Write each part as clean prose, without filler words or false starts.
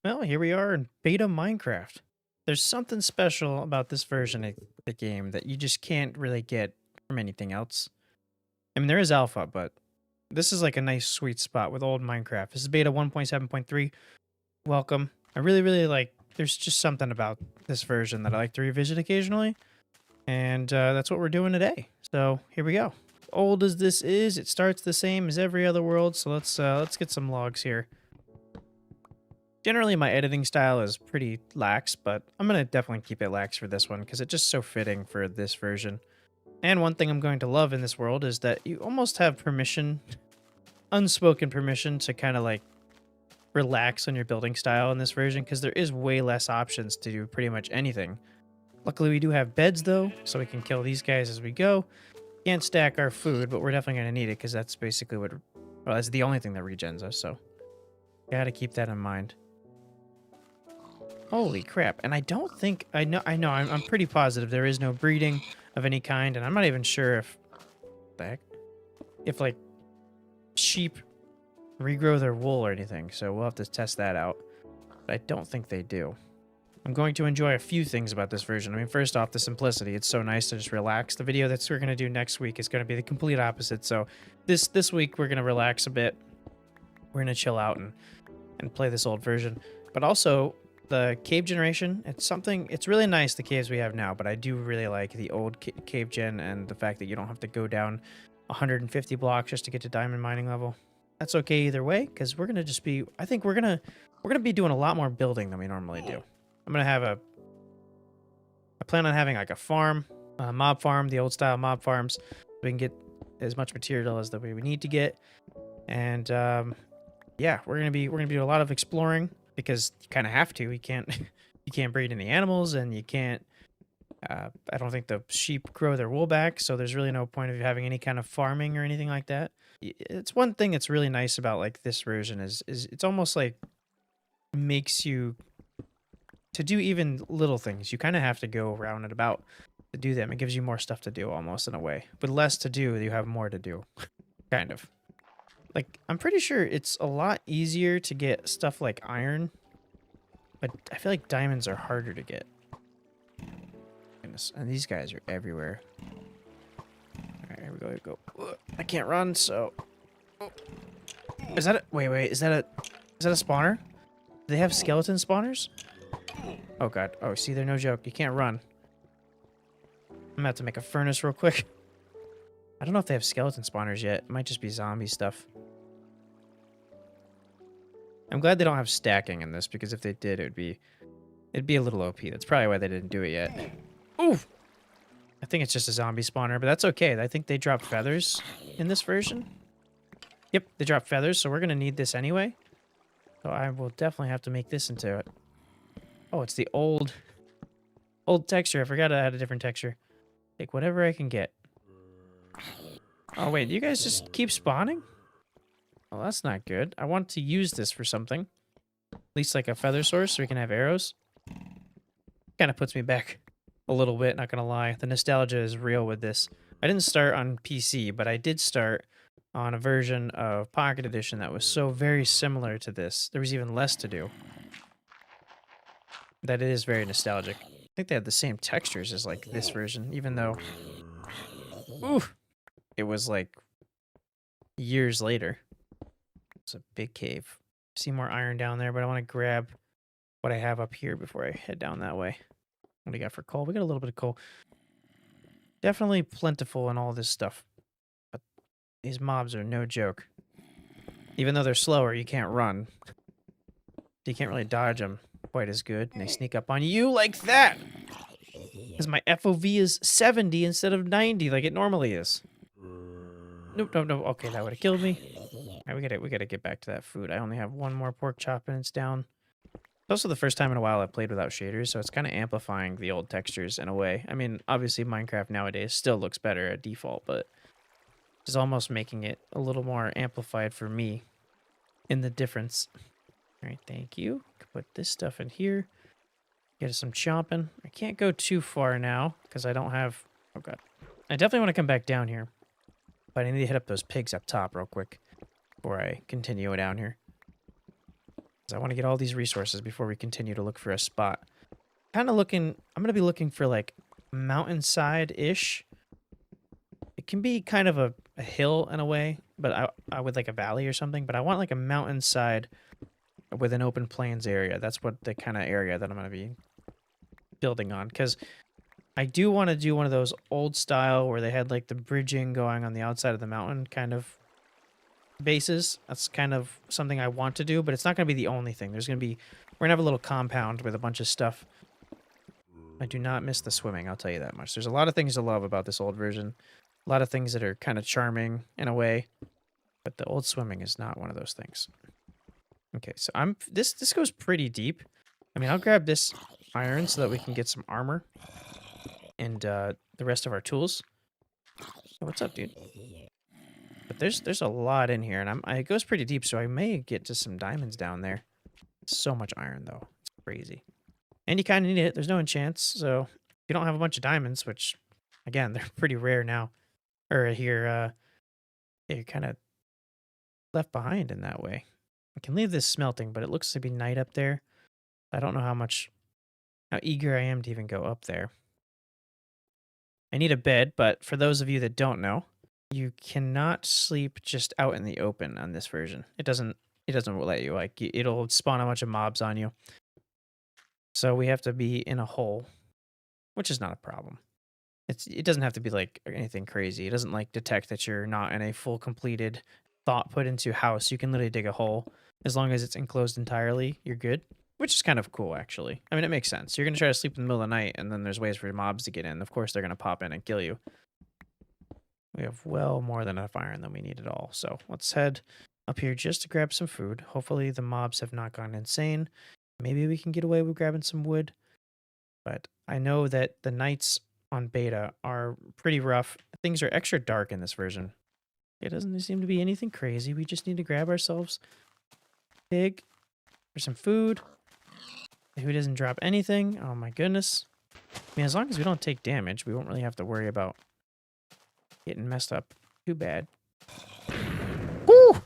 Well, here we are in beta Minecraft. There's something special about this version of the game that you just can't really get from anything else. I mean, there is alpha, but this is like a nice sweet spot with old Minecraft. This is beta 1.7.3. Welcome. I really, really like, there's just something about this version that I like to revisit occasionally. And that's what we're doing today. So here we go. Old as this is, it starts the same as every other world. So let's get some logs here. Generally, my editing style is pretty lax, but I'm going to definitely keep it lax for this one because it's just so fitting for this version. And one thing I'm going to love in this world is that you almost have permission, unspoken permission, to kind of like relax on your building style in this version because there is way less options to do pretty much anything. Luckily, we do have beds though, so we can kill these guys as we go. Can't stack our food, but we're definitely going to need it because that's basically what, well, that's the only thing that regens us, so gotta keep that in mind. Holy crap. And I don't think, I'm pretty positive there is no breeding of any kind, and I'm not even sure if, the heck, if like sheep regrow their wool or anything, so we'll have to test that out. But I don't think they do. I'm going to enjoy a few things about this version. I mean, first off, the simplicity. It's so nice to just relax. The video that we're going to do next week is going to be the complete opposite. So this week we're going to relax a bit. We're going to chill out and play this old version. But also, the cave generation, it's really nice, the caves we have now, but I do really like the old cave gen and the fact that you don't have to go down 150 blocks just to get to diamond mining level. That's okay either way, because we're going to just be, I think we're going to be doing a lot more building than we normally do. I'm going to have I plan on having like a farm, a mob farm, the old style mob farms, so we can get as much material as that we need to get. And yeah, we're gonna be doing a lot of exploring because you kind of have to. You can't you can't breed any animals, and you can't. I don't think the sheep grow their wool back, so there's really no point of having any kind of farming or anything like that. It's one thing that's really nice about like this version is it's almost like makes you to do even little things. You kind of have to go around and about to do them. It gives you more stuff to do almost in a way. With less to do, you have more to do, kind of. Like, I'm pretty sure it's a lot easier to get stuff like iron, but I feel like diamonds are harder to get. Goodness, and these guys are everywhere. Alright, here we go, here we go. Ugh, I can't run, so... Oh. Is that a... Wait, is that a spawner? Do they have skeleton spawners? Oh god, oh, see, they're no joke. You can't run. I'm gonna have to make a furnace real quick. I don't know if they have skeleton spawners yet. It might just be zombie stuff. I'm glad they don't have stacking in this, because if they did, it'd be a little OP. That's probably why they didn't do it yet. Ooh! I think it's just a zombie spawner, but that's okay. I think they drop feathers in this version. Yep, they drop feathers, so we're gonna need this anyway. So I will definitely have to make this into it. Oh, it's the old texture. I forgot I had a different texture. Take whatever I can get. Oh, wait, you guys just keep spawning? Well, that's not good. I want to use this for something. At least like a feather source so we can have arrows. Kind of puts me back a little bit, not gonna lie. The nostalgia is real with this. I didn't start on PC, but I did start on a version of Pocket Edition that was so very similar to this. There was even less to do. That it is very nostalgic. I think they had the same textures as like this version, even though... Ooh! It was like years later. It's a big cave. See more iron down there, but I want to grab what I have up here before I head down that way. What do we got for coal? We got a little bit of coal. Definitely plentiful in all this stuff. But these mobs are no joke. Even though they're slower, you can't run. You can't really dodge them quite as good. And they sneak up on you like that! Because my FOV is 70 instead of 90 like it normally is. Nope. Okay, that would have killed me. All right, we gotta get back to that food. I only have one more pork chop and it's down. It's also the first time in a while I played without shaders, so it's kind of amplifying the old textures in a way. I mean, obviously Minecraft nowadays still looks better at default, but it's almost making it a little more amplified for me in the difference. All right, thank you. Put this stuff in here. Get some chomping. I can't go too far now because I don't have... Oh, God. I definitely want to come back down here, but I need to hit up those pigs up top real quick before I continue down here. 'Cause I want to get all these resources before we continue to look for a spot. Kind of looking, I'm going to be looking for like mountainside-ish. It can be kind of a hill in a way, but I would like a valley or something, but I want like a mountainside with an open plains area. That's what the kind of area that I'm going to be building on, because I do want to do one of those old style where they had like the bridging going on the outside of the mountain kind of bases. That's kind of something I want to do, but it's not going to be the only thing. There's going to be, we're going to have a little compound with a bunch of stuff. I do not miss the swimming, I'll tell you that much. There's a lot of things to love about this old version. A lot of things that are kind of charming in a way, but the old swimming is not one of those things. Okay, so this goes pretty deep. I mean, I'll grab this iron so that we can get some armor and the rest of our tools. Oh, what's up, dude? But there's a lot in here, and it goes pretty deep, so I may get to some diamonds down there. So much iron, though. It's crazy. And you kind of need it. There's no enchants, so if you don't have a bunch of diamonds, which, again, they're pretty rare now, or here, you're kind of left behind in that way. I can leave this smelting, but it looks to be night up there. I don't know how eager I am to even go up there. I need a bed, but for those of you that don't know, you cannot sleep just out in the open on this version. It doesn't let you. Like, it'll spawn a bunch of mobs on you. So we have to be in a hole, which is not a problem. It doesn't have to be like anything crazy. It doesn't like detect that you're not in a full completed thought put into house. You can literally dig a hole. As long as it's enclosed entirely, you're good. Which is kind of cool, actually. I mean, it makes sense. You're going to try to sleep in the middle of the night, and then there's ways for mobs to get in. Of course, they're going to pop in and kill you. We have well more than enough iron than we need at all. So let's head up here just to grab some food. Hopefully the mobs have not gone insane. Maybe we can get away with grabbing some wood. But I know that the nights on beta are pretty rough. Things are extra dark in this version. It doesn't seem to be anything crazy. We just need to grab ourselves pig for some food. Who doesn't drop anything? Oh my goodness. I mean, as long as we don't take damage, we won't really have to worry about getting messed up too bad. Woo!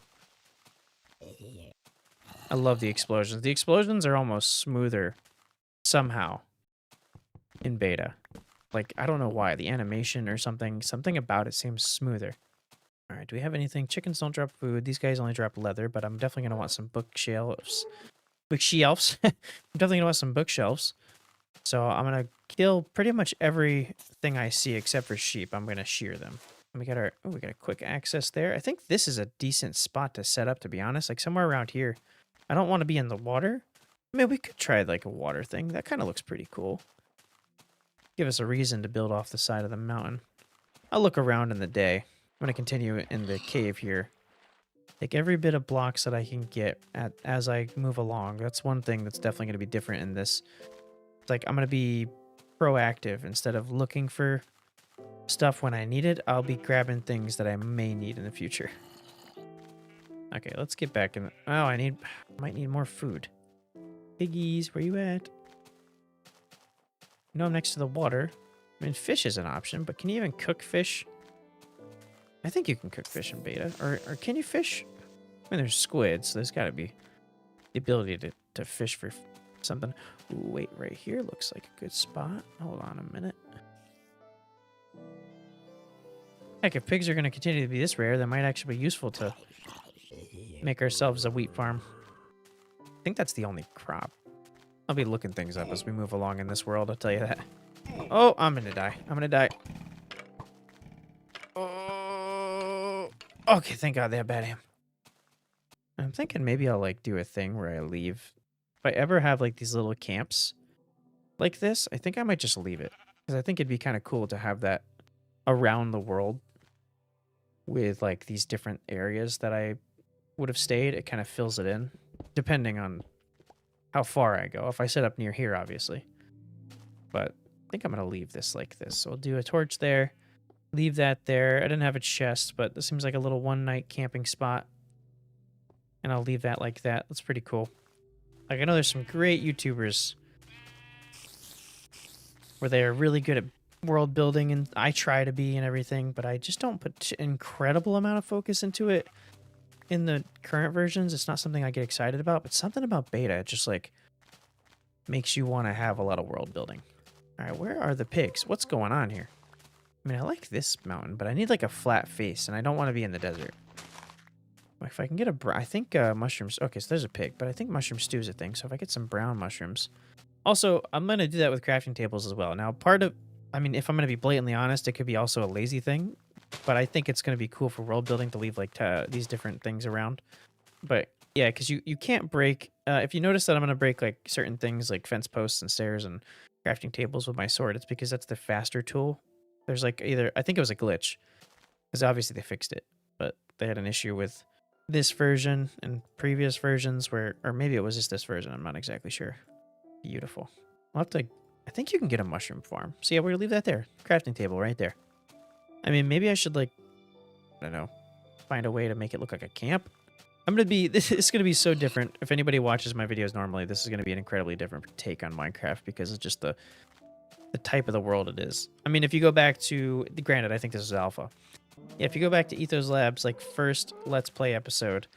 I love the explosions. The explosions are almost smoother somehow in beta. Like, I don't know why. The animation or something about it seems smoother. All right, do we have anything? Chickens don't drop food. These guys only drop leather, but I'm definitely going to want some bookshelves. Bookshelves. I'm definitely going to want some bookshelves. So I'm going to kill pretty much everything I see except for sheep. I'm going to shear them. And we got we got a quick access there. I think this is a decent spot to set up, to be honest. Like somewhere around here. I don't want to be in the water. I mean, we could try like a water thing. That kind of looks pretty cool. Give us a reason to build off the side of the mountain. I'll look around in the day. I'm going to continue in the cave here. Take every bit of blocks that I can get as I move along. That's one thing that's definitely going to be different in this. It's like I'm going to be proactive. Instead of looking for stuff when I need it, I'll be grabbing things that I may need in the future. Okay, let's get back in. Oh, I might need more food. Piggies, where you at? You know I'm next to the water. I mean, fish is an option, but can you even cook fish? I think you can cook fish in beta. Or can you fish? I mean, there's squids, so there's got to be the ability to fish for something. Ooh, wait, right here looks like a good spot. Hold on a minute. Heck, if pigs are going to continue to be this rare, that might actually be useful to make ourselves a wheat farm. I think that's the only crop. I'll be looking things up as we move along in this world, I'll tell you that. Oh, I'm going to die. I'm going to die. Oh. Okay, thank God they have bad aim. I'm thinking maybe I'll like do a thing where I leave. If I ever have like these little camps like this, I think I might just leave it. Because I think it'd be kind of cool to have that around the world with like these different areas that I would have stayed. It kind of fills it in, depending on how far I go. If I set up near here, obviously. But I think I'm going to leave this like this. So I'll do a torch there. Leave that there. I didn't have a chest, but this seems like a little one-night camping spot. And I'll leave that like that. That's pretty cool. Like, I know there's some great YouTubers where they are really good at world building, and I try to be and everything, but I just don't put an incredible amount of focus into it. in the current versions, it's not something I get excited about, but something about beta, it just like makes you want to have a lot of world building. All right, where are the pigs? What's going on here? I mean, I like this mountain, but I need like a flat face, and I don't want to be in the desert. If I can get I think mushrooms. Okay, so there's a pig, but I think mushroom stew is a thing. So if I get some brown mushrooms, also I'm gonna do that with crafting tables as well. Now, I mean, if I'm gonna be blatantly honest, it could be also a lazy thing, but I think it's gonna be cool for world building to leave like these different things around. But yeah, because you can't break. If you notice that I'm gonna break like certain things like fence posts and stairs and crafting tables with my sword, it's because that's the faster tool. There's like I think it was a glitch, because obviously they fixed it, but they had an issue with this version and previous versions where, or maybe it was just this version. I'm not exactly sure. Beautiful. I'll have to. I think you can get a mushroom farm. So yeah, we're gonna leave that there. Crafting table right there. I mean, maybe I should like, I don't know, find a way to make it look like a camp. This is gonna be so different. If anybody watches my videos normally, this is gonna be an incredibly different take on Minecraft because it's just the type of the world it is. I mean, if you go back to, granted, I think this is alpha. Yeah, if you go back to Ethos Labs, like first Let's Play episode,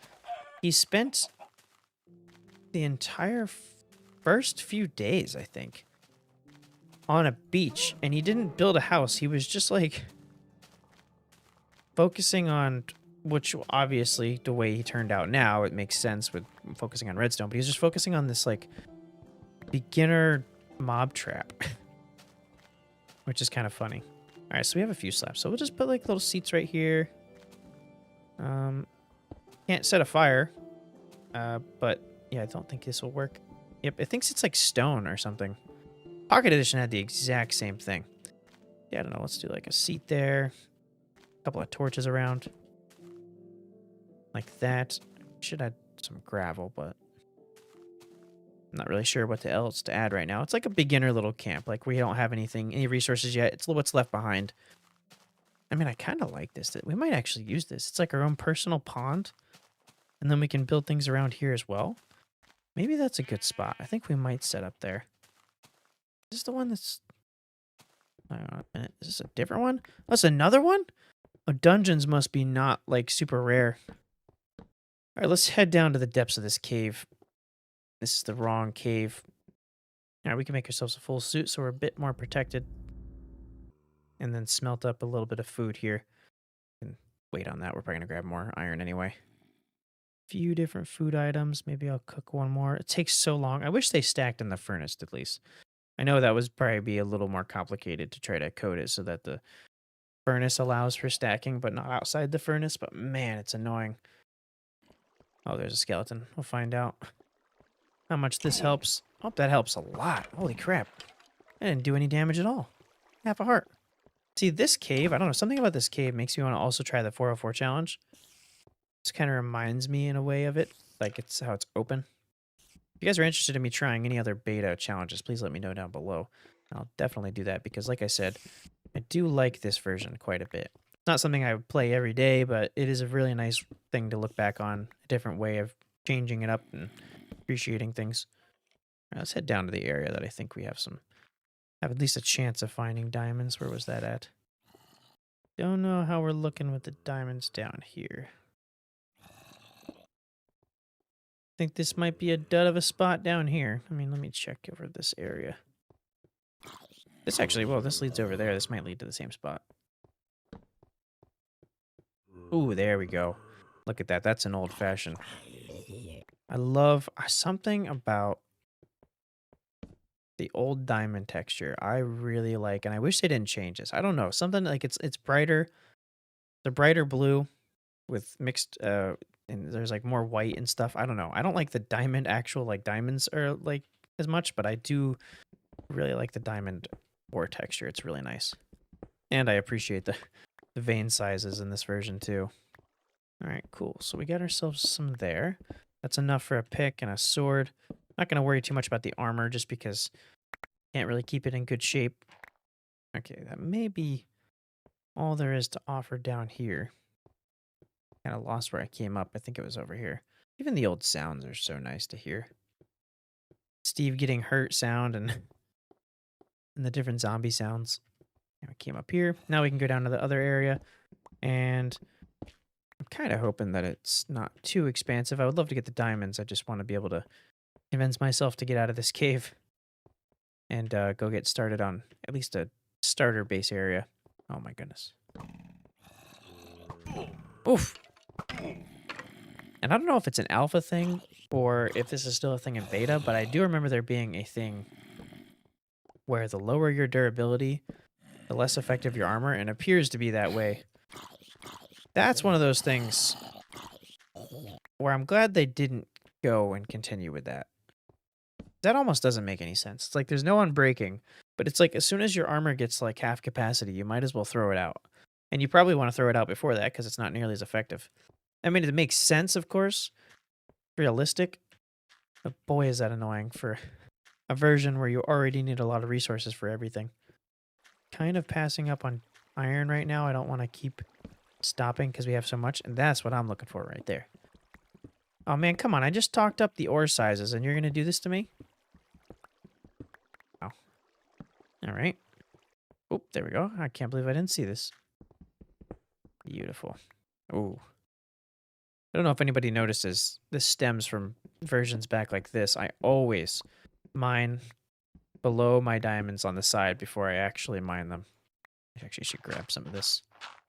he spent the entire first few days, I think, on a beach, and he didn't build a house. He was just like focusing on, which obviously the way he turned out now, it makes sense with focusing on redstone, but he was just focusing on this like beginner mob trap, which is kind of funny. All right, so we have a few slabs, so we'll just put like little seats right here. Can't set a fire, but yeah, I don't think this will work. Yep, it thinks it's like stone or something. Pocket Edition had the exact same thing. Yeah, I don't know. Let's do like a seat there. A couple of torches around. Like that. Should add some gravel, but I'm not really sure what else to add right now. It's like a beginner little camp. Like we don't have any resources yet. It's what's left behind. I mean, I kind of like this. We might actually use this. It's like our own personal pond. And then we can build things around here as well. Maybe that's a good spot. I think we might set up there. Is this the one that's... Hang on a minute. Is this a different one? Oh, that's another one? Oh, dungeons must be not, like, super rare. All right, let's head down to the depths of this cave. This is the wrong cave. All right, we can make ourselves a full suit so we're a bit more protected. And then smelt up a little bit of food here. And wait on that. We're probably going to grab more iron anyway. Few different food items. Maybe I'll cook one more. It takes so long. I wish they stacked in the furnace at least. I know that would probably be a little more complicated to try to code it so that the furnace allows for stacking, but not outside the furnace. But man, it's annoying. Oh, there's a skeleton. We'll find out how much this helps. Oh, that helps a lot. Holy crap. I didn't do any damage at all. Half a heart. See, this cave, I don't know, something about this cave makes me want to also try the 404 challenge. This kind of reminds me in a way of it, like it's how it's open. If you guys are interested in me trying any other beta challenges, please let me know down below. I'll definitely do that because, like I said, I do like this version quite a bit. It's not something I would play every day, but it is a really nice thing to look back on, a different way of changing it up and appreciating things. All right, let's head down to the area that I think we have at least a chance of finding diamonds. Where was that at? Don't know how we're looking with the diamonds down here. Think this might be a dud of a spot down here. I mean, let me check over this area. This actually, well, this leads over there. This might lead to the same spot. Ooh, there we go. Look at that. That's an old-fashioned. I love something about the old diamond texture. I really like, and I wish they didn't change this. I don't know. Something like it's brighter. The brighter blue with mixed and there's like more white and stuff. I don't know. I don't like the diamond actual like diamonds are like as much, but I do really like the diamond ore texture. It's really nice. And I appreciate the vein sizes in this version too. All right, cool. So we got ourselves some there. That's enough for a pick and a sword. Not going to worry too much about the armor just because can't really keep it in good shape. Okay, that may be all there is to offer down here. Kind of lost where I came up. I think it was over here. Even the old sounds are so nice to hear. Steve getting hurt sound and the different zombie sounds. And we came up here. Now we can go down to the other area and I'm kind of hoping that it's not too expansive. I would love to get the diamonds. I just want to be able to convince myself to get out of this cave and go get started on at least a starter base area. Oh my goodness. Oof. And I don't know if it's an alpha thing or if this is still a thing in beta, but I do remember there being a thing where the lower your durability, the less effective your armor, and it appears to be that way. That's one of those things where I'm glad they didn't go and continue with that. That almost doesn't make any sense. It's like there's no unbreaking, but it's like as soon as your armor gets like half capacity, you might as well throw it out. And you probably want to throw it out before that because it's not nearly as effective. I mean, it makes sense, of course, realistic, but boy, is that annoying for a version where you already need a lot of resources for everything. Kind of passing up on iron right now. I don't want to keep stopping because we have so much, and that's what I'm looking for right there. Oh man, come on. I just talked up the ore sizes, and you're going to do this to me? Oh. All right. Oh, there we go. I can't believe I didn't see this. Beautiful. Oh. I don't know if anybody notices, this stems from versions back like this. I always mine below my diamonds on the side before I actually mine them. I actually should grab some of this.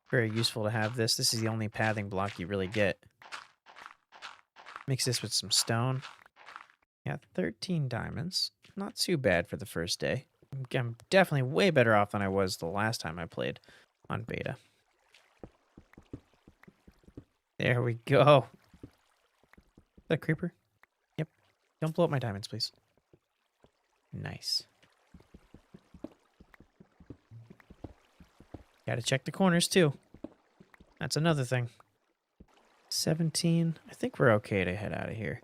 Very useful to have this. This is the only pathing block you really get. Mix this with some stone. Yeah, 13 diamonds. Not too bad for the first day. I'm definitely way better off than I was the last time I played on beta. There we go. Is that a creeper? Yep. Don't blow up my diamonds, please. Nice. Gotta check the corners, too. That's another thing. 17. I think we're okay to head out of here.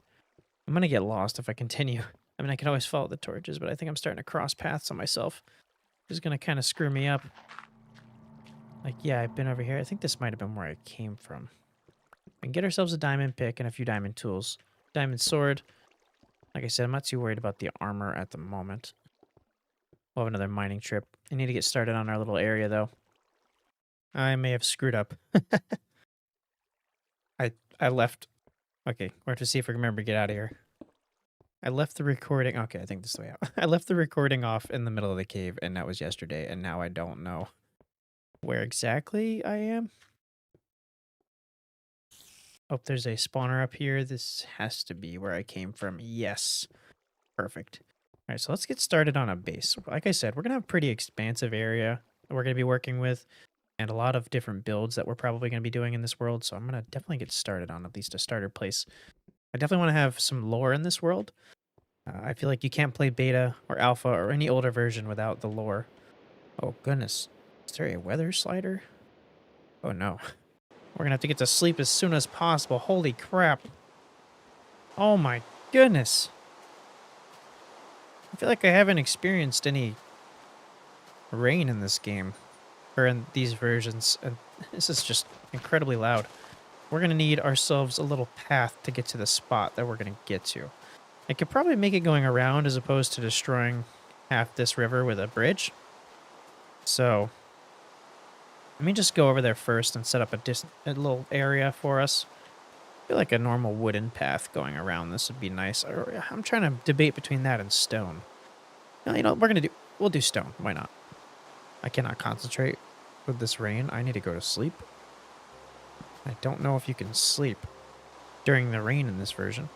I'm gonna get lost if I continue. I mean, I can always follow the torches, but I think I'm starting to cross paths on myself. Which is gonna kind of screw me up. Like, yeah, I've been over here. I think this might have been where I came from. We can get ourselves a diamond pick and a few diamond tools. Diamond sword. Like I said, I'm not too worried about the armor at the moment. We'll have another mining trip. I need to get started on our little area, though. I may have screwed up. I left. Okay, we're have to see if we remember to get out of here. I left the recording. Okay, I think this is the way out. I left the recording off in the middle of the cave, and that was yesterday, and now I don't know where exactly I am. Oh, there's a spawner up here. This has to be where I came from. Yes. Perfect. All right, so let's get started on a base. Like I said, we're going to have a pretty expansive area that we're going to be working with, and a lot of different builds that we're probably going to be doing in this world, so I'm going to definitely get started on at least a starter place. I definitely want to have some lore in this world. I feel like you can't play beta or alpha or any older version without the lore. Oh, goodness. Is there a weather slider? Oh, no. We're going to have to get to sleep as soon as possible. Holy crap. Oh, my goodness. I feel like I haven't experienced any rain in this game. Or in these versions. And this is just incredibly loud. We're going to need ourselves a little path to get to the spot that we're going to get to. I could probably make it going around as opposed to destroying half this river with a bridge. So, let me just go over there first and set up a little area for us. I feel like a normal wooden path going around this would be nice. I'm trying to debate between that and stone. No, you know, we'll do stone. Why not? I cannot concentrate with this rain. I need to go to sleep. I don't know if you can sleep during the rain in this version,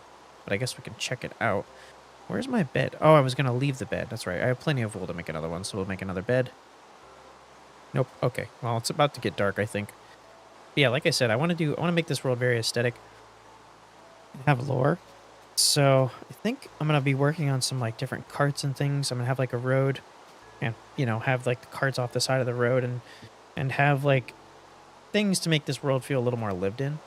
but I guess we can check it out. Where's my bed? Oh, I was going to leave the bed. That's right. I have plenty of wool to make another one, so we'll make another bed. Nope. Okay. Well, it's about to get dark, I think. But yeah, like I said, I want to make this world very aesthetic and have lore. So I think I'm going to be working on some like different carts and things. I'm going to have like a road and, you know, have like the carts off the side of the road and have like things to make this world feel a little more lived in.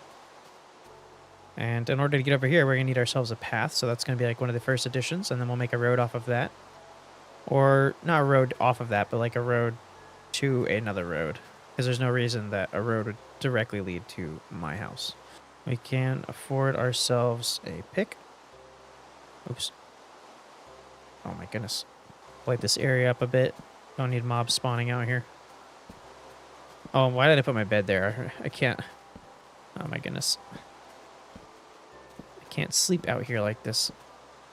And in order to get over here, we're going to need ourselves a path. So that's going to be like one of the first additions. And then we'll make a road off of that. Or not a road off of that, but like a road to another road. Because there's no reason that a road would directly lead to my house. We can afford ourselves a pick. Oops. Oh my goodness. Light this area up a bit. Don't need mobs spawning out here. Oh, why did I put my bed there? I can't. Oh my goodness. I can't sleep out here like this.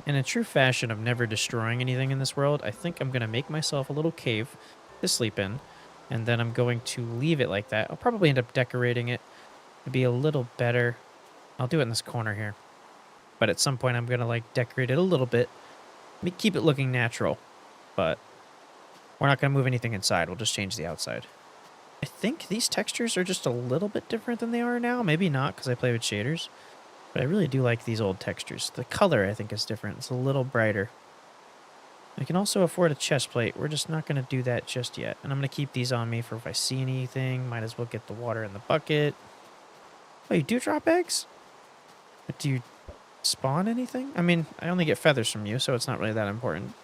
In a true fashion of never destroying anything in this world, I think I'm going to make myself a little cave to sleep in, and then I'm going to leave it like that. I'll probably end up decorating it to be a little better. I'll do it in this corner here. But at some point, I'm going to like decorate it a little bit. Keep it looking natural, but we're not going to move anything inside. We'll just change the outside. I think these textures are just a little bit different than they are now. Maybe not because I play with shaders. But I really do like these old textures. The color, I think, is different. It's a little brighter. I can also afford a chest plate. We're just not going to do that just yet. And I'm going to keep these on me for if I see anything. Might as well get the water in the bucket. Oh, you do drop eggs? But do you spawn anything? I mean, I only get feathers from you, so it's not really that important.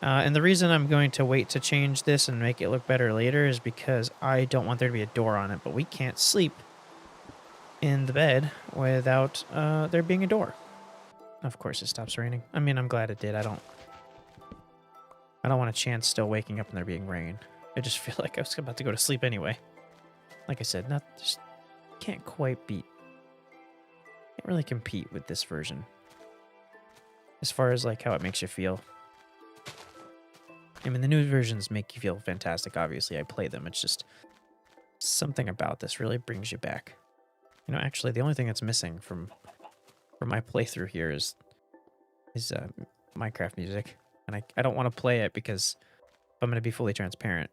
And the reason I'm going to wait to change this and make it look better later is because I don't want there to be a door on it, but we can't sleep in the bed without there being a door. Of course it stops raining. I mean, I'm glad it did. I don't want a chance still waking up and there being rain. I just feel like I was about to go to sleep anyway. Like I said, just can't quite beat. Can't really compete with this version. As far as like how it makes you feel. I mean, the new versions make you feel fantastic, obviously. I play them. It's just something about this really brings you back. You know, actually, the only thing that's missing from my playthrough here is Minecraft music. And I don't want to play it because if I'm going to be fully transparent,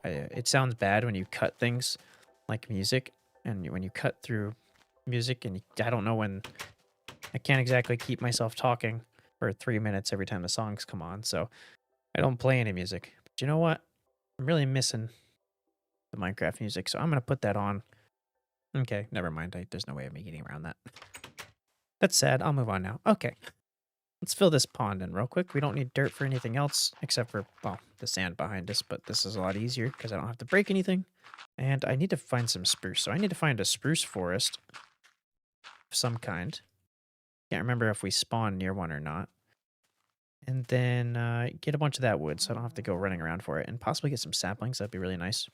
it sounds bad when you cut things like music. And when you cut through music, and I don't know when... I can't exactly keep myself talking for 3 minutes every time the songs come on, so... I don't play any music. But you know what? I'm really missing the Minecraft music, so I'm going to put that on. Okay, never mind. There's no way of me getting around that. That's sad. I'll move on now. Okay. Let's fill this pond in real quick. We don't need dirt for anything else except for, well, the sand behind us, but this is a lot easier because I don't have to break anything. And I need to find some spruce. So I need to find a spruce forest of some kind. Can't remember if we spawn near one or not. And then get a bunch of that wood so I don't have to go running around for it. And possibly get some saplings. That'd be really nice.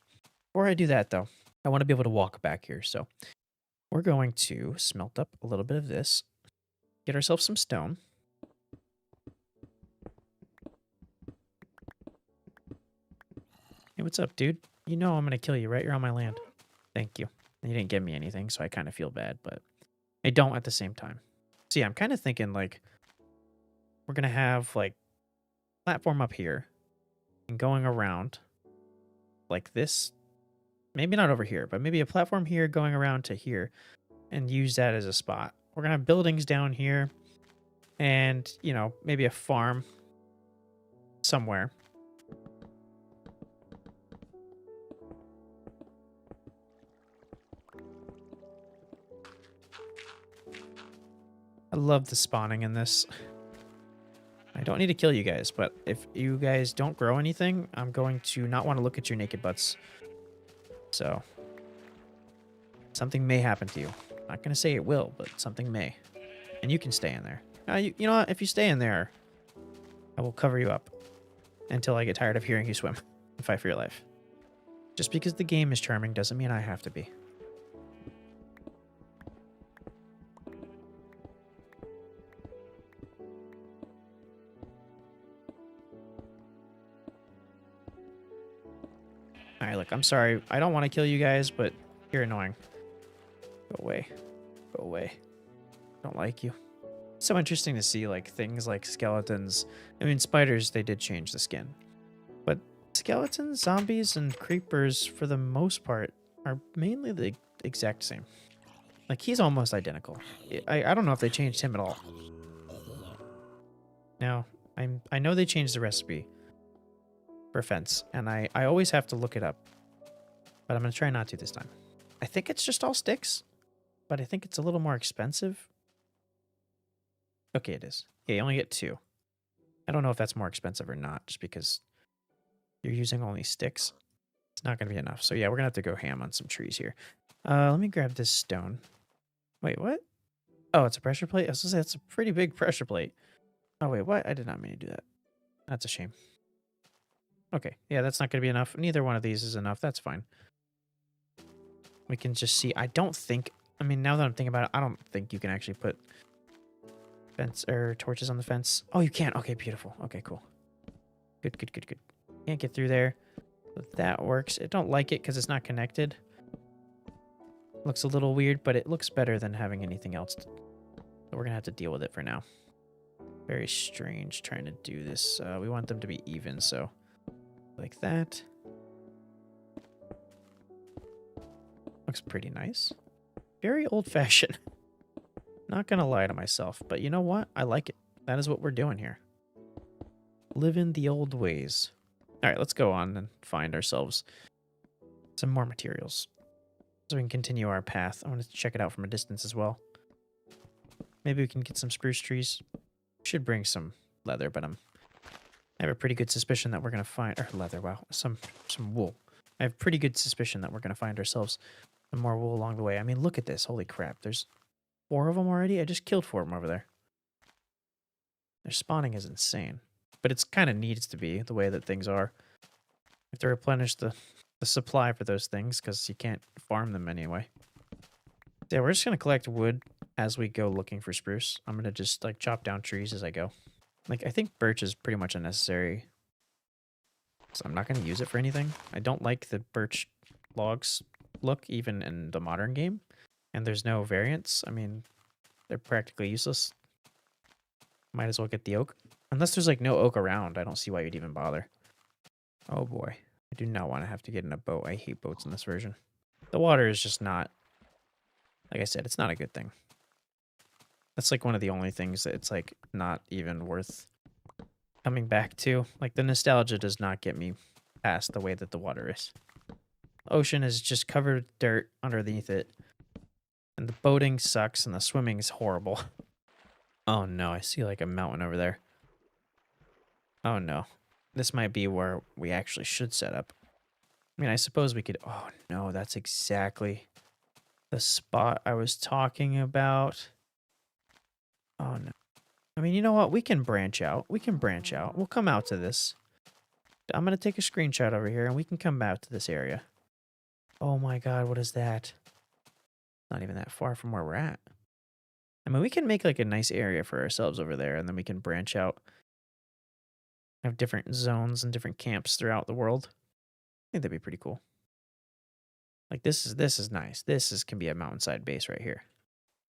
Before I do that, though, I want to be able to walk back here. So we're going to smelt up a little bit of this. Get ourselves some stone. Hey, what's up, dude? You know I'm going to kill you, right? You're on my land. Thank you. You didn't give me anything, so I kind of feel bad, but I don't at the same time. So yeah, I'm kind of thinking, like, we're going to have, like, platform up here and going around like this. Maybe not over here, but maybe a platform here going around to here and use that as a spot. We're going to have buildings down here and, you know, maybe a farm somewhere. I love the spawning in this. I don't need to kill you guys, but if you guys don't grow anything, I'm going to not want to look at your naked butts. So, something may happen to you. I'm not going to say it will, but something may. And you can stay in there. You know what? If you stay in there, I will cover you up until I get tired of hearing you swim and fight for your life. Just because the game is charming doesn't mean I have to be. Alright, look, I'm sorry. I don't want to kill you guys, but you're annoying. Go away. Go away. I don't like you. It's so interesting to see, like, things like skeletons. I mean, spiders, they did change the skin. But skeletons, zombies, and creepers, for the most part, are mainly the exact same. Like, he's almost identical. I don't know if they changed him at all. Now, I know they changed the recipe for fence, and I always have to look it up. But I'm going to try not to this time. I think it's just all sticks, but I think it's a little more expensive. Okay, it is. Yeah, you only get 2. I don't know if that's more expensive or not, just because you're using only sticks. It's not going to be enough. So yeah, we're going to have to go ham on some trees here. Let me grab this stone. Wait, what? Oh, it's a pressure plate? I was going to say, it's a pretty big pressure plate. Oh, wait, what? I did not mean to do that. That's a shame. Okay, yeah, that's not going to be enough. Neither one of these is enough. That's fine. We can just see. I don't think I mean, now that I'm thinking about it, I don't think you can actually put fence or torches on the fence. Oh, you can. Okay, beautiful. Okay, cool. Good, good, good, good. Can't get through there. But that works. I don't like it because it's not connected. Looks a little weird, but it looks better than having anything else. So we're going to have to deal with it for now. Very strange trying to do this. We want them to be even, so like that. Looks pretty nice. Very old-fashioned. Not going to lie to myself, but you know what? I like it. That is what we're doing here. Living the old ways. All right, let's go on and find ourselves some more materials so we can continue our path. I want to check it out from a distance as well. Maybe we can get some spruce trees. Should bring some leather, but I have a pretty good suspicion that we're going to find... Or leather, wow. Some wool. I have pretty good suspicion that we're going to find ourselves some more wool along the way. I mean, look at this. Holy crap. There's 4 of them already? I just killed 4 of them over there. Their spawning is insane. But it's kind of needs to be the way that things are. You have to replenish the supply for those things because you can't farm them anyway. Yeah, we're just going to collect wood as we go looking for spruce. I'm going to just like chop down trees as I go. Like, I think birch is pretty much unnecessary. So I'm not going to use it for anything. I don't like the birch logs look even in the modern game. And there's no variants. I mean, they're practically useless. Might as well get the oak. Unless there's like no oak around, I don't see why you'd even bother. Oh boy. I do not want to have to get in a boat. I hate boats in this version. The water is just not... Like I said, it's not a good thing. That's like one of the only things that it's like not even worth coming back to. Like the nostalgia does not get me past the way that the water is. The ocean is just covered with dirt underneath it. And the boating sucks and the swimming is horrible. Oh no, I see like a mountain over there. Oh no. This might be where we actually should set up. I mean, I suppose we could... Oh no, that's exactly the spot I was talking about. Oh no. I mean, you know what? We can branch out. We can branch out. We'll come out to this. I'm going to take a screenshot over here and we can come out to this area. Oh my god, what is that? Not even that far from where we're at. I mean, we can make like a nice area for ourselves over there and then we can branch out. Have different zones and different camps throughout the world. I think that'd be pretty cool. Like this is nice. Can be a mountainside base right here.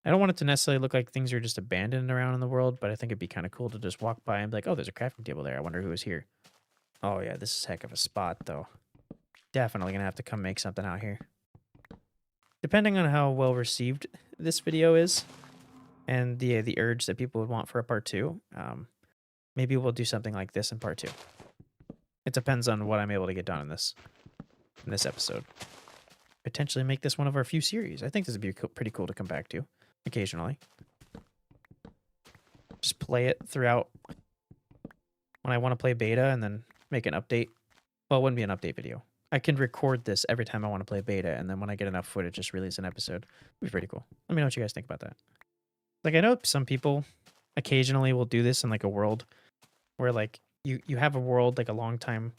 I don't want it to necessarily look like things are just abandoned around in the world, but I think it'd be kind of cool to just walk by and be like, oh, there's a crafting table there. I wonder who was here. Oh yeah, this is a heck of a spot though. Definitely gonna have to come make something out here. Depending on how well received this video is and the urge that people would want for a part 2, maybe we'll do something like this in part 2. It depends on what I'm able to get done in this episode. Potentially make this one of our few series. I think this would be pretty cool to come back to occasionally. Just play it throughout when I want to play beta and then make an update. Well, it wouldn't be an update video. I can record this every time I want to play beta, and then when I get enough footage, just release an episode. It'd be pretty cool. Let me know what you guys think about that. Like, I know some people occasionally will do this in like a world where like you have a world, like a long time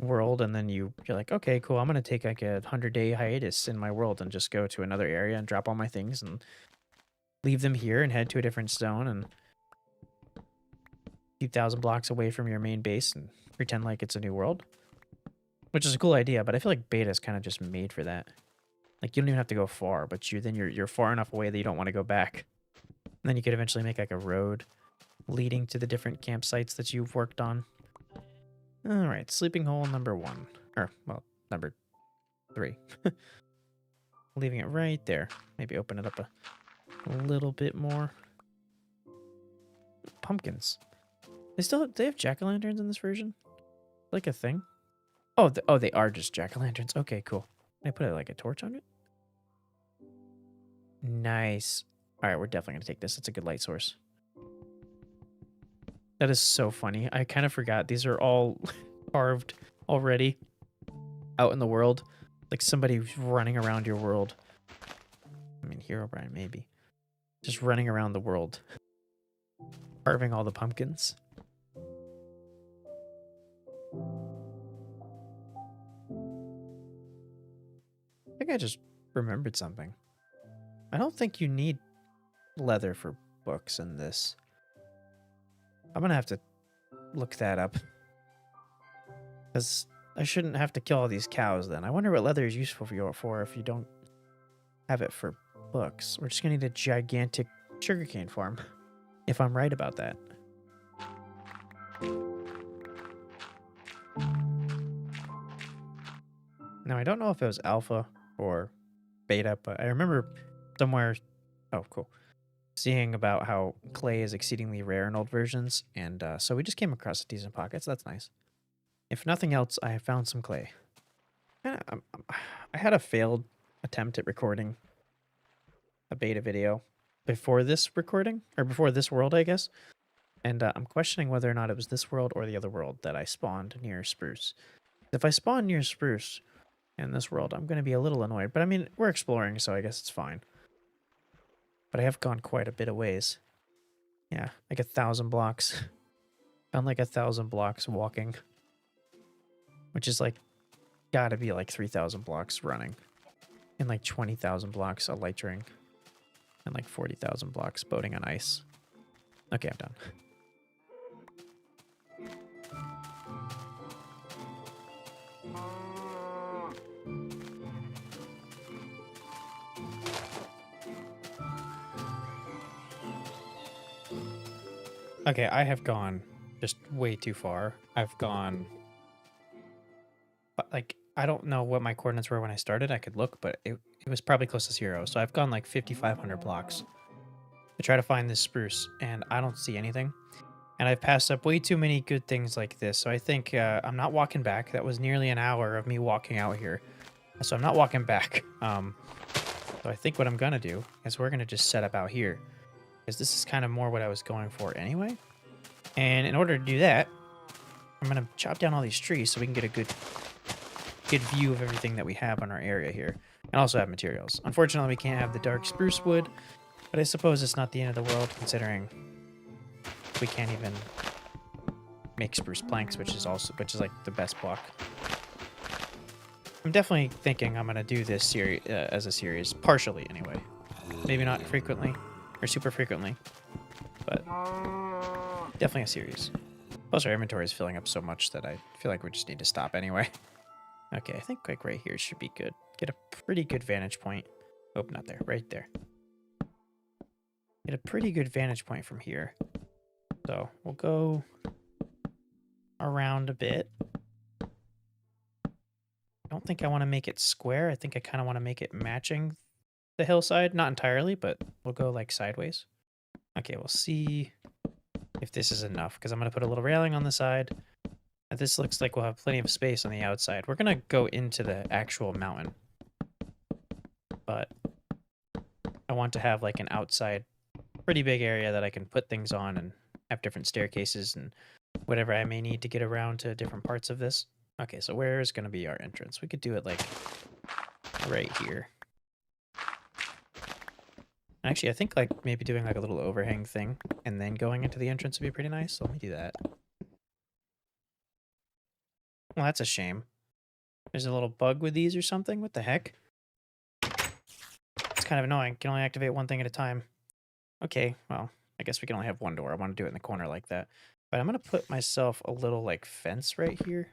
world, and then you're like, okay, cool, I'm gonna take like a 100-day hiatus in my world and just go to another area and drop all my things and leave them here and head to a different zone and a few thousand blocks away from your main base and pretend like it's a new world. Which is a cool idea, but I feel like beta is kind of just made for that. Like you don't even have to go far, but you're far enough away that you don't want to go back. And then you could eventually make like a road leading to the different campsites that you've worked on. All right, sleeping hole number 1. Or, well, number 3. Leaving it right there. Maybe open it up a little bit more. Pumpkins. They have jack-o'-lanterns in this version? Like a thing? Oh, they are just jack-o'-lanterns. Okay, cool. Can I put like a torch on it? Nice. All right, we're definitely going to take this. It's a good light source. That is so funny. I kind of forgot. These are all carved already out in the world. Like somebody running around your world. I mean, Herobrine, maybe. Just running around the world. Carving all the pumpkins. I think I just remembered something. I don't think you need leather for books in this. I'm gonna have to look that up. Because I shouldn't have to kill all these cows then. I wonder what leather is useful for if you don't have it for books. We're just gonna need a gigantic sugarcane farm. If I'm right about that. Now, I don't know if it was alpha or beta, but I remember somewhere... Oh, cool. Seeing about how clay is exceedingly rare in old versions, and so we just came across a decent pocket, so that's nice. If nothing else, I have found some clay. Yeah, I had a failed attempt at recording a beta video before this recording, or before this world, I guess. And I'm questioning whether or not it was this world or the other world that I spawned near Spruce. If I spawn near Spruce in this world, I'm going to be a little annoyed. But I mean, we're exploring, so I guess it's fine. But I have gone quite a bit of ways. Yeah, like 1,000 blocks. Found like 1,000 blocks walking. Which is like, gotta be like 3,000 blocks running. And like 20,000 blocks elytring. And like 40,000 blocks boating on ice. Okay, I'm done. Okay, I have gone just way too far. I've gone... Like, I don't know what my coordinates were when I started. I could look, but it was probably close to 0. So I've gone like 5,500 blocks to try to find this spruce, and I don't see anything. And I've passed up way too many good things like this. So I think I'm not walking back. That was nearly an hour of me walking out here. So I'm not walking back. So I think what I'm going to do is we're going to just set up out here. Because this is kind of more what I was going for anyway. And in order to do that, I'm going to chop down all these trees so we can get a good view of everything that we have on our area here. And also have materials. Unfortunately, we can't have the dark spruce wood. But I suppose it's not the end of the world considering we can't even make spruce planks, which is like the best block. I'm definitely thinking I'm going to do this series as a series, partially anyway. Maybe not frequently, or super frequently, but definitely a series. Plus our inventory is filling up so much that I feel like we just need to stop anyway. Okay, I think like right here should be good. Get a pretty good vantage point. Oh, not there, right there. Get a pretty good vantage point from here. So we'll go around a bit. I don't think I want to make it square. I think I kind of want to make it matching the hillside. Not entirely, but we'll go like sideways. Okay, we'll see if this is enough because I'm going to put a little railing on the side. And this looks like we'll have plenty of space on the outside. We're going to go into the actual mountain. But I want to have like an outside pretty big area that I can put things on and have different staircases and whatever I may need to get around to different parts of this. Okay, so where is going to be our entrance? We could do it like right here. Actually, I think like maybe doing like a little overhang thing and then going into the entrance would be pretty nice. So let me do that. Well, that's a shame. There's a little bug with these or something. What the heck? It's kind of annoying. You can only activate one thing at a time. Okay, well, I guess we can only have one door. I want to do it in the corner like that. But I'm going to put myself a little like fence right here.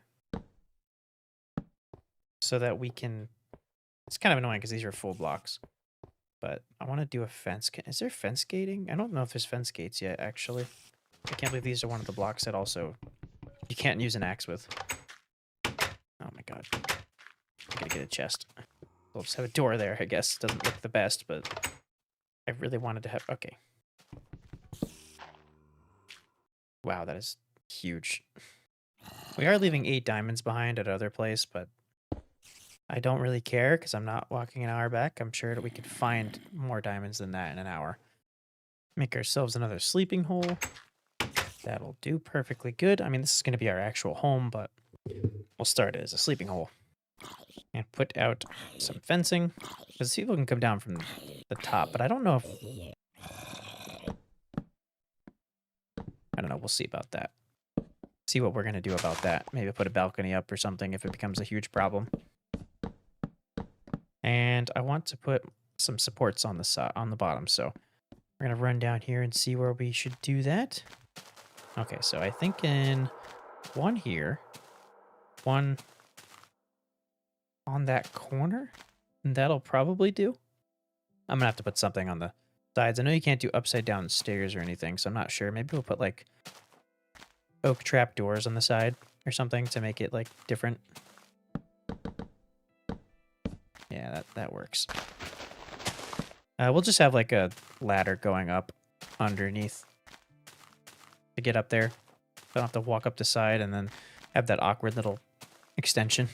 So that we can... It's kind of annoying because these are full blocks. But I want to do a fence. Is there fence gating? I don't know if there's fence gates yet, actually. I can't believe these are one of the blocks that also you can't use an axe with. Oh my god. I gotta get a chest. We'll just have a door there, I guess. Doesn't look the best, but I really wanted to have... Okay. Wow, that is huge. We are leaving 8 diamonds behind at other place, but I don't really care because I'm not walking an hour back. I'm sure that we could find more diamonds than that in an hour. Make ourselves another sleeping hole. That'll do perfectly good. I mean, this is going to be our actual home, but we'll start it as a sleeping hole. And put out some fencing. Because people can come down from the top, but I don't know if... I don't know. We'll see about that. See what we're going to do about that. Maybe put a balcony up or something if it becomes a huge problem. And I want to put some supports on the side, on the bottom. So we're gonna run down here and see where we should do that. Okay, so I think in one here, one on that corner, and that'll probably do. I'm gonna have to put something on the sides. I know you can't do upside down stairs or anything, so I'm not sure. Maybe we'll put like oak trap doors on the side or something to make it like different. Yeah, that works. We'll just have like a ladder going up underneath to get up there. Don't have to walk up the side and then have that awkward little extension.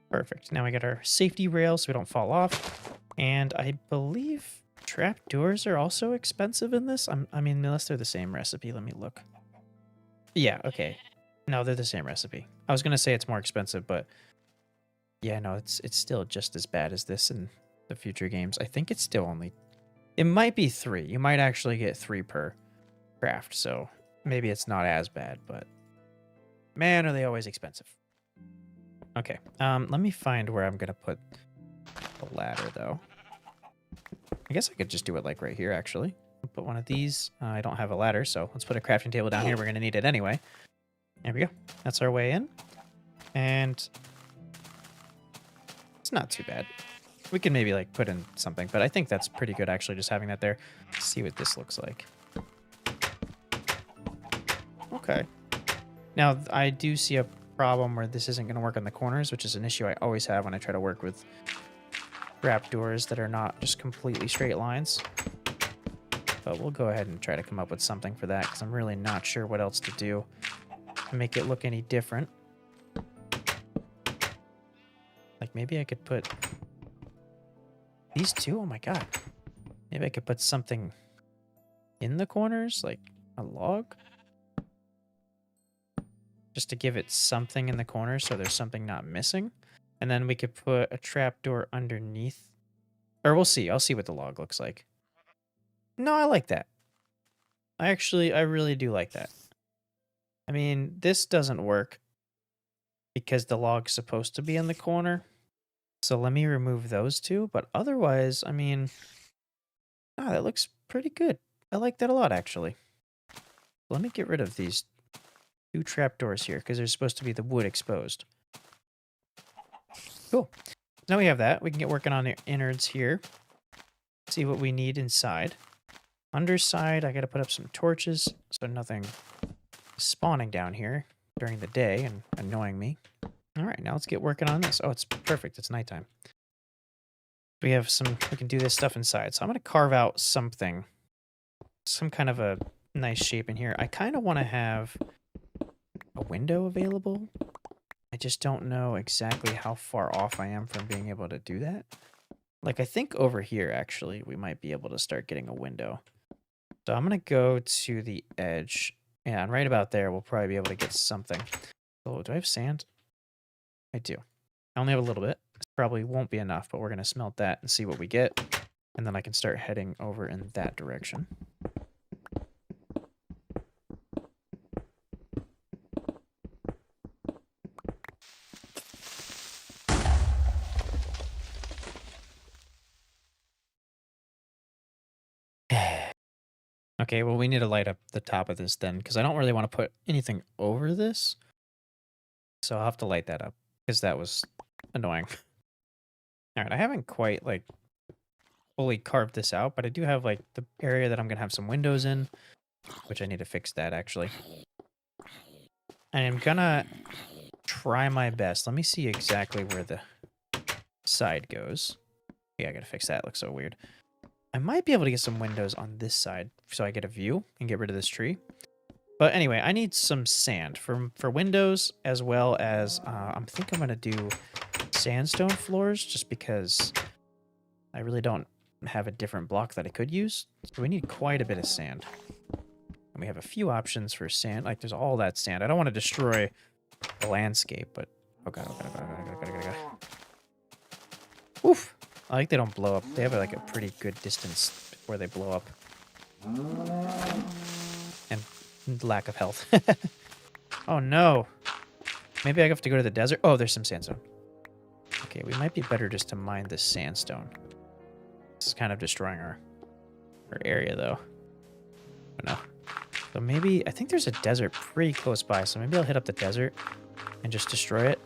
Perfect. Now we got our safety rail so we don't fall off. And I believe trap doors are also expensive in this. I mean, unless they're the same recipe. Let me look. Yeah, okay. No, they're the same recipe. I was going to say it's more expensive, but yeah, no, it's still just as bad as this in the future games. I think it's still only... It might be 3. You might actually get 3 per craft, so maybe it's not as bad, but man, are they always expensive. Okay, let me find where I'm going to put the ladder, though. I guess I could just do it like right here, actually. I'll put one of these. I don't have a ladder, so let's put a crafting table down here. We're going to need it anyway. There we go. That's our way in. And it's not too bad. We can maybe like put in something, but I think that's pretty good actually, just having that there. Let's see what this looks like. Okay. Now, I do see a problem where this isn't going to work on the corners, which is an issue I always have when I try to work with wrap doors that are not just completely straight lines. But we'll go ahead and try to come up with something for that, because I'm really not sure what else to do to make it look any different. Like maybe I could put these two. Oh my god. Maybe I could put something in the corners, like a log. Just to give it something in the corners so there's something not missing. And then we could put a trapdoor underneath. Or we'll see. I'll see what the log looks like. No, I like that. I really do like that. I mean, this doesn't work because the log's supposed to be in the corner. So let me remove those two. But otherwise, I mean, that looks pretty good. I like that a lot, actually. Let me get rid of these 2 trapdoors here because they're supposed to be the wood exposed. Cool. Now we have that. We can get working on the innards here. See what we need inside. Underside, I got to put up some torches so nothing is spawning down here during the day and annoying me. All right, now let's get working on this. Oh, it's perfect. It's nighttime. We have some, we can do this stuff inside. So I'm going to carve out something, some kind of a nice shape in here. I kind of want to have a window available. I just don't know exactly how far off I am from being able to do that. Like, I think over here, actually, we might be able to start getting a window. So I'm going to go to the edge. Yeah, and right about there, we'll probably be able to get something. Oh, do I have sand? I do. I only have a little bit. This probably won't be enough, but we're going to smelt that and see what we get. And then I can start heading over in that direction. Okay, well, we need to light up the top of this then, because I don't really want to put anything over this. So I'll have to light that up, because that was annoying. All right, I haven't quite, like, fully carved this out, but I do have, like, the area that I'm going to have some windows in, which I need to fix that, actually. I am going to try my best. Let me see exactly where the side goes. Yeah, I got to fix that. It looks so weird. I might be able to get some windows on this side so I get a view and get rid of this tree. But anyway, I need some sand for windows, as well as I think I'm going to do sandstone floors just because I really don't have a different block that I could use. So we need quite a bit of sand. And we have a few options for sand. Like, there's all that sand. I don't want to destroy the landscape, but... Oh god, oh god, oh god, oh god, oh god, oh god, oh god. Oof! I like they don't blow up. They have like a pretty good distance before they blow up. And lack of health. Oh no. Maybe I have to go to the desert. Oh, there's some sandstone. Okay, we might be better just to mine this sandstone. kind of destroying our area, though. I don't know. So maybe, I think there's a desert pretty close by, so maybe I'll hit up the desert and just destroy it.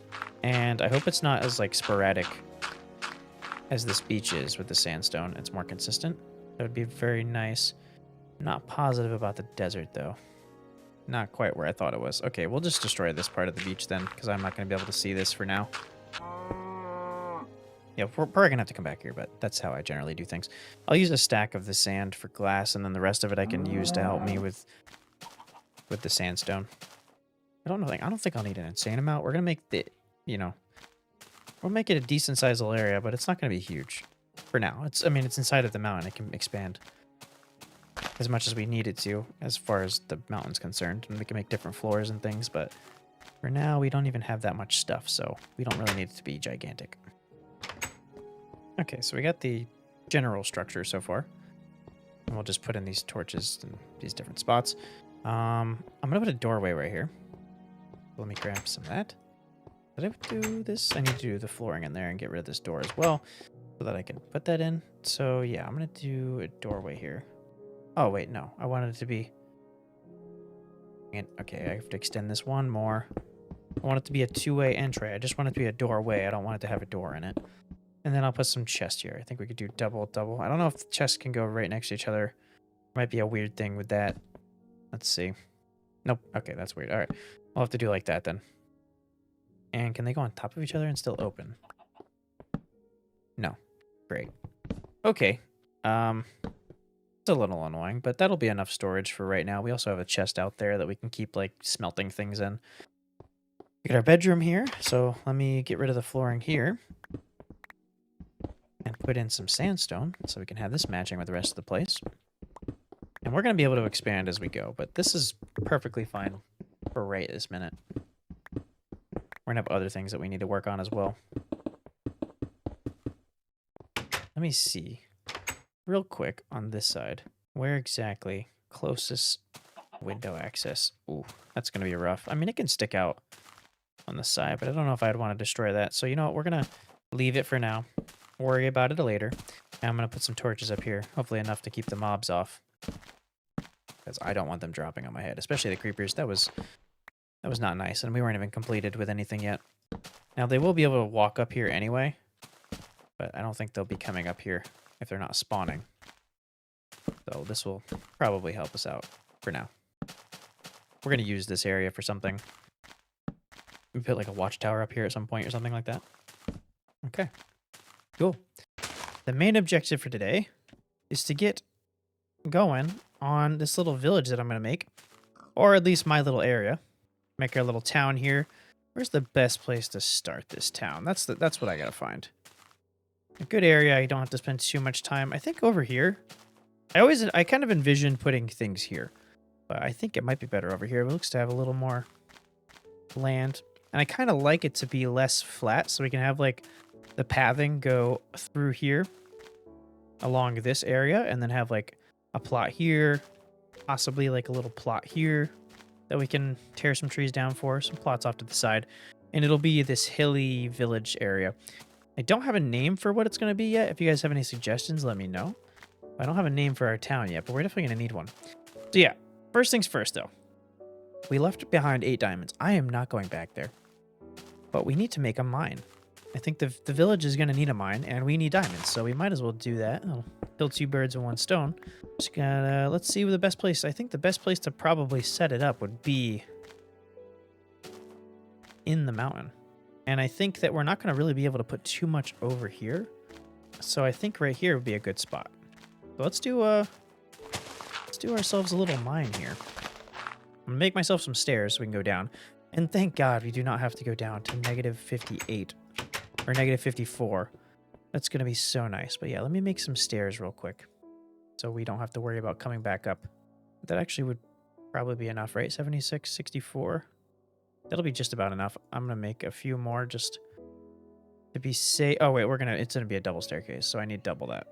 And I hope it's not as, like, sporadic as this beach is with the sandstone. It's more consistent. That would be very nice. I'm not positive about the desert, though. Not quite where I thought it was. Okay, we'll just destroy this part of the beach then, because I'm not going to be able to see this for now. Yeah, we're probably going to have to come back here, but that's how I generally do things. I'll use a stack of the sand for glass, and then the rest of it I can use to help me with the sandstone. I don't think I'll need an insane amount. We're going to make the, we'll make it a decent sized little area, but it's not going to be huge for now. It's inside of the mountain. It can expand as much as we need it to, as far as the mountain's concerned. And we can make different floors and things, but for now, we don't even have that much stuff, so we don't really need it to be gigantic. Okay, so we got the general structure so far. And we'll just put in these torches in these different spots. I'm going to put a doorway right here. Let me grab some of that. Did I do this? I need to do the flooring in there and get rid of this door as well, so that I can put that in. So yeah, I'm going to do a doorway here. Oh, wait, no. I wanted it to be... Okay, I have to extend this one more. I want it to be a two-way entry. I just want it to be a doorway. I don't want it to have a door in it. And then I'll put some chests here. I think we could do double. I don't know if the chests can go right next to each other. Might be a weird thing with that. Let's see. Nope. Okay, that's weird. All right. I'll have to do like that then. And can they go on top of each other and still open? No. Great. Okay. It's a little annoying, but that'll be enough storage for right now. We also have a chest out there that we can keep, like, smelting things in. We got our bedroom here, so let me get rid of the flooring here. And put in some sandstone, so we can have this matching with the rest of the place. And we're going to be able to expand as we go, but this is perfectly fine for right this minute. We're going to have other things that we need to work on as well. Let me see real quick on this side. Where exactly? Closest window access. Ooh, that's going to be rough. I mean, it can stick out on the side, but I don't know if I'd want to destroy that. So you know what? We're going to leave it for now. Worry about it later. And I'm going to put some torches up here. Hopefully enough to keep the mobs off. Because I don't want them dropping on my head. Especially the creepers. That was not nice. And we weren't even completed with anything yet. Now they will be able to walk up here anyway. But I don't think they'll be coming up here if they're not spawning. So this will probably help us out for now. We're going to use this area for something. We put like a watchtower up here at some point or something like that. Okay. Cool. The main objective for today is to get going on this little village that I'm going to make. Or at least my little area. Make our little town here. Where's the best place to start this town? That's what I got to find. A good area I don't have to spend too much time. I think over here. I kind of envisioned putting things here. But I think it might be better over here. It looks to have a little more land. And I kind of like it to be less flat so we can have like the pathing go through here along this area and then have like a plot here, possibly like a little plot here that we can tear some trees down for, some plots off to the side, and it'll be this hilly village area. I don't have a name for what it's going to be yet. If you guys have any suggestions, let me know. I don't have a name for our town yet, but we're definitely going to need one. So yeah, first things first though. We left behind 8 diamonds. I am not going back there. But we need to make a mine. I think the village is going to need a mine, and we need diamonds, so we might as well do that. I'll kill 2 birds with 1 stone. Just gotta, let's see the best place. I think the best place to probably set it up would be in the mountain. And I think that we're not going to really be able to put too much over here. So I think right here would be a good spot. So let's do ourselves a little mine here. I'm going to make myself some stairs so we can go down. And thank God we do not have to go down to negative 58 or negative 54. That's going to be so nice. But yeah, let me make some stairs real quick so we don't have to worry about coming back up. That actually would probably be enough, right? 76, 64. That'll be just about enough. I'm going to make a few more just to be safe. Oh, wait, it's going to be a double staircase, so I need double that.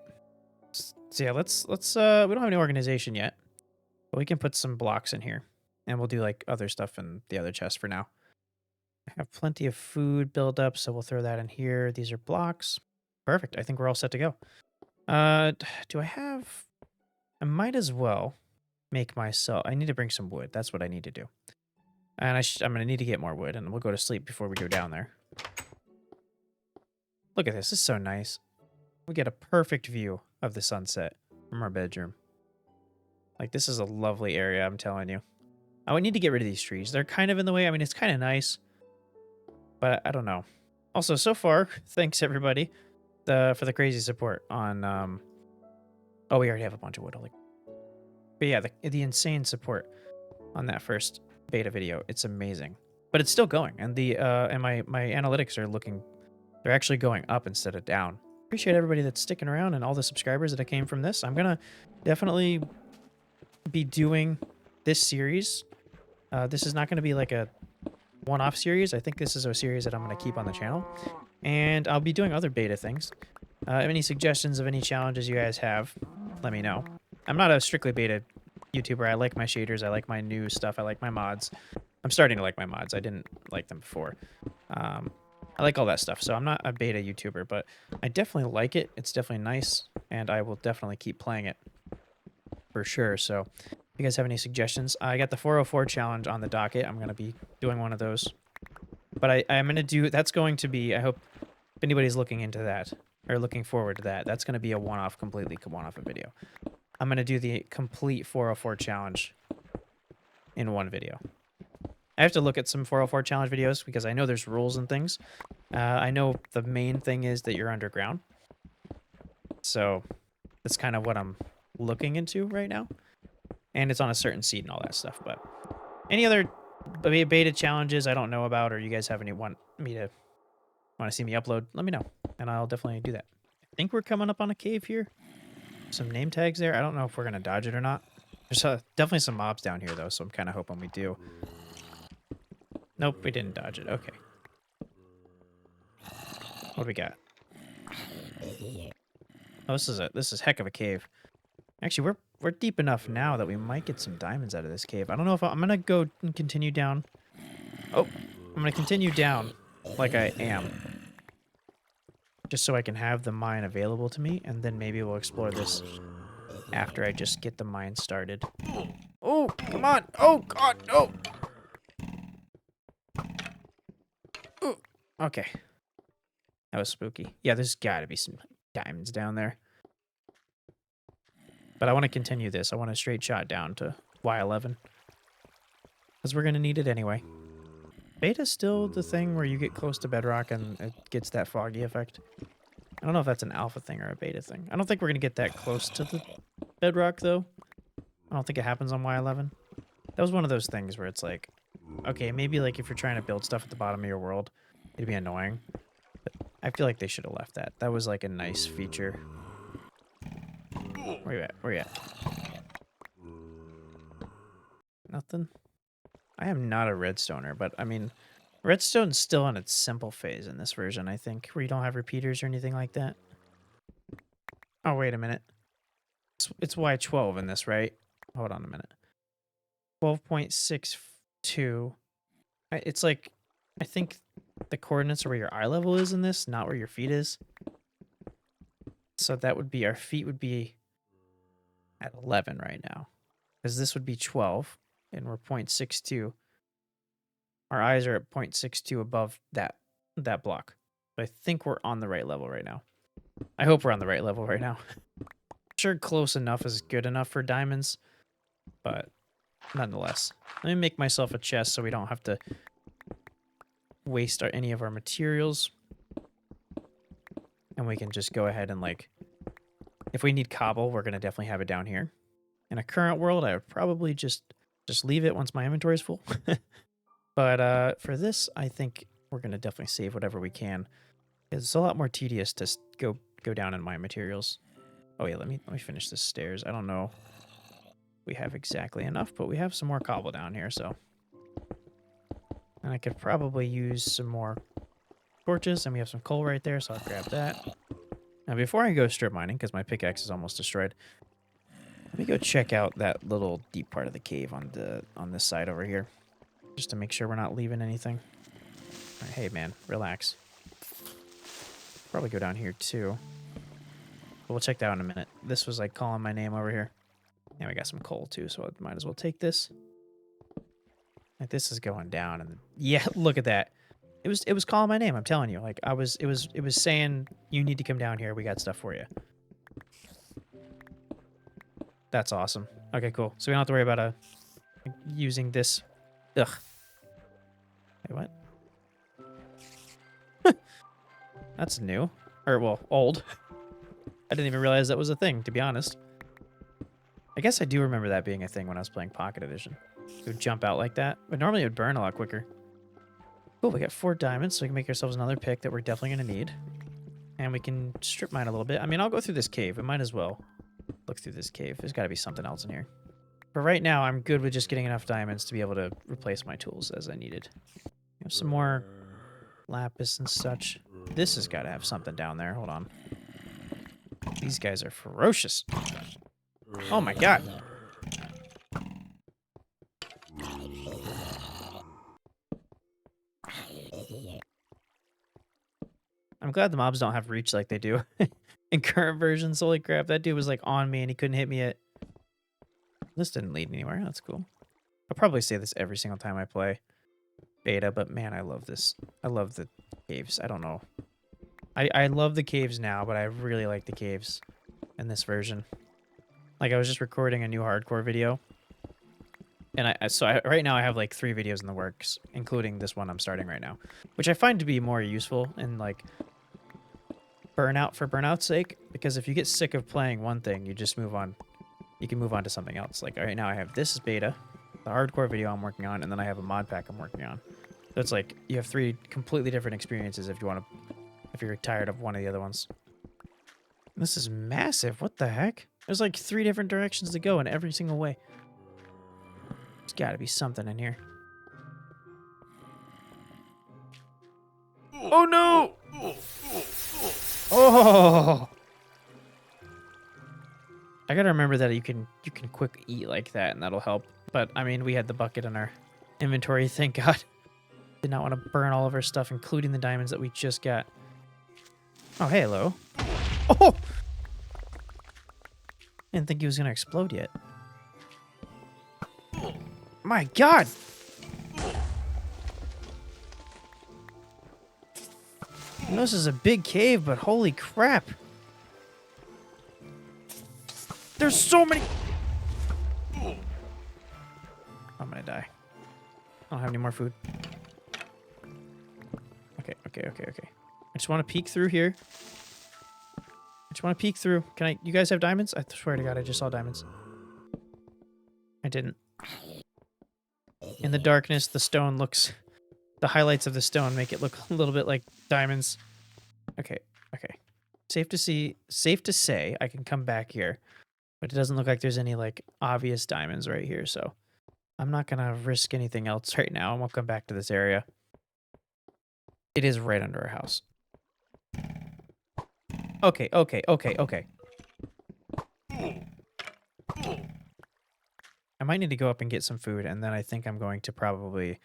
So yeah, let's we don't have any organization yet, but we can put some blocks in here. And we'll do like other stuff in the other chest for now. I have plenty of food built up, so we'll throw that in here. These are blocks. Perfect. I think we're all set to go. Do I have... I might as well make myself... I need to bring some wood. That's what I need to do. And I'm going to need to get more wood, and we'll go to sleep before we go down there. Look at this. This is so nice. We get a perfect view of the sunset from our bedroom. Like, this is a lovely area, I'm telling you. I would need to get rid of these trees. They're kind of in the way. I mean, it's kind of nice, but I don't know. Also, so far, thanks everybody for the crazy support on... Oh, we already have a bunch of wood. But yeah, the insane support on that first beta video. It's amazing. But it's still going, and my analytics are looking... They're actually going up instead of down. Appreciate everybody that's sticking around and all the subscribers that came from this. I'm gonna definitely be doing this series. This is not going to be like a one-off series. I think this is a series that I'm going to keep on the channel. And I'll be doing other beta things. Any suggestions of any challenges you guys have, let me know. I'm not a strictly beta YouTuber. I like my shaders. I like my new stuff. I like my mods. I'm starting to like my mods. I didn't like them before. I like all that stuff. So I'm not a beta YouTuber, but I definitely like it. It's definitely nice. And I will definitely keep playing it for sure. So if you guys have any suggestions, I got the 404 challenge on the docket. I'm going to be doing one of those. But I'm going to do... That's going to be... I hope if anybody's looking into that or looking forward to that, that's going to be a one-off, completely one-off video. I'm going to do the complete 404 challenge in one video. I have to look at some 404 challenge videos because I know there's rules and things. I know the main thing is that you're underground. So that's kind of what I'm looking into right now. And it's on a certain seed and all that stuff. But any other beta challenges I don't know about, or you guys have any want to see me upload, let me know. And I'll definitely do that. I think we're coming up on a cave here. Some name tags there. I don't know if we're going to dodge it or not. There's definitely some mobs down here, though, so I'm kind of hoping we do. Nope, we didn't dodge it. Okay. What do we got? Oh, this is heck of a cave. Actually, we're deep enough now that we might get some diamonds out of this cave. I don't know if I'm going to go and continue down. Oh, I'm going to continue down like I am. Just so I can have the mine available to me, and then maybe we'll explore this after I just get the mine started. Oh, come on. Oh, God, no. Ooh, okay. That was spooky. Yeah, there's got to be some diamonds down there. But I want to continue this. I want a straight shot down to Y11. Because we're going to need it anyway. Beta's still the thing where you get close to bedrock and it gets that foggy effect. I don't know if that's an alpha thing or a beta thing. I don't think we're going to get that close to the bedrock, though. I don't think it happens on Y11. That was one of those things where it's like, okay, maybe like if you're trying to build stuff at the bottom of your world, it'd be annoying. But I feel like they should have left that. That was like a nice feature. Where you at? Where you at? Nothing? I am not a redstoner, but I mean, redstone's still in its simple phase in this version, I think, where you don't have repeaters or anything like that. Oh, wait a minute. It's Y12 in this, right? Hold on a minute. 12.62. It's like, I think the coordinates are where your eye level is in this, not where your feet is. So that would be, our feet would be at 11 right now. Because this would be 12, and we're 0.62. Our eyes are at 0.62 above that block. So I think we're on the right level right now. I hope we're on the right level right now. Sure, close enough is good enough for diamonds, but nonetheless. Let me make myself a chest so we don't have to waste any of our materials. And we can just go ahead and, like, if we need cobble, we're going to definitely have it down here. In a current world, I would probably just leave it once my inventory is full. But for this, I think we're going to definitely save whatever we can. It's a lot more tedious to go down in my materials. Oh yeah, let me finish this stairs. I don't know we have exactly enough, but we have some more cobble down here, so. And I could probably use some more torches, and we have some coal right there, so I'll grab that. Now, before I go strip mining, because my pickaxe is almost destroyed, let me go check out that little deep part of the cave on this side over here, just to make sure we're not leaving anything. All right, hey man, relax. Probably go down here too. We'll check that out in a minute. This was like calling my name over here. And we got some coal too, so I might as well take this. Like this is going down, and yeah, look at that. It was calling my name. I'm telling you. Like it was saying you need to come down here. We got stuff for you. That's awesome. Okay, cool. So we don't have to worry about using this. Ugh. Wait, what? That's new. Or well, old. I didn't even realize that was a thing, to be honest. I guess I do remember that being a thing when I was playing Pocket Edition. It would jump out like that, but normally it would burn a lot quicker. Cool, we got 4 diamonds, so we can make ourselves another pick that we're definitely going to need. And we can strip mine a little bit. I mean, I'll go through this cave. We might as well look through this cave. There's got to be something else in here. But right now, I'm good with just getting enough diamonds to be able to replace my tools as I needed. We have some more lapis and such. This has got to have something down there. Hold on. These guys are ferocious. Oh my god. I'm glad the mobs don't have reach like they do in current versions. Holy crap, that dude was like on me and he couldn't hit me yet. This didn't lead anywhere. That's cool. I'll probably say this every single time I play beta, but man, I love this. I love the caves. I don't know. I love the caves now, but I really like the caves in this version. Like I was just recording a new hardcore video. And right now I have like 3 videos in the works, including this one I'm starting right now, which I find to be more useful in like burnout for burnout's sake, because if you get sick of playing one thing, you just move on. You can move on to something else. Like right now I have this is beta, the hardcore video I'm working on, and then I have a mod pack I'm working on. So it's like you have 3 completely different experiences if you're tired of one of the other ones. This is massive. What the heck? There's like 3 different directions to go in every single way. There's got to be something in here. Oh no! Oh! I gotta remember that you can quick eat like that, and that'll help. But I mean, we had the bucket in our inventory. Thank God. Did not want to burn all of our stuff, including the diamonds that we just got. Oh, hey, hello. Oh! Didn't think he was gonna explode yet. My God! I know this is a big cave, but holy crap! There's so many. I'm gonna die. I don't have any more food. Okay. I just want to peek through here. I just want to peek through. Can I? You guys have diamonds? I swear to God, I just saw diamonds. I didn't. In the darkness, the stone looks... The highlights of the stone make it look a little bit like diamonds. Okay. Safe to say I can come back here. But it doesn't look like there's any, like, obvious diamonds right here, so... I'm not gonna risk anything else right now, and we'll come back to this area. It is right under our house. Okay. I might need to go up and get some food, and then I think I'm going to probably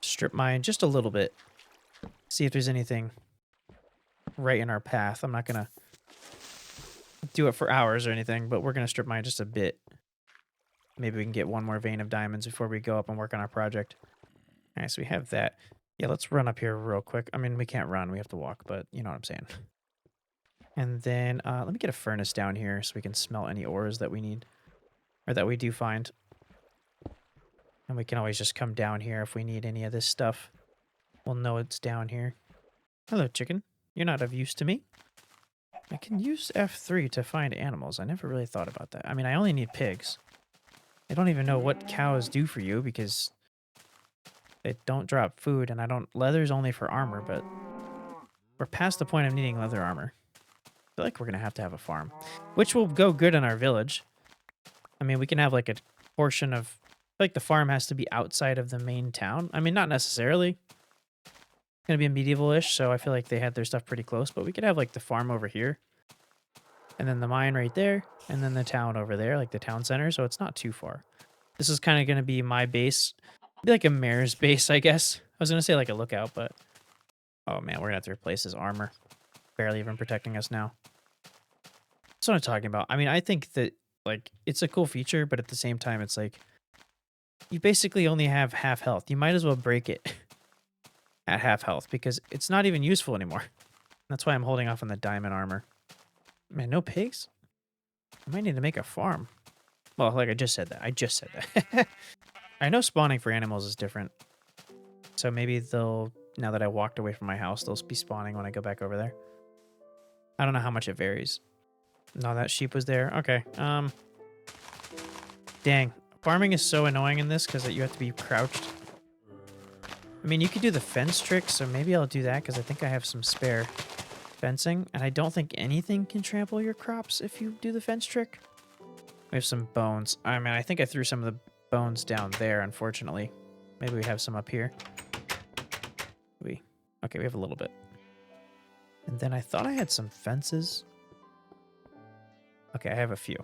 strip mine just a little bit. See if there's anything right in our path. I'm not going to do it for hours or anything, but we're going to strip mine just a bit. Maybe we can get one more vein of diamonds before we go up and work on our project. All right, so we have that. Yeah, let's run up here real quick. I mean, we can't run. We have to walk, but you know what I'm saying. And then let me get a furnace down here so we can smelt any ores that we need. Or that we do find. And we can always just come down here if we need any of this stuff. We'll know it's down here. Hello, chicken. You're not of use to me. I can use F3 to find animals. I never really thought about that. I mean, I only need pigs. I don't even know what cows do for you because they don't drop food, and I don't... Leather's only for armor, but we're past the point of needing leather armor. I feel like we're going to have a farm, which will go good in our village. I mean, we can have like a portion of... I feel like the farm has to be outside of the main town. I mean, not necessarily. It's going to be medieval-ish, so I feel like they had their stuff pretty close, but we could have like the farm over here. And then the mine right there, and then the town over there, like the town center, so it's not too far. This is kind of going to be my base. Be like a mayor's base, I guess. I was going to say like a lookout, but... Oh man, we're going to have to replace his armor. Barely even protecting us now. That's what I'm talking about. I mean, I think that, like, it's a cool feature, but at the same time, it's like, you basically only have half health. You might as well break it at half health because it's not even useful anymore. That's why I'm holding off on the diamond armor. Man, no pigs? I might need to make a farm. Well, like I just said that. I just said that. I know spawning for animals is different. So maybe they'll, now that I walked away from my house, they'll be spawning when I go back over there. I don't know how much it varies. No, that sheep was there. Okay. Dang. Farming is so annoying in this because you have to be crouched. I mean, you could do the fence trick, so maybe I'll do that because I think I have some spare fencing. And I don't think anything can trample your crops if you do the fence trick. We have some bones. I mean, I think I threw some of the bones down there, unfortunately. Maybe we have some up here. Okay, we have a little bit. And then I thought I had some fences. Okay, I have a few.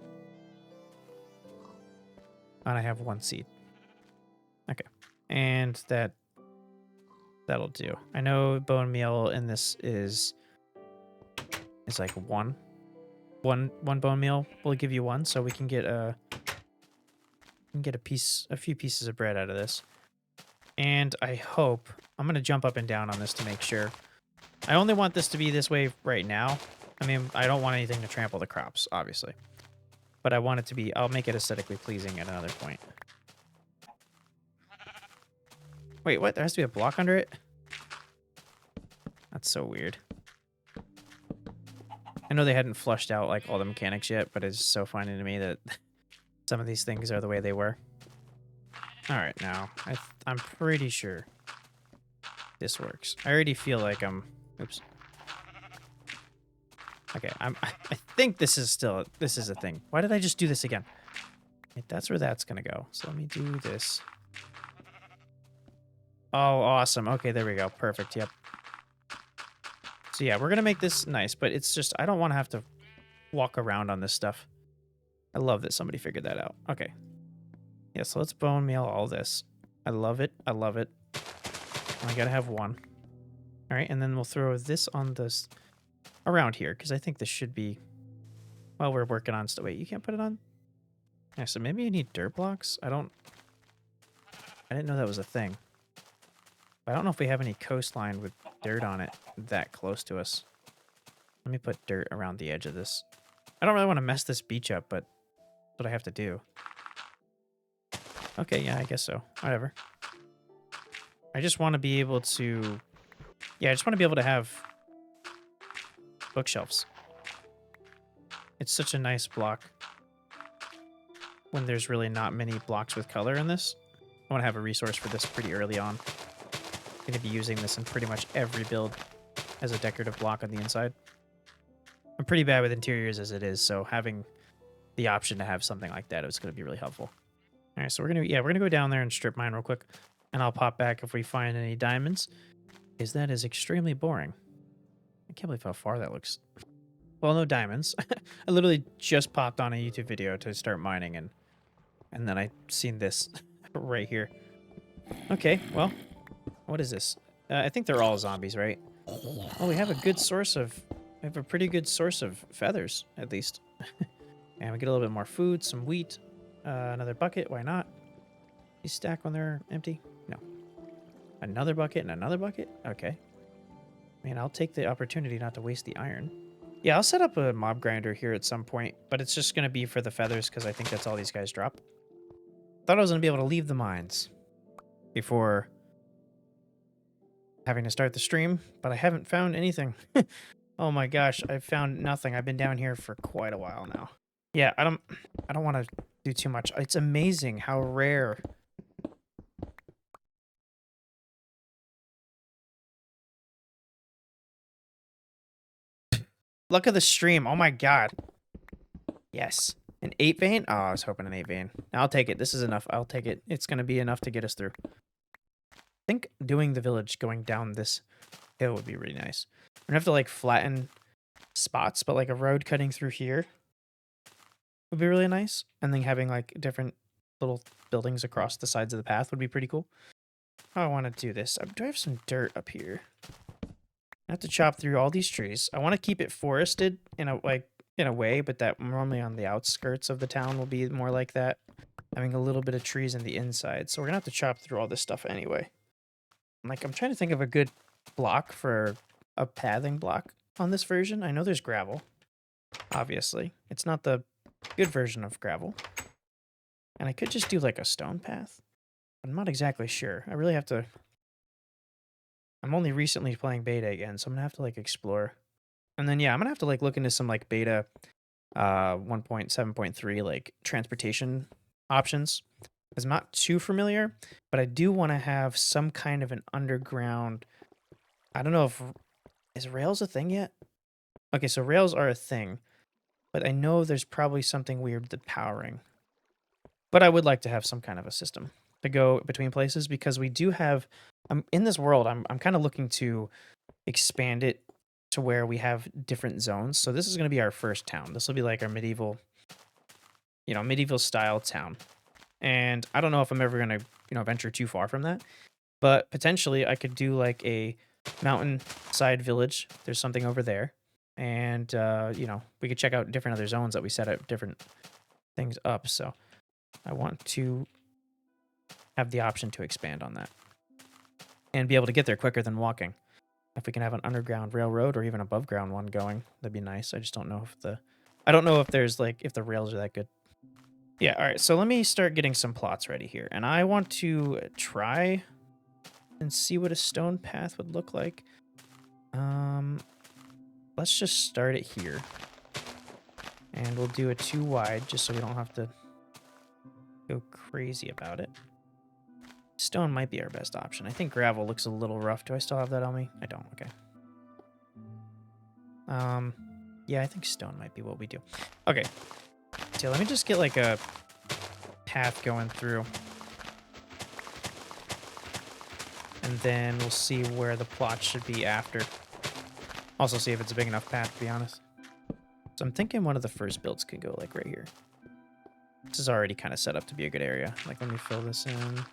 And I have one seed. Okay. And that'll do. I know bone meal in this is like one bone meal will give you one, so we can get a few pieces of bread out of this. And I hope I'm gonna jump up and down on this to make sure. I only want this to be this way right now. I mean, I don't want anything to trample the crops, obviously. But I want it to be, I'll make it aesthetically pleasing at another point. Wait, what? There has to be a block under it? That's so weird. I know they hadn't flushed out like all the mechanics yet, but it's so funny to me that some of these things are the way they were. All right, now I'm pretty sure this works. I already feel like I'm. Oops. Okay, I think this is a thing. Why did I just do this again? Okay, that's where that's gonna go. So let me do this. Oh, awesome. Okay, there we go. Perfect. Yep. So yeah, we're gonna make this nice, but it's just I don't want to have to walk around on this stuff. I love that somebody figured that out. Okay. Yeah, so let's bone meal all this. I love it. I love it. I gotta have one. All right, and then we'll throw this on this around here because I think this should be. Well, we're working on stuff. Wait, you can't put it on. Yeah, so maybe you need dirt blocks. I didn't know that was a thing. But I don't know if we have any coastline with dirt on it that close to us. Let me put dirt around the edge of this. I don't really want to mess this beach up, but that's what I have to do. Okay, yeah, I guess so. Whatever. I just want to be able to... Yeah, I just want to be able to have bookshelves. It's such a nice block when there's really not many blocks with color in this. I want to have a resource for this pretty early on. I'm going to be using this in pretty much every build as a decorative block on the inside. I'm pretty bad with interiors as it is, so having the option to have something like that is going to be really helpful. All right, so we're gonna go down there and strip mine real quick, and I'll pop back if we find any diamonds, because that is extremely boring. I can't believe how far that looks. Well, no diamonds. I literally just popped on a YouTube video to start mining, and then I seen this right here. Okay, well, what is this? I think they're all zombies, right? Well, we have a good source of... We have a pretty good source of feathers, at least. And we get a little bit more food, some wheat, another bucket. Why not? You stack when they're empty? No. Another bucket and another bucket? Okay. Man, I'll take the opportunity not to waste the iron. Yeah, I'll set up a mob grinder here at some point, but it's just going to be for the feathers because I think that's all these guys drop. Thought I was going to be able to leave the mines before having to start the stream, but I haven't found anything. Oh my gosh, I've found nothing. I've been down here for quite a while now. Yeah, I don't want to do too much. It's amazing how rare. Luck of the stream. Oh my god. Yes. An 8 vein? Oh, I was hoping an 8 vein. I'll take it. This is enough. I'll take it. It's going to be enough to get us through. I think doing the village going down this hill would be really nice. We don't have to like flatten spots, but like a road cutting through here would be really nice. And then having like different little buildings across the sides of the path would be pretty cool. How I want to do this. Do I have some dirt up here? I have to chop through all these trees. I want to keep it forested in a in a way, but that normally on the outskirts of the town will be more like that, having a little bit of trees in the inside. So we're gonna have to chop through all this stuff anyway. Like, I'm trying to think of a good block for a pathing block on this version. I know there's gravel, obviously. It's not the good version of gravel. And I could just do like a stone path. I'm not exactly sure. I really have to... I'm only recently playing beta again, so I'm gonna have to like explore. And then yeah, I'm gonna have to like look into some like beta 1.7.3 like transportation options. I'm not too familiar, but I do want to have some kind of an underground... I don't know if... Is rails a thing yet? Okay, so rails are a thing, but I know there's probably something weird with the powering. But I would like to have some kind of a system to go between places because we do have... in this world, I'm kind of looking to expand it to where we have different zones. So this is going to be our first town. This will be like our medieval, medieval style town. And I don't know if I'm ever going to, venture too far from that. But potentially I could do like a mountainside village. There's something over there. And, we could check out different other zones that we set up different things up. So I want to have the option to expand on that and be able to get there quicker than walking. If we can have an underground railroad or even above ground one going, that'd be nice. I just don't know if I don't know if there's like, if the rails are that good. Yeah, all right. So let me start getting some plots ready here. And I want to try and see what a stone path would look like. Let's just start it here. And we'll do it 2 wide just so we don't have to go crazy about it. Stone might be our best option. I think gravel looks a little rough. Do I still have that on me? I don't. Okay. Yeah, I think stone might be what we do. Okay. So let me just get like a path going through. And then we'll see where the plot should be after. Also see if it's a big enough path, to be honest. So I'm thinking one of the first builds could go like right here. This is already kind of set up to be a good area. Like, let me fill this in.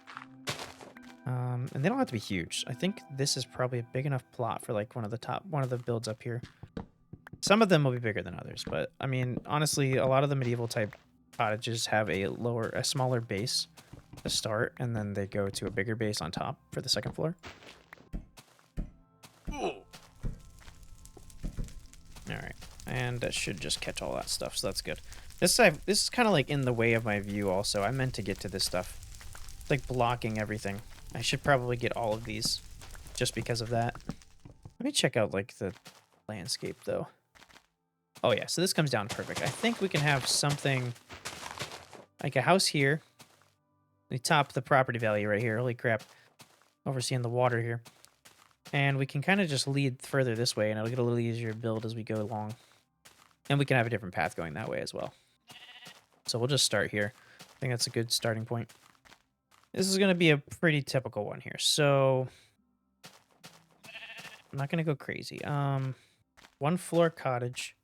And they don't have to be huge. I think this is probably a big enough plot for like one of the builds up here. Some of them will be bigger than others, but I mean, honestly, a lot of the medieval type cottages have a smaller base to start, and then they go to a bigger base on top for the second floor. All right, and that should just catch all that stuff, so that's good. This is kind of like in the way of my view also. I meant to get to this stuff. It's like blocking everything. I should probably get all of these just because of that. Let me check out like the landscape though. Oh yeah, so this comes down perfect. I think we can have something like a house here. We top the property value right here. Holy crap. Overseeing the water here. And we can kind of just lead further this way, and it'll get a little easier to build as we go along. And we can have a different path going that way as well. So we'll just start here. I think that's a good starting point. This is going to be a pretty typical one here. So I'm not going to go crazy. 1 floor cottage.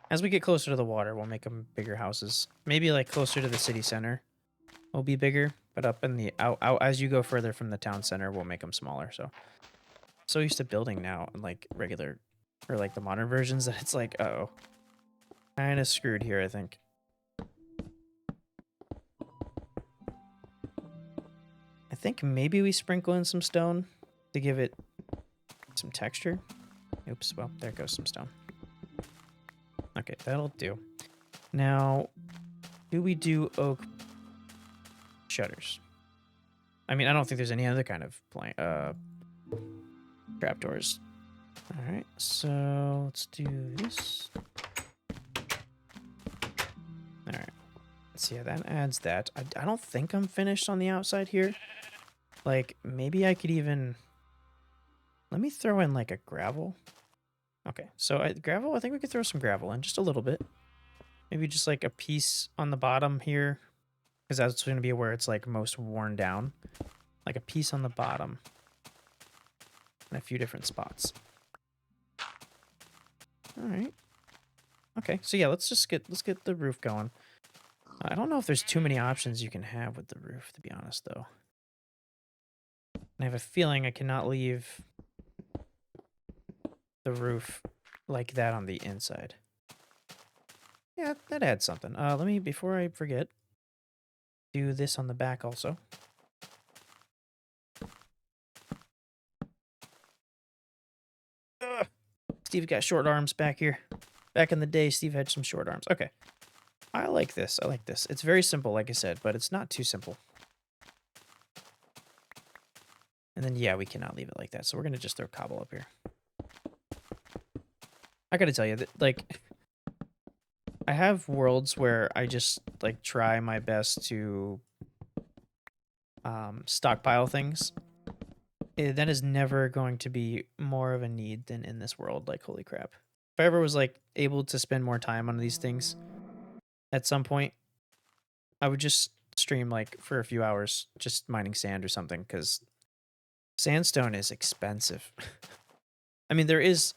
As we get closer to the water, we'll make them bigger houses. Maybe like closer to the city center will be bigger, but up in the out as you go further from the town center, we'll make them smaller. So used to building now in like regular or like the modern versions that it's like, uh-oh, kind of screwed here, I think. I think maybe we sprinkle in some stone to give it some texture. Oops, well, there goes some stone. Okay, that'll do. Now, do we do oak shutters? I mean, I don't think there's any other kind of trapdoors. All right, so let's do this. All right, let's see how that adds that. I don't think I'm finished on the outside here. Like, maybe I could even... Let me throw in, like, a gravel. Okay, so gravel, I think we could throw some gravel in, just a little bit. Maybe just, like, a piece on the bottom here. Because that's going to be where it's, like, most worn down. Like, a piece on the bottom. And a few different spots. All right. Okay, so yeah, let's get the roof going. I don't know if there's too many options you can have with the roof, to be honest, though. And I have a feeling I cannot leave the roof like that on the inside. Yeah, that adds something. Let me, before I forget, do this on the back also. Ugh. Steve got short arms back here. Back in the day, Steve had some short arms. Okay. I like this. I like this. It's very simple, like I said, but it's not too simple. And then, yeah, we cannot leave it like that. So we're going to just throw cobble up here. I got to tell you that, like, I have worlds where I just, like, try my best to stockpile things. That is never going to be more of a need than in this world. Like, holy crap. If I ever was, like, able to spend more time on these things at some point, I would just stream, like, for a few hours just mining sand or something, because sandstone is expensive. I mean, there is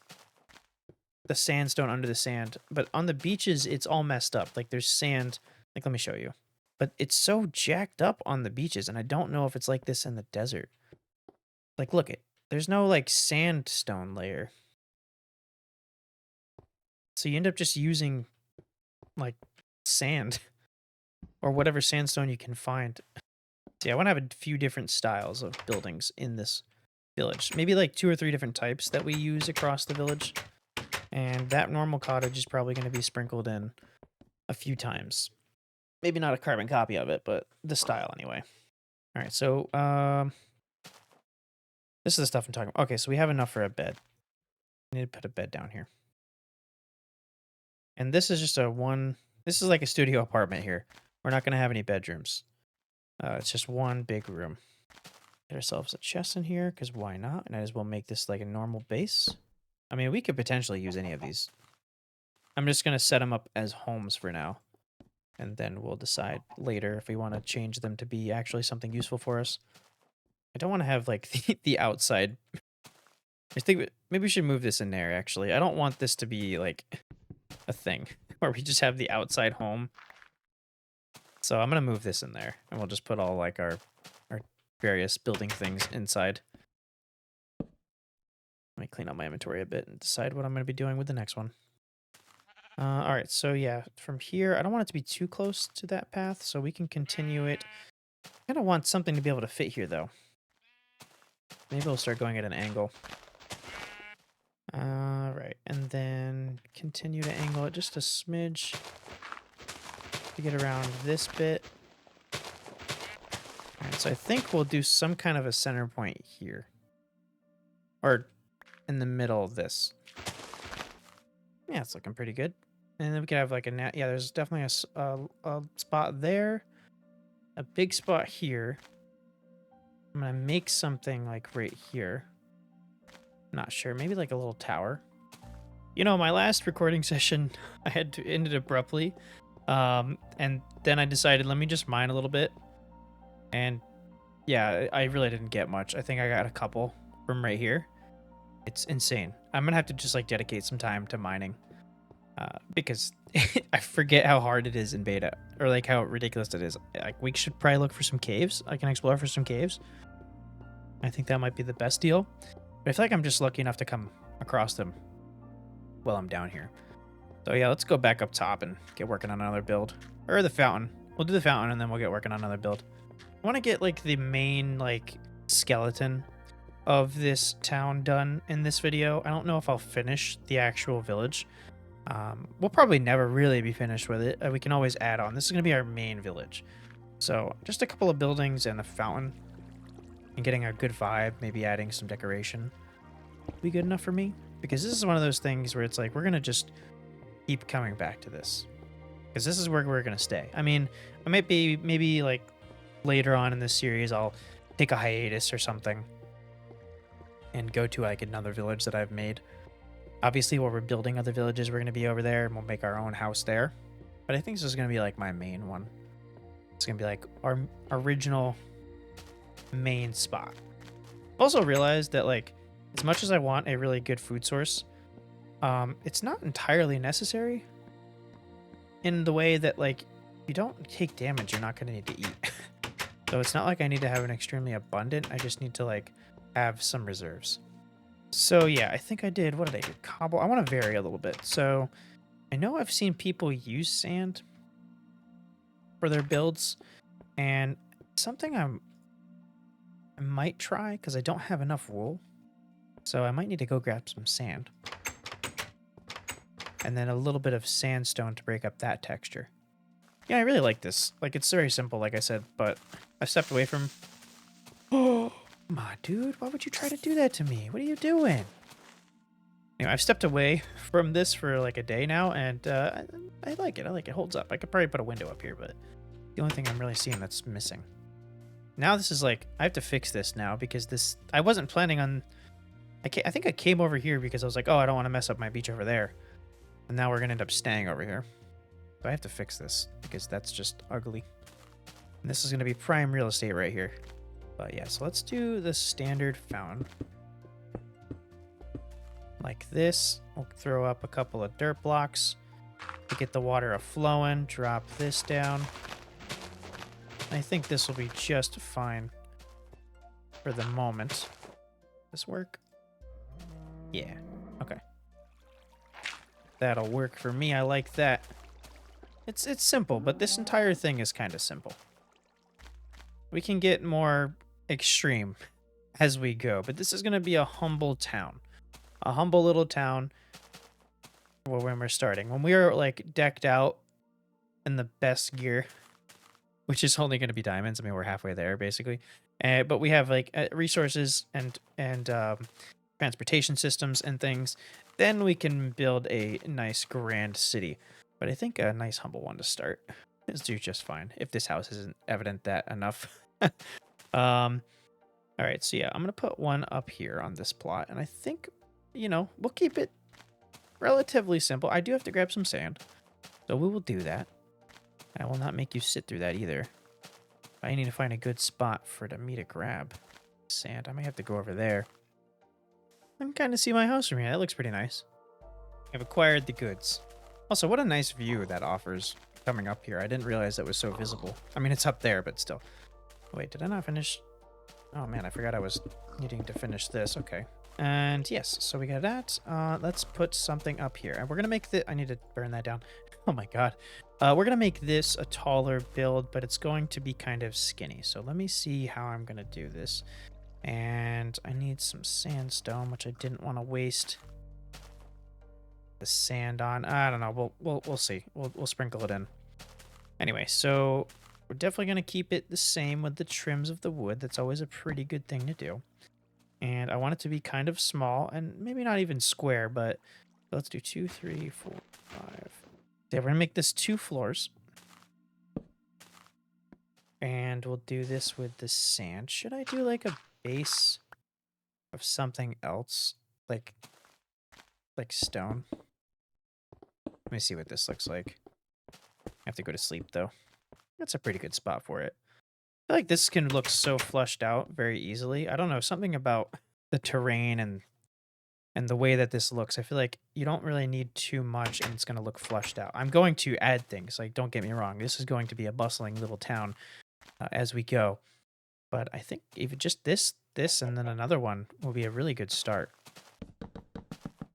the sandstone under the sand, but on the beaches, it's all messed up. Like, there's sand. Like, let me show you. But it's so jacked up on the beaches, and I don't know if it's like this in the desert. Like, look it. There's no, like, sandstone layer. So you end up just using, like, sand. Or whatever sandstone you can find. See, I want to have a few different styles of buildings in this village. Maybe, like, 2 or 3 different types that we use across the village. And that normal cottage is probably going to be sprinkled in a few times. Maybe not a carbon copy of it, but the style anyway. All right, so this is the stuff I'm talking about. Okay, so we have enough for a bed. I need to put a bed down here. And this is just this is like a studio apartment here. We're not going to have any bedrooms. It's just one big room. Get ourselves a chest in here, because why not? And I as well make this like a normal base. I mean, we could potentially use any of these. I'm just going to set them up as homes for now. And then we'll decide later if we want to change them to be actually something useful for us. I don't want to have, like, the outside. I think maybe we should move this in there, actually. I don't want this to be, like, a thing where we just have the outside home. So I'm going to move this in there, and we'll just put all, like, our various building things inside. Let me clean up my inventory a bit and decide what I'm going to be doing with the next one. All right, so yeah, from here, I don't want it to be too close to that path, so we can continue it. I kind of want something to be able to fit here, though. Maybe we'll start going at an angle. All right, and then continue to angle it just a smidge to get around this bit. All right, so I think we'll do some kind of a center point here. Or in the middle of this. Yeah, it's looking pretty good. And then we could have like a yeah, there's definitely a spot there. A big spot here. I'm gonna make something like right here. Not sure, maybe like a little tower. You know, my last recording session, I had to end it abruptly. And then I decided, let me just mine a little bit. And yeah, I really didn't get much. I think I got a couple from right here. It's insane. I'm gonna have to just like dedicate some time to mining. Because I forget how hard it is in beta, or like how ridiculous it is. Like, we should probably look for some caves. I can explore for some caves. I think that might be the best deal. But I feel like I'm just lucky enough to come across them while I'm down here. So yeah, let's go back up top and get working on another build. Or the fountain. We'll do the fountain and then we'll get working on another build. I want to get like the main like skeleton of this town done in this video. I don't know if I'll finish the actual village. We'll probably never really be finished with it. We can always add on. This is going to be our main village. So just a couple of buildings and a fountain. And getting a good vibe, maybe adding some decoration. Will be good enough for me. Because this is one of those things where it's like, we're going to just keep coming back to this. Because this is where we're going to stay. I mean, I might be, maybe like later on in this series, I'll take a hiatus or something. And go to like another village that I've made. Obviously, while we're building other villages, we're going to be over there and we'll make our own house there. But I think this is going to be like my main one. It's going to be like our original main spot. I've also realized that like, as much as I want a really good food source, it's not entirely necessary. In the way that like, if you don't take damage, you're not going to need to eat. So it's not like I need to have an extremely abundant. I just need to like have some reserves. So yeah, I think I did. What did I do? Cobble. I want to vary a little bit. So I know I've seen people use sand for their builds, and something I might try because I don't have enough wool. So I might need to go grab some sand. And then a little bit of sandstone to break up that texture. Yeah, I really like this. Like, it's very simple, like I said, but I stepped away from... Oh, come on, dude. Why would you try to do that to me? What are you doing? Anyway, I've stepped away from this for like a day now, and I like it. I like it. It holds up. I could probably put a window up here, but the only thing I'm really seeing that's missing. Now this is like, I have to fix this now because this... I wasn't planning on... I think I came over here because I was like, oh, I don't want to mess up my beach over there. And now we're going to end up staying over here. So I have to fix this because that's just ugly. And this is going to be prime real estate right here. But yeah, so let's do the standard fountain. Like this. We'll throw up a couple of dirt blocks to get the water a-flowing. Drop this down. I think this will be just fine for the moment. This work? Yeah. Okay. That'll work for me. I like that. It's simple, but this entire thing is kind of simple. We can get more extreme as we go, but this is going to be a humble town. A humble little town when we're starting. When we are like decked out in the best gear, which is only going to be diamonds. I mean, we're halfway there basically. But we have like resources and transportation systems and things. Then we can build a nice grand city. But I think a nice humble one to start is do just fine. If this house isn't evident that enough. All right, so yeah, I'm gonna put one up here on this plot, and I think, you know, we'll keep it relatively simple. I do have to grab some sand, so we will do that. I will not make you sit through that either. I need to find a good spot for me to grab sand. I might have to go over there. I can kind of see my house from here. That looks pretty nice. I've acquired the goods. Also, what a nice view that offers coming up here. I didn't realize that was so visible. I mean, it's up there, but still. Wait, did I not finish? Oh man, I forgot I was needing to finish this. Okay. And yes, so we got that. Let's put something up here. And we're going to make the... I need to burn that down. Oh my god. We're going to make this a taller build, but it's going to be kind of skinny. So let me see how I'm going to do this. And I need some sandstone, which I didn't want to waste the sand on. I don't know. We'll see. We'll sprinkle it in. Anyway, so we're definitely going to keep it the same with the trims of the wood. That's always a pretty good thing to do. And I want it to be kind of small and maybe not even square, but let's do 2, 3, 4, 5. Yeah, we're going to make this 2 floors. And we'll do this with the sand. Should I do like a base of something else? Like stone? Let me see what this looks like. I have to go to sleep, though. That's a pretty good spot for it. I feel like this can look so flushed out very easily. I don't know, something about the terrain and the way that this looks. I feel like you don't really need too much and it's going to look flushed out. I'm going to add things, like don't get me wrong. This is going to be a bustling little town as we go. But I think even just this, and then another one will be a really good start.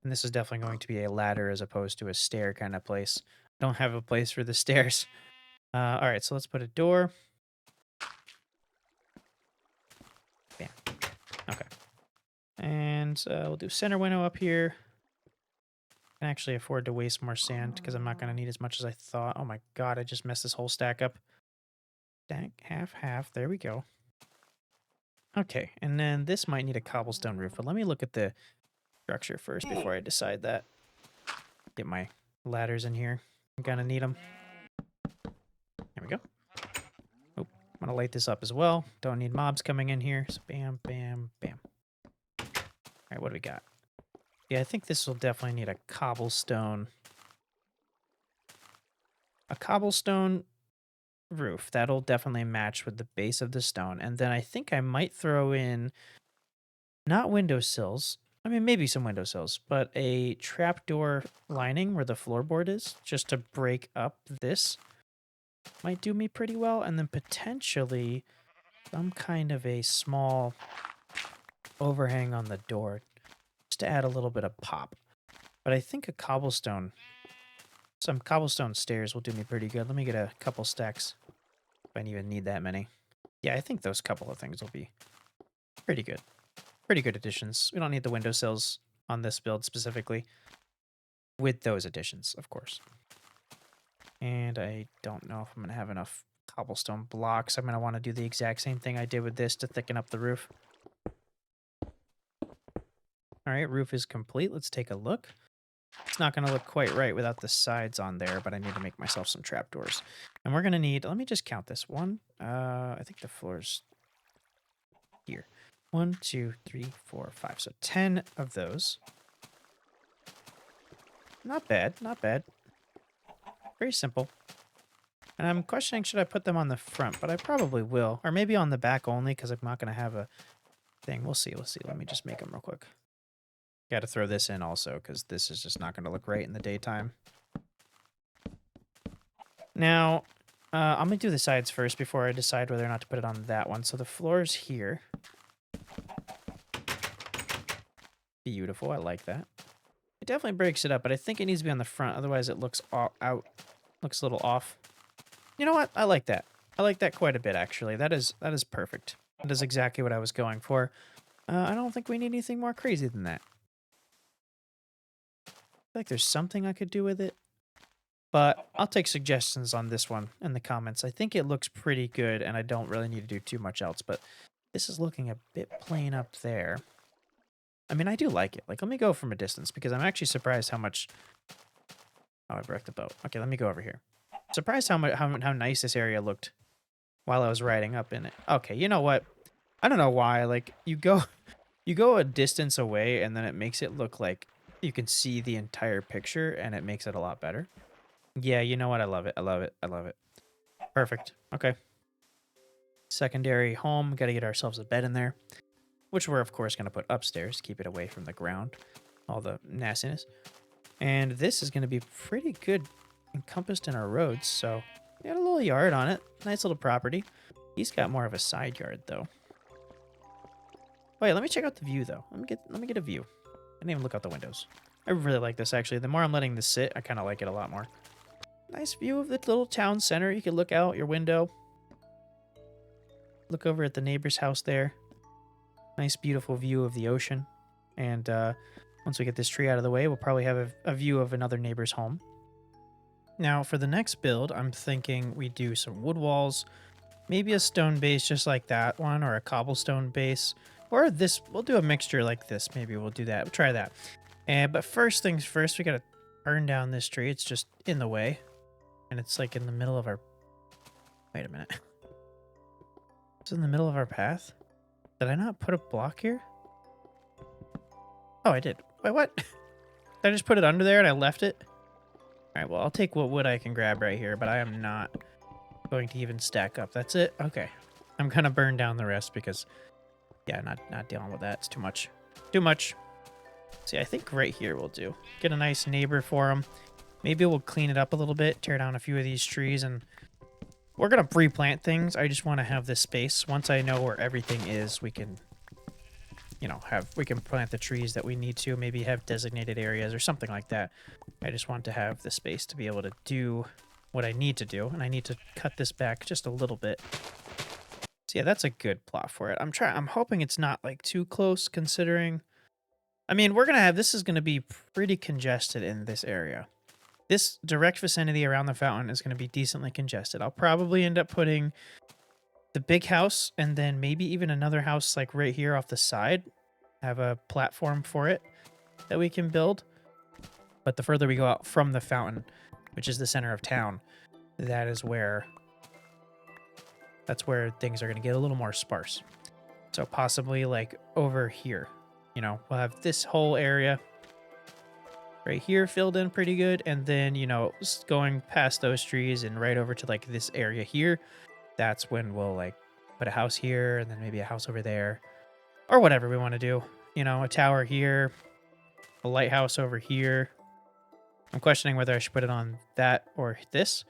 And this is definitely going to be a ladder as opposed to a stair kind of place. I don't have a place for the stairs. All right, so let's put a door. Bam. Okay. And we'll do center window up here. I can actually afford to waste more sand because I'm not going to need as much as I thought. Oh my god, I just messed this whole stack up. Stack, half, half. There we go. Okay, and then this might need a cobblestone roof, but let me look at the structure first before I decide that. Get my ladders in here. I'm gonna need them. There we go. Oh, I'm gonna light this up as well. Don't need mobs coming in here. So bam, bam, bam. All right, what do we got? Yeah, I think this will definitely need a cobblestone. A cobblestone roof. That'll definitely match with the base of the stone. And then I think I might throw in not windowsills. I mean, maybe some windowsills, but a trapdoor lining where the floorboard is, just to break up this. Might do me pretty well. And then potentially some kind of a small overhang on the door, just to add a little bit of pop. But I think a cobblestone Some cobblestone stairs will do me pretty good. Let me get a couple stacks. If I even need that many. Yeah, I think those couple of things will be pretty good. Pretty good additions. We don't need the windowsills on this build specifically. With those additions, of course. And I don't know if I'm going to have enough cobblestone blocks. I'm going to want to do the exact same thing I did with this to thicken up the roof. All right, roof is complete. Let's take a look. It's not going to look quite right without the sides on there, but I need to make myself some trapdoors. And we're going to need, let me just count this. I think the floor's here. 1, 2, 3, 4, 5. So 10 of those. Not bad, not bad. Very simple. And I'm questioning, should I put them on the front? But I probably will. Or maybe on the back only, because I'm not going to have a thing. We'll see, we'll see. Let me just make them real quick. Got to throw this in also, because this is just not going to look right in the daytime. Now, I'm going to do the sides first before I decide whether or not to put it on that one. So the floor's here. Beautiful, I like that. It definitely breaks it up, but I think it needs to be on the front. Otherwise, it looks looks a little off. You know what? I like that. I like that quite a bit, actually. That is perfect. That is exactly what I was going for. I don't think we need anything more crazy than that. I feel like there's something I could do with it. But I'll take suggestions on this one in the comments. I think it looks pretty good, and I don't really need to do too much else. But this is looking a bit plain up there. I mean, I do like it. Like, let me go from a distance, because I'm actually surprised how much... Oh, I broke the boat. Okay, let me go over here. Surprised how nice this area looked while I was riding up in it. Okay, you know what? I don't know why. Like, you go a distance away, and then it makes it look like you can see the entire picture, and it makes it a lot better. Yeah, you know what? I love it. I love it. I love it. Perfect. Okay. Secondary home. Got to get ourselves a bed in there, which we're, of course, going to put upstairs. Keep it away from the ground. All the nastiness. And this is going to be pretty good encompassed in our roads, so got a little yard on it. Nice little property. He's got more of a side yard, though. Wait, let me check out the view, though. Let me get a view. I didn't even look out the windows. I really like this, actually. The more I'm letting this sit, I kind of like it a lot more. Nice view of the little town center. You can look out your window. Look over at the neighbor's house there. Nice, beautiful view of the ocean. And once we get this tree out of the way, we'll probably have a view of another neighbor's home. Now, for the next build, I'm thinking we do some wood walls, maybe a stone base just like that one, or a cobblestone base, or this. We'll do a mixture like this. Maybe we'll do that. We'll try that. But first things first, we got to burn down this tree. It's just in the way, and it's like in the middle of our... Wait a minute. It's in the middle of our path? Did I not put a block here? Oh, I did. Wait, what? Did I just put it under there and I left it? Alright, well, I'll take what wood I can grab right here, but I am not going to even stack up. That's it? Okay. I'm gonna burn down the rest because, yeah, not dealing with that. It's too much. Too much. See, I think right here we'll do. Get a nice neighbor for him. Maybe we'll clean it up a little bit, tear down a few of these trees, and we're gonna replant things. I just want to have this space. Once I know where everything is, we can... You know, we can plant the trees that we need to, maybe have designated areas or something like that. I just want to have the space to be able to do what I need to do, and I need to cut this back just a little bit. So yeah, that's a good plot for it. I'm hoping it's not like too close, considering... I mean, this is gonna be pretty congested in this area. This direct vicinity around the fountain is gonna be decently congested. I'll probably end up putting the big house, and then maybe even another house like right here off the side. Have a platform for it that we can build. But the further we go out from the fountain, which is the center of town, that's where things are going to get a little more sparse. So possibly like over here, you know, we'll have this whole area right here filled in pretty good. And then, you know, going past those trees and right over to like this area here, that's when we'll like put a house here and then maybe a house over there or whatever we want to do. You know, a tower here, a lighthouse over here. I'm questioning whether I should put it on that or this.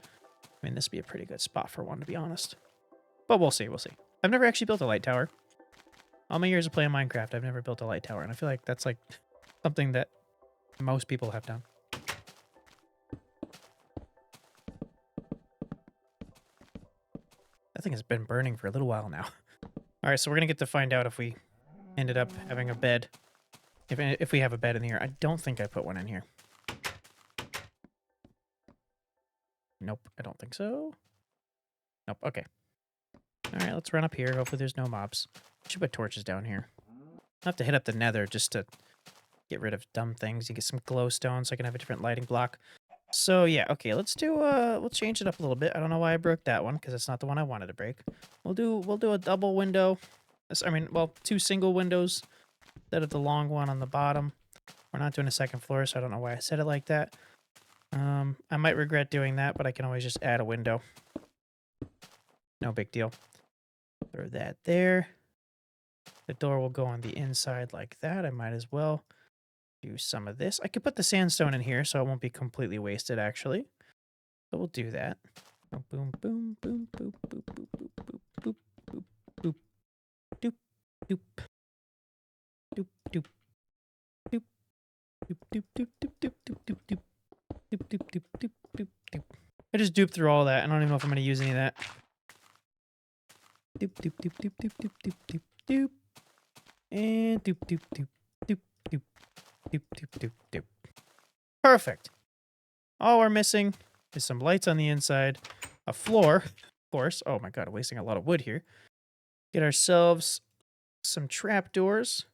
I mean, this would be a pretty good spot for one, to be honest. But we'll see, we'll see. I've never actually built a light tower. All my years of playing Minecraft, I've never built a light tower. And I feel like that's like something that most people have done. thing has been burning for a little while now. All right, so we're gonna get to find out if we ended up having a bed. If we have a bed in here. I don't think I put one in here. Nope, I don't think so. Nope, okay. All right, let's run up here. Hopefully there's no mobs. Should put torches down here. I'll have to hit up the nether just to get rid of dumb things. You get some glowstone so I can have a different lighting block. So yeah, okay, let's do we'll change it up a little bit. I don't know why I broke that one, because it's not the one I wanted to break. We'll do a double window. I mean, well, 2 single windows instead of the long one on the bottom. We're not doing a second floor, so I don't know why I said it like that. I might regret doing that, but I can always just add a window. No big deal. Throw that there. The door will go on the inside like that. I might as well do some of this. I could put the sandstone in here so it won't be completely wasted, actually. So we'll do that. Boom, boom, boom, boom, boop, boop, boop, boop, boop, boop, boop, boop, doop, doop, doop, doop, doop, doop, doop, doop, doop, doop, doop, doop, doop, doop, doop, doop, doop, doop, doop. I just duped through all that. I don't even know if I'm going to use any of that. Doop, doop, doop, doop, doop, doop, doop, doop, doop. And doop, doop, doop, doop, doop, doop, doop, doop, doop. Perfect. All we're missing is some lights on the inside, a floor, of course. Oh my god, I'm wasting a lot of wood here. Get ourselves some trapdoors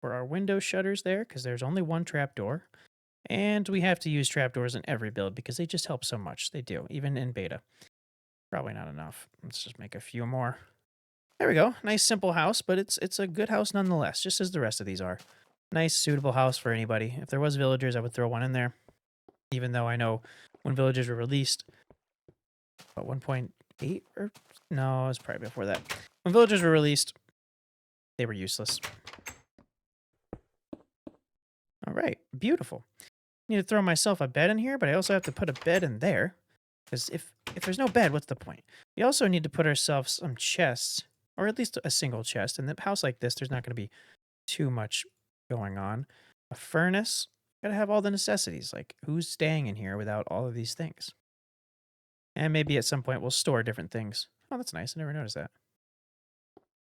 for our window shutters there, because there's only one trapdoor. And we have to use trapdoors in every build because they just help so much. They do, even in beta. Probably not enough. Let's just make a few more. There we go. Nice simple house, but it's a good house nonetheless, just as the rest of these are. Nice, suitable house for anybody. If there was villagers, I would throw one in there. Even though I know when villagers were released, about 1.8 or no, it was probably before that. When villagers were released, they were useless. All right, beautiful. Need to throw myself a bed in here, but I also have to put a bed in there. Because if there's no bed, what's the point? We also need to put ourselves some chests, or at least a single chest. In a house like this, there's not going to be too much going on. A furnace. Gotta have all the necessities. Like, who's staying in here without all of these things? And maybe at some point we'll store different things. Oh, that's nice. I never noticed that.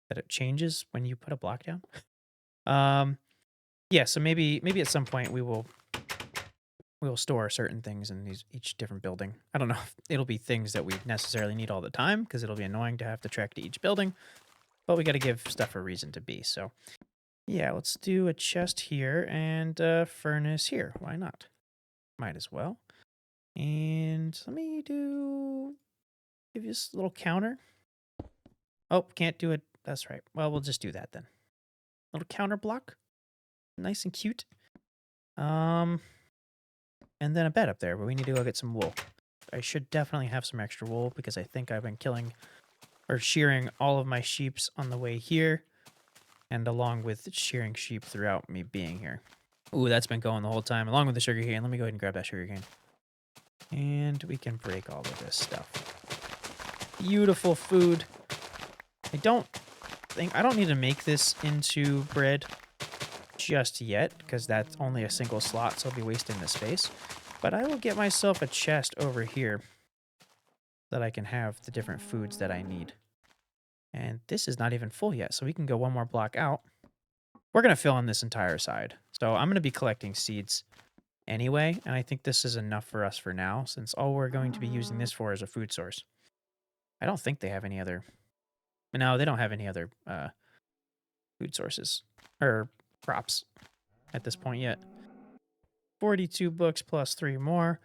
That it changes when you put a block down. Yeah, so maybe at some point we'll store certain things in each different building. I don't know if it'll be things that we necessarily need all the time, because it'll be annoying to have to trek to each building. But we got to give stuff a reason to be. So yeah, let's do a chest here and a furnace here. Why not? Might as well. And let me give you this little counter. Oh, can't do it. That's right. Well, we'll just do that then. Little counter block. Nice and cute. And then a bed up there, but we need to go get some wool. I should definitely have some extra wool because I think I've been killing or shearing all of my sheeps on the way here, and along with shearing sheep throughout me being here. Ooh, that's been going the whole time, along with the sugar cane. Let me go ahead and grab that sugar cane. And we can break all of this stuff. Beautiful food. I don't need to make this into bread just yet, because that's only a single slot, so I'll be wasting the space. But I will get myself a chest over here that I can have the different foods that I need. And this is not even full yet, so we can go one more block out. We're going to fill in this entire side. So I'm going to be collecting seeds anyway, and I think this is enough for us for now, since all we're going to be using this for is a food source. I don't think they have any other... No, they don't have any other food sources, or crops at this point yet. 42 books plus 3 more.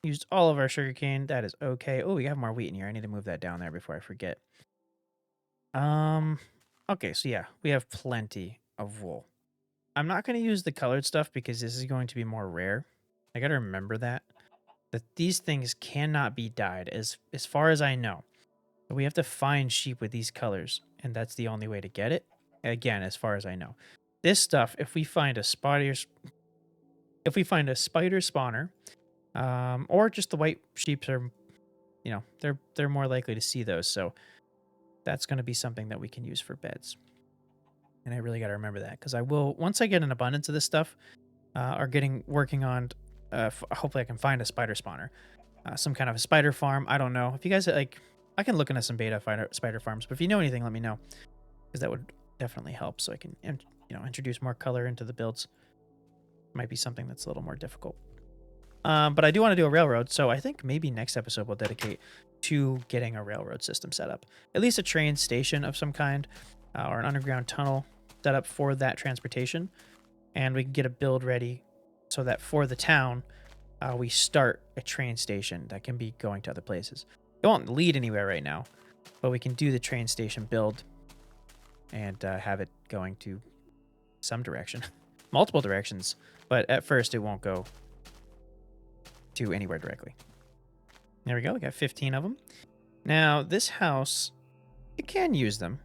Used all of our sugarcane. That is okay. Oh, we have more wheat in here. I need to move that down there before I forget. Okay, so yeah, we have plenty of wool. I'm not going to use the colored stuff because this is going to be more rare. I got to remember that these things cannot be dyed as far as I know. But we have to find sheep with these colors, and that's the only way to get it. Again, as far as I know. This stuff, if we find a spider spawner, or just the white sheep are, they're more likely to see those. So that's going to be something that we can use for beds. And I really got to remember that, because I will, once I get an abundance of this stuff, working on, hopefully I can find a spider spawner, some kind of a spider farm. I don't know if you guys I can look into some beta spider farms, but if you know anything, let me know, because that would definitely help. So I can, introduce more color into the builds. Might be something that's a little more difficult. But I do want to do a railroad, so I think maybe next episode we'll dedicate to getting a railroad system set up. At least a train station of some kind, or an underground tunnel set up for that transportation. And we can get a build ready so that for the town, we start a train station that can be going to other places. It won't lead anywhere right now, but we can do the train station build and have it going to some direction. Multiple directions, but at first it won't go to anywhere directly. There we go. We got 15 of them. Now, this house, you can use them,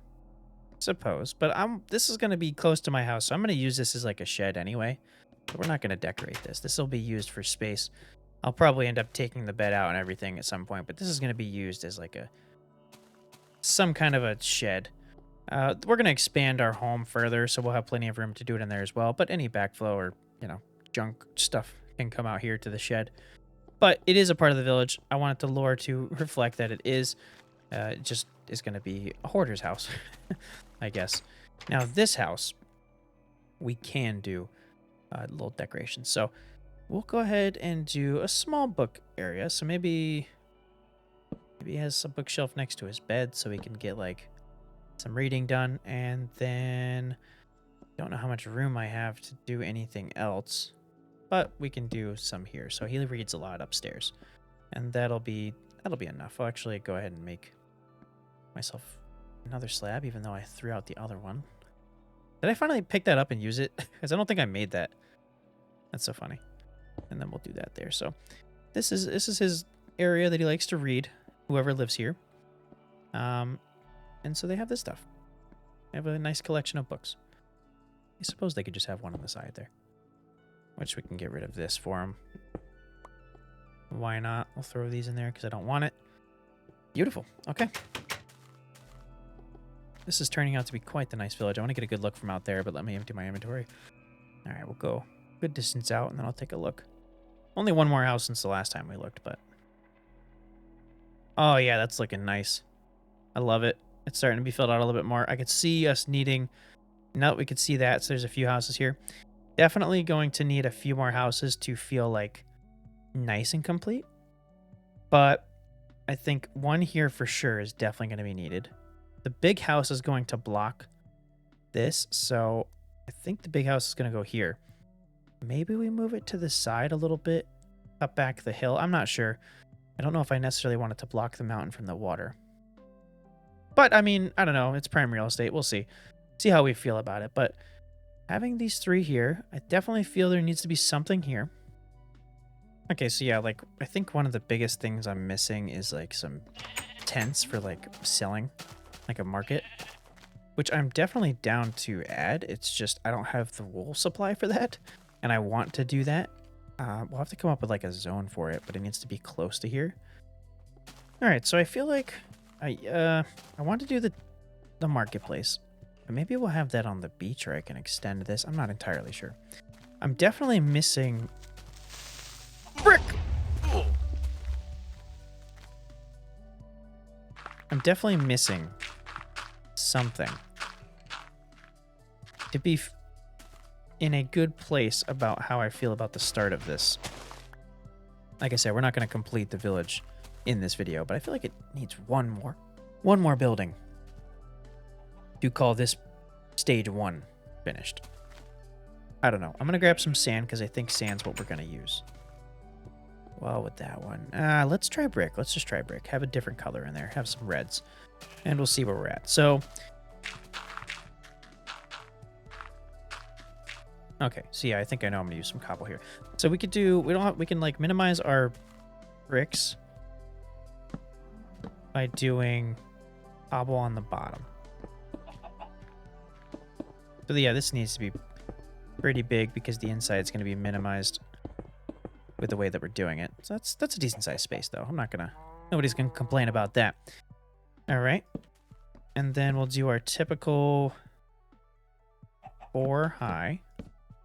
I suppose, but this is going to be close to my house, so I'm going to use this as like a shed anyway. But we're not going to decorate this. This will be used for space. I'll probably end up taking the bed out and everything at some point, but this is going to be used as like some kind of a shed. We're going to expand our home further, so we'll have plenty of room to do it in there as well. But any backflow or, junk stuff can come out here to the shed. But it is a part of the village. I want the lore to reflect that it is. It just is going to be a hoarder's house, I guess. Now, this house, we can do little decorations. So we'll go ahead and do a small book area. So maybe he has a bookshelf next to his bed so he can get like some reading done. And then don't know how much room I have to do anything else, but we can do some here. So he reads a lot upstairs, and that'll be enough. I'll actually go ahead and make myself another slab, even though I threw out the other one. Did I finally pick that up and use it? Because I don't think I made that. That's so funny. And then we'll do that there. So this is his area that he likes to read, whoever lives here. And so they have this stuff. They have a nice collection of books. I suppose they could just have one on the side there, which we can get rid of this for them. Why not? We'll throw these in there because I don't want it. Beautiful. Okay. This is turning out to be quite the nice village. I want to get a good look from out there, but let me empty my inventory. All right, we'll go a good distance out, and then I'll take a look. Only one more house since the last time we looked, but... Oh, yeah, that's looking nice. I love it. It's starting to be filled out a little bit more. I could see us needing... Now that we could see that, so there's a few houses here. Definitely going to need a few more houses to feel, like, nice and complete. But I think one here for sure is definitely going to be needed. The big house is going to block this, so I think the big house is going to go here. Maybe we move it to the side a little bit, up back the hill. I'm not sure. I don't know if I necessarily want it to block the mountain from the water. But, I mean, I don't know. It's prime real estate. We'll see. See how we feel about it. But having these three here, I definitely feel there needs to be something here. Okay, so yeah, like, I think one of the biggest things I'm missing is, like, some tents for, like, selling, like a market, which I'm definitely down to add. It's just I don't have the wool supply for that, and I want to do that. We'll have to come up with, like, a zone for it, but it needs to be close to here. All right, so I feel like I want to do the marketplace. Maybe we'll have that on the beach, or I can extend this. I'm not entirely sure. I'm definitely missing... Brick! I'm definitely missing something to be in a good place about how I feel about the start of this. Like I said, we're not going to complete the village in this video, but I feel like it needs one more building to call this stage 1 finished. I don't know. I'm going to grab some sand because I think sand's what we're going to use. Well, with that one, let's try brick. Let's just try brick. Have a different color in there. Have some reds, and we'll see where we're at. So, okay. So yeah, I think I know I'm gonna use some cobble here. So we could do. We can like minimize our bricks by doing cobble on the bottom. So yeah, this needs to be pretty big because the inside is going to be minimized with the way that we're doing it. So that's a decent sized space though. Nobody's gonna complain about that. All right. And then we'll do our typical 4 high.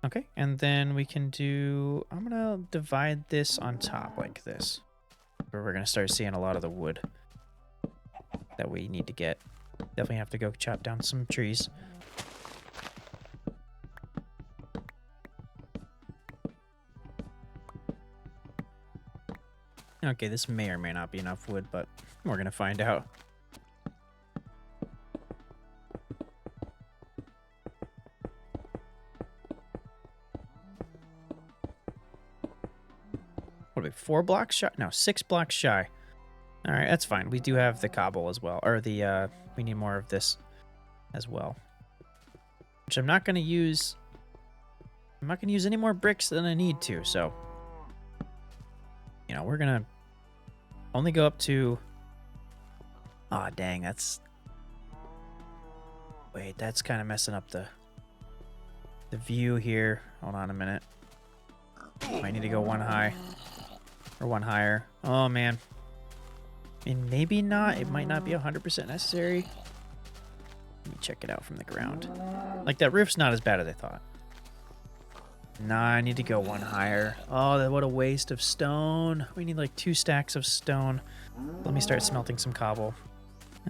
Okay. And then we can do, I'm gonna divide this on top like this, where we're gonna start seeing a lot of the wood. that we need to get. Definitely have to go chop down some trees. Okay, this may or may not be enough wood, but we're gonna find out. What are we, 4 blocks shy? No, 6 blocks shy. All right, that's fine. We do have the cobble as well, or the, we need more of this as well. Which I'm not gonna use. I'm not gonna use any more bricks than I need to, so. You know, we're gonna only go up to... Aw, dang, that's... Wait, that's kind of messing up the view here. Hold on a minute. Might need to go one high. Or one higher. Oh, man. I mean, maybe not. It might not be 100% necessary. Let me check it out from the ground. Like, that roof's not as bad as I thought. Nah, I need to go one higher. Oh, what a waste of stone. We need like 2 stacks of stone. Let me start smelting some cobble.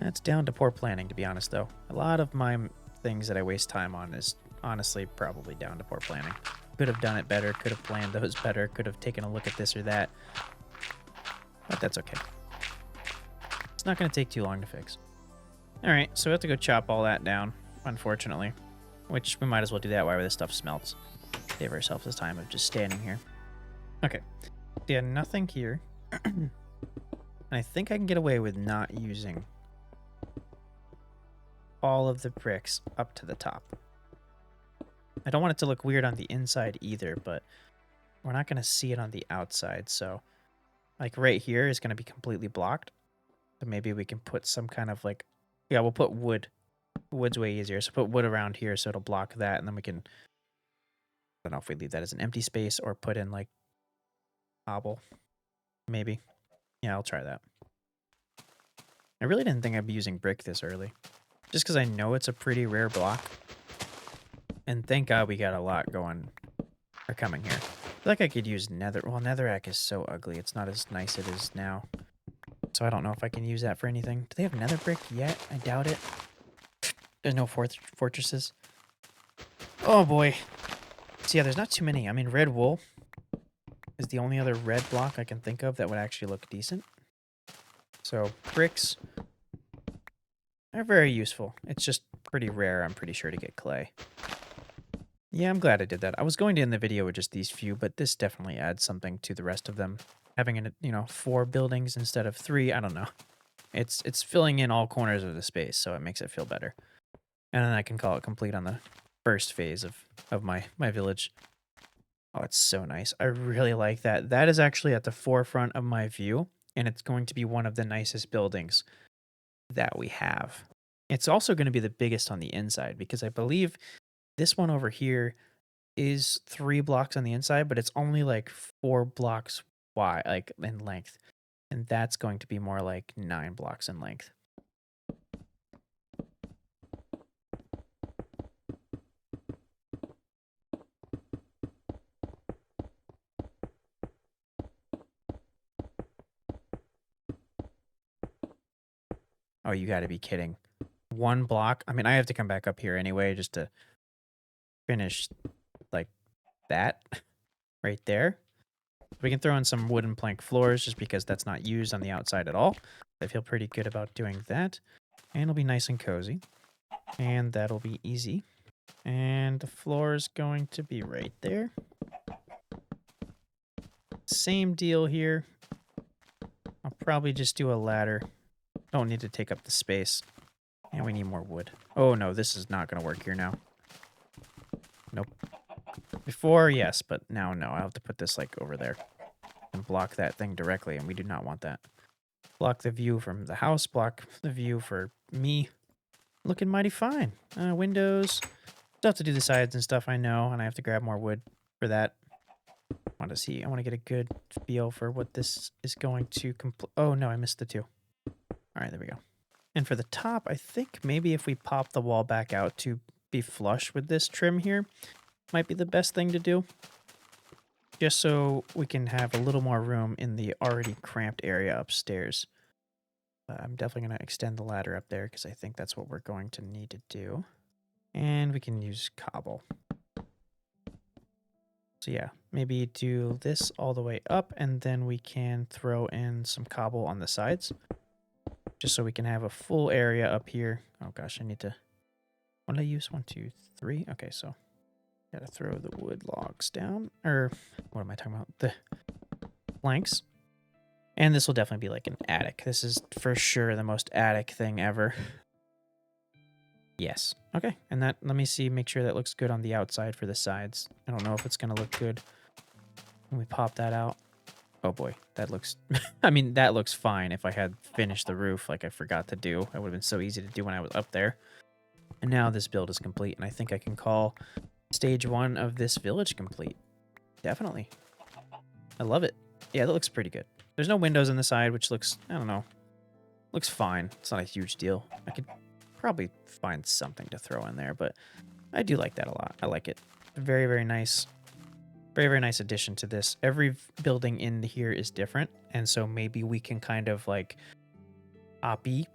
That's down to poor planning, to be honest, though. A lot of my things that I waste time on is honestly probably down to poor planning. Could have done it better, could have planned those better, could have taken a look at this or that. But that's okay. It's not going to take too long to fix. Alright, so we have to go chop all that down, unfortunately. Which we might as well do that while this stuff smelts. Save ourselves the time of just standing here. Okay. Yeah, nothing here. And I think I can get away with not using all of the bricks up to the top. I don't want it to look weird on the inside either, but we're not going to see it on the outside. So, like right here is going to be completely blocked. So maybe we can put some kind of like, yeah, we'll put wood. Wood's way easier. So put wood around here so it'll block that, and then we can, I don't know if we leave that as an empty space or put in like cobble. Maybe. Yeah, I'll try that. I really didn't think I'd be using brick this early. Just because I know it's a pretty rare block. And thank God we got a lot going or coming here. I feel like I could use nether. Well, netherrack is so ugly. It's not as nice as it is now. So I don't know if I can use that for anything. Do they have nether brick yet? I doubt it. There's no fortresses. Oh boy. So yeah, there's not too many. I mean, red wool is the only other red block I can think of that would actually look decent. So bricks are very useful. It's just pretty rare, I'm pretty sure, to get clay. Yeah, I'm glad I did that. I was going to end the video with just these few, but this definitely adds something to the rest of them. Having, 4 buildings instead of 3, I don't know. It's filling in all corners of the space, so it makes it feel better. And then I can call it complete on the first phase of my village. Oh, it's so nice. I really like that. That is actually at the forefront of my view, and it's going to be one of the nicest buildings that we have. It's also going to be the biggest on the inside, because I believe this one over here is 3 blocks on the inside, but it's only like 4 blocks wide, like in length. And that's going to be more like 9 blocks in length. Oh, you got to be kidding. 1 block? I mean, I have to come back up here anyway just to finish like that right there. We can throw in some wooden plank floors just because that's not used on the outside at all. I feel pretty good about doing that. And it'll be nice and cozy. And that'll be easy. And the floor is going to be right there. Same deal here. I'll probably just do a ladder. Don't need to take up the space. And we need more wood. Oh no, this is not going to work here now. Nope. Before, yes, but now no. I'll have to put this like over there and block that thing directly, and we do not want that. Block the view from the house, block the view for me. Looking mighty fine. Windows. Still have to do the sides and stuff, I know, and I have to grab more wood for that. I want to get a good feel for what this is going to complete. Oh no, I missed the 2. All right, there we go. And for the top, I think maybe if we pop the wall back out to be flush with this trim here, might be the best thing to do. Just so we can have a little more room in the already cramped area upstairs. I'm definitely going to extend the ladder up there because I think that's what we're going to need to do. And we can use cobble. So yeah, maybe do this all the way up, and then we can throw in some cobble on the sides. Just so we can have a full area up here. Oh gosh, I need to... What did I use? 1, 2, 3. Okay, so gotta throw the wood logs down. Or what am I talking about? The planks. And this will definitely be like an attic. This is for sure the most attic thing ever. Yes. Okay, and that, let me see, make sure that looks good on the outside for the sides. I don't know if it's gonna look good when we pop that out. Oh boy, that looks... I mean, that looks fine if I had finished the roof like I forgot to do. It would have been so easy to do when I was up there. And now this build is complete, and I think I can call stage 1 of this village complete. Definitely. I love it. Yeah, that looks pretty good. There's no windows on the side, which looks, I don't know, looks fine. It's not a huge deal. I could probably find something to throw in there, but I do like that a lot. I like it. Very, very nice. Very, very nice addition to this. Every building in here is different, and so maybe we can kind of like copy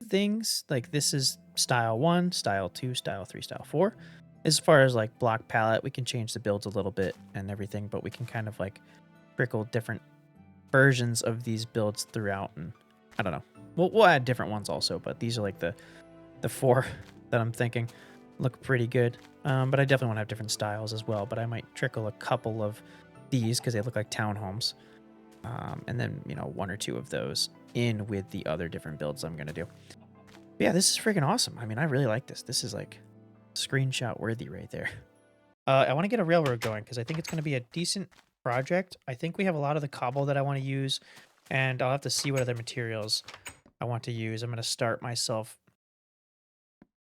things. Like this is style 1, style 2, style 3, style 4. As far as like block palette, we can change the builds a little bit and everything, but we can kind of like trickle different versions of these builds throughout, and I don't know. We'll add different ones also, but these are like the 4 that I'm thinking look pretty good. But I definitely want to have different styles as well, but I might trickle a couple of these because they look like townhomes. And then, you know, 1 or 2 of those in with the other different builds I'm going to do. But yeah, this is freaking awesome. I mean, I really like this. This is like screenshot worthy right there. I want to get a railroad going because I think it's going to be a decent project. I think we have a lot of the cobble that I want to use, and I'll have to see what other materials I want to use. I'm going to start myself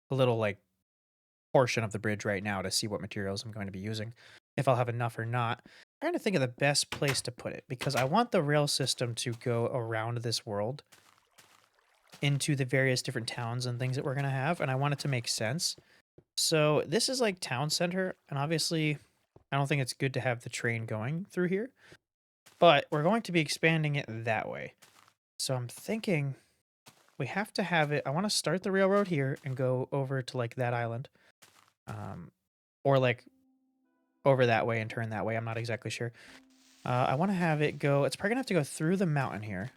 a little like portion of the bridge right now to see what materials I'm going to be using, if I'll have enough or not. I'm trying to think of the best place to put it because I want the rail system to go around this world into the various different towns and things that we're going to have, and I want it to make sense. So this is like town center, and obviously I don't think it's good to have the train going through here, but we're going to be expanding it that way. So I'm thinking we have to have it. I want to start the railroad here and go over to like that island, or like over that way and turn that way. I'm not exactly sure. I want to have it go. It's probably gonna have to go through the mountain here,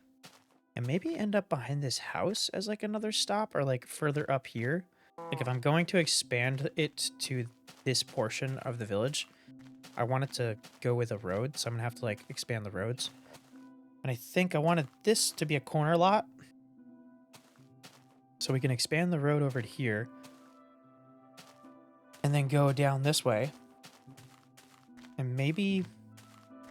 and maybe end up behind this house as like another stop, or like further up here. Like if I'm going to expand it to this portion of the village, I want it to go with a road, so I'm gonna have to like expand the roads. And I think I wanted this to be a corner lot, so we can expand the road over to here, and then go down this way, and maybe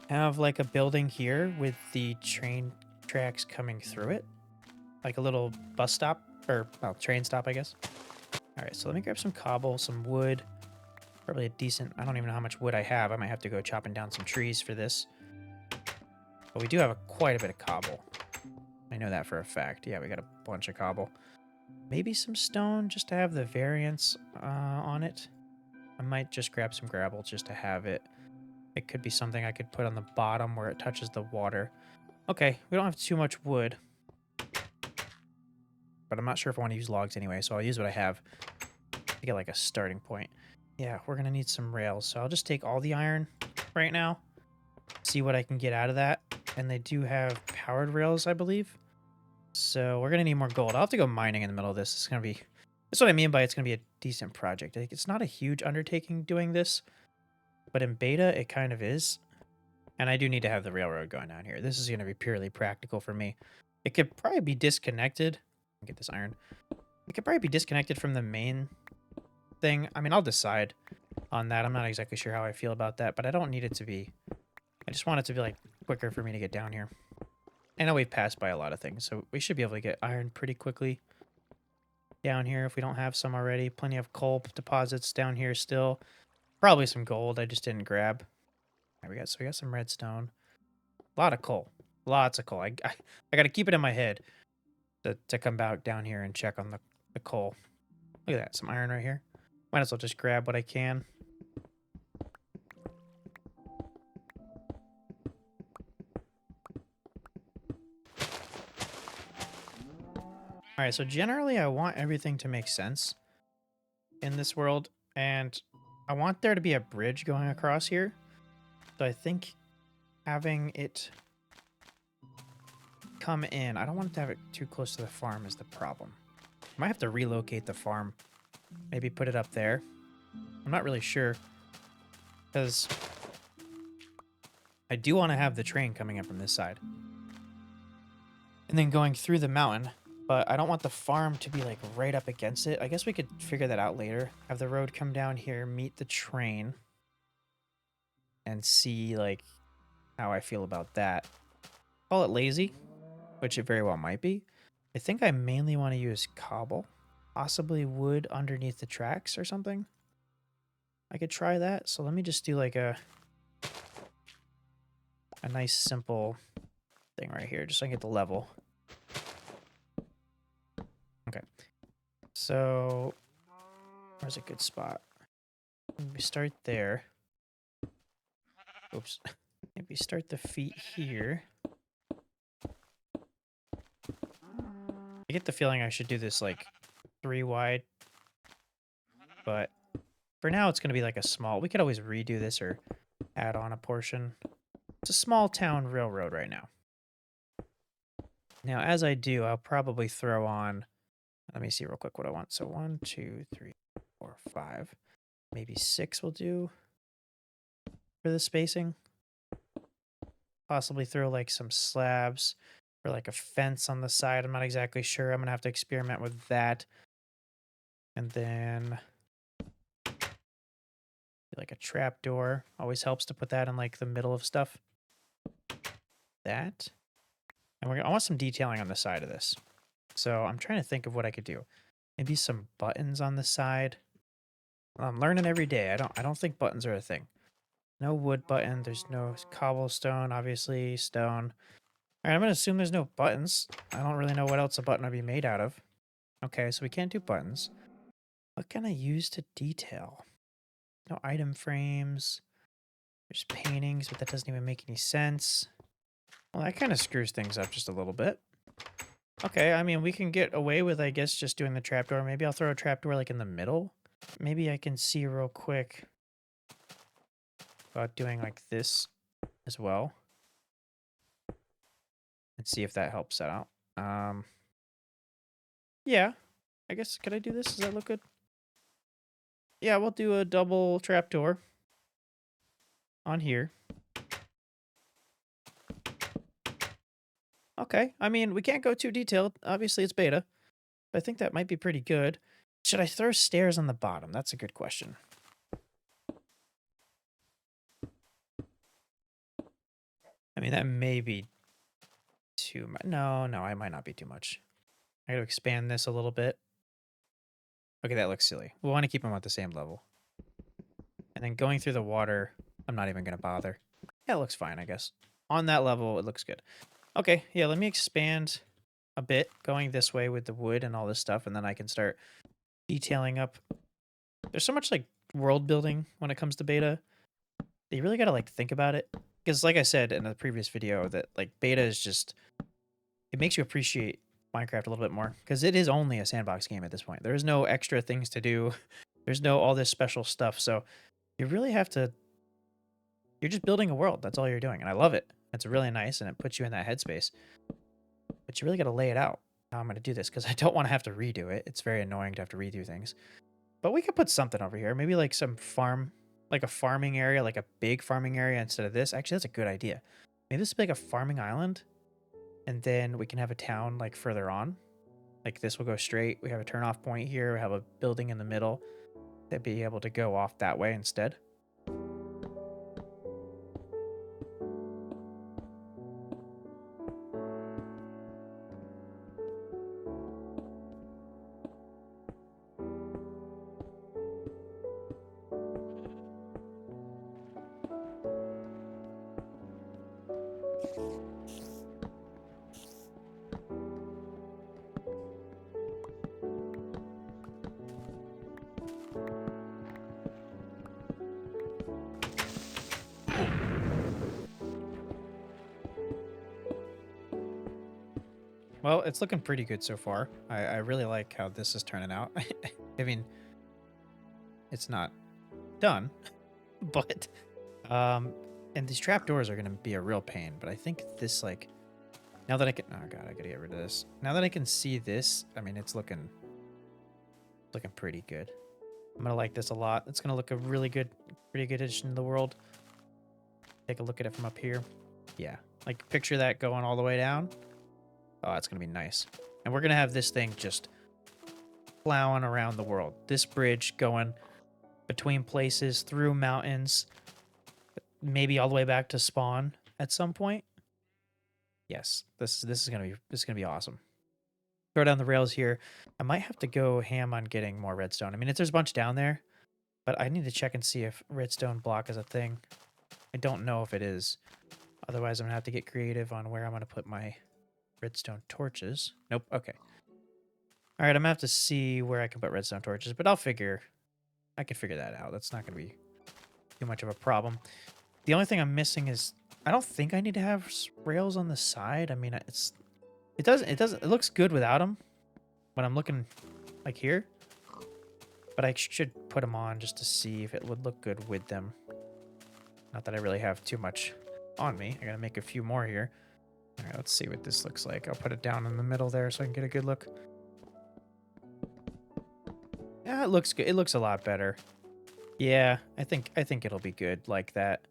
have like a building here with the train tracks coming through it, like a little bus stop, or well, train stop, I guess. All right, so let me grab some cobble, some wood, probably a decent, I don't even know how much wood I have. I might have to go chopping down some trees for this. But we do have quite a bit of cobble. I know that for a fact. Yeah, we got a bunch of cobble. Maybe some stone just to have the variance on it. I might just grab some gravel just to have it. It could be something I could put on the bottom where it touches the water. Okay, we don't have too much wood. But I'm not sure if I want to use logs anyway, so I'll use what I have to get like a starting point. Yeah, we're going to need some rails, so I'll just take all the iron right now, see what I can get out of that. And they do have powered rails, I believe. So we're going to need more gold. I'll have to go mining in the middle of this. It's going to be... That's what I mean by it's going to be a decent project. Like, it's not a huge undertaking doing this, but in beta, it kind of is. And I do need to have the railroad going down here. This is going to be purely practical for me. It could probably be disconnected. Get this iron. It could probably be disconnected from the main thing. I mean, I'll decide on that. I'm not exactly sure how I feel about that, but I don't need it to be... I just want it to be, like, quicker for me to get down here. I know we've passed by a lot of things, so we should be able to get iron pretty quickly down here if we don't have some already. Plenty of coal deposits down here still. Probably some gold I just didn't grab. Right, we got some redstone. A lot of coal. Lots of coal. I got to keep it in my head to come back down here and check on the coal. Look at that. Some iron right here. Might as well just grab what I can. All right, so generally I want everything to make sense in this world, and I want there to be a bridge going across here. So I think having it come in, I don't want it to have it too close to the farm is the problem. I might have to relocate the farm, maybe put it up there. I'm not really sure, because I do want to have the train coming in from this side and then going through the mountain, but I don't want the farm to be like right up against it. I guess we could figure that out later. Have the road come down here, meet the train, and see like how I feel about that. Call it lazy, which it very well might be. I think I mainly want to use cobble, possibly wood underneath the tracks or something. I could try that. So let me just do like a nice simple thing right here, just so I can get the level. Okay. So where's a good spot? Maybe start there. Oops. Maybe start the feet here. I get the feeling I should do this like 3 wide, but for now it's going to be like a small. We could always redo this or add on a portion. It's a small town railroad right now. Now, as I do, I'll probably throw on, let me see real quick what I want. So 1, 2, 3, 4, 5, maybe 6 will do for the spacing. Possibly throw like some slabs or like a fence on the side. I'm not exactly sure. I'm going to have to experiment with that. And then like a trap door. Always helps to put that in like the middle of stuff. That. And I want some detailing on the side of this. So I'm trying to think of what I could do. Maybe some buttons on the side. I'm learning every day. I don't think buttons are a thing. No wood button. There's no cobblestone, obviously. Stone. All right, I'm going to assume there's no buttons. I don't really know what else a button would be made out of. Okay, so we can't do buttons. What can I use to detail? No item frames. There's paintings, but that doesn't even make any sense. Well, that kind of screws things up just a little bit. Okay, I mean, we can get away with, I guess, just doing the trapdoor. Maybe I'll throw a trapdoor like in the middle. Maybe I can see real quick about doing like this as well. And see if that helps that out. Yeah, I guess, could I do this? Does that look good? Yeah, we'll do a double trapdoor on here. Okay, I mean, we can't go too detailed. Obviously, it's beta. But I think that might be pretty good. Should I throw stairs on the bottom? That's a good question. I mean, that may be too much. No, I might not be too much. I gotta expand this a little bit. Okay, that looks silly. We want to keep them at the same level. And then going through the water, I'm not even gonna bother. Yeah, it looks fine, I guess. On that level, it looks good. Okay, yeah, let me expand a bit going this way with the wood and all this stuff, and then I can start detailing up. There's so much like world building when it comes to beta. You really gotta like think about it. Because like I said in the previous video, that like beta is just, it makes you appreciate Minecraft a little bit more. Because it is only a sandbox game at this point. There's no extra things to do. There's no all this special stuff. So you really have to, you're just building a world. That's all you're doing. And I love it. It's really nice and it puts you in that headspace. But you really got to lay it out how I'm going to do this because I don't want to have to redo it. It's very annoying to have to redo things. But we could put something over here. Maybe like some farm, like a farming area, like a big farming area instead of this. Actually, that's a good idea. Maybe this would be like a farming island. And then we can have a town like further on. Like this will go straight. We have a turn off point here. We have a building in the middle. That'd be able to go off that way instead. Well, it's looking pretty good so far. I really like how this is turning out. I mean, it's not done, but um, and these trapdoors are gonna be a real pain. But I think this like now that I can, oh god, I gotta get rid of this. Now that I can see this, I mean, it's looking pretty good. I'm gonna like this a lot. It's gonna look a really good, pretty good addition to the world. Take a look at it from up here. Yeah, like picture that going all the way down. Oh, it's gonna be nice. And we're gonna have this thing just plowing around the world. This bridge going between places, through mountains, maybe all the way back to spawn at some point. Yes, this is gonna be awesome. Throw down the rails here. I might have to go ham on getting more redstone. I mean, if there's a bunch down there, but I need to check and see if redstone block is a thing. I don't know if it is. Otherwise, I'm gonna have to get creative on where I'm gonna put my redstone torches. Nope. Okay. All right, I'm gonna have to see where I can put redstone torches, but I can figure that out. That's not gonna be too much of a problem. The only thing I'm missing is I don't think I need to have rails on the side. I mean, it looks good without them when I'm looking like here, but I should put them on just to see if it would look good with them. Not that I really have too much on me. I gotta make a few more here. All right, let's see what this looks like. I'll put it down in the middle there so I can get a good look. Yeah, it looks good. It looks a lot better. Yeah, I think it'll be good like that.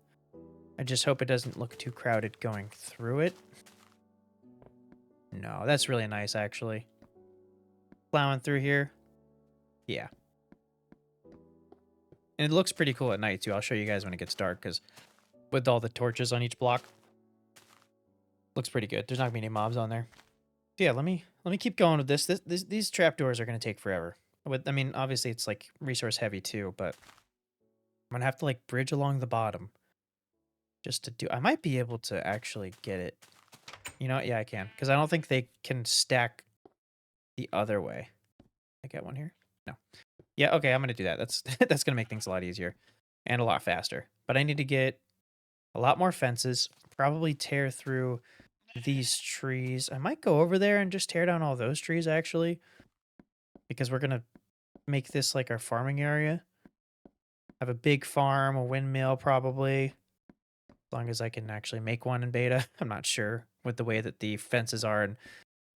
I just hope it doesn't look too crowded going through it. No, that's really nice actually. Plowing through here. Yeah. And it looks pretty cool at night too. I'll show you guys when it gets dark because with all the torches on each block, looks pretty good. There's not gonna be any mobs on there. So yeah, let me keep going with this. These trapdoors are gonna take forever. I mean, obviously it's like resource heavy too, but I'm gonna have to like bridge along the bottom just to do. I might be able to actually get it. You know what? Yeah, I can because I don't think they can stack the other way. I get one here. No. Yeah. Okay, I'm gonna do that. That's that's gonna make things a lot easier and a lot faster. But I need to get a lot more fences. Probably tear through these trees. I might go over there and just tear down all those trees actually, because we're gonna make this like our farming area. Have a big farm, a windmill probably. As long as I can actually make one in beta. I'm not sure with the way that the fences are, and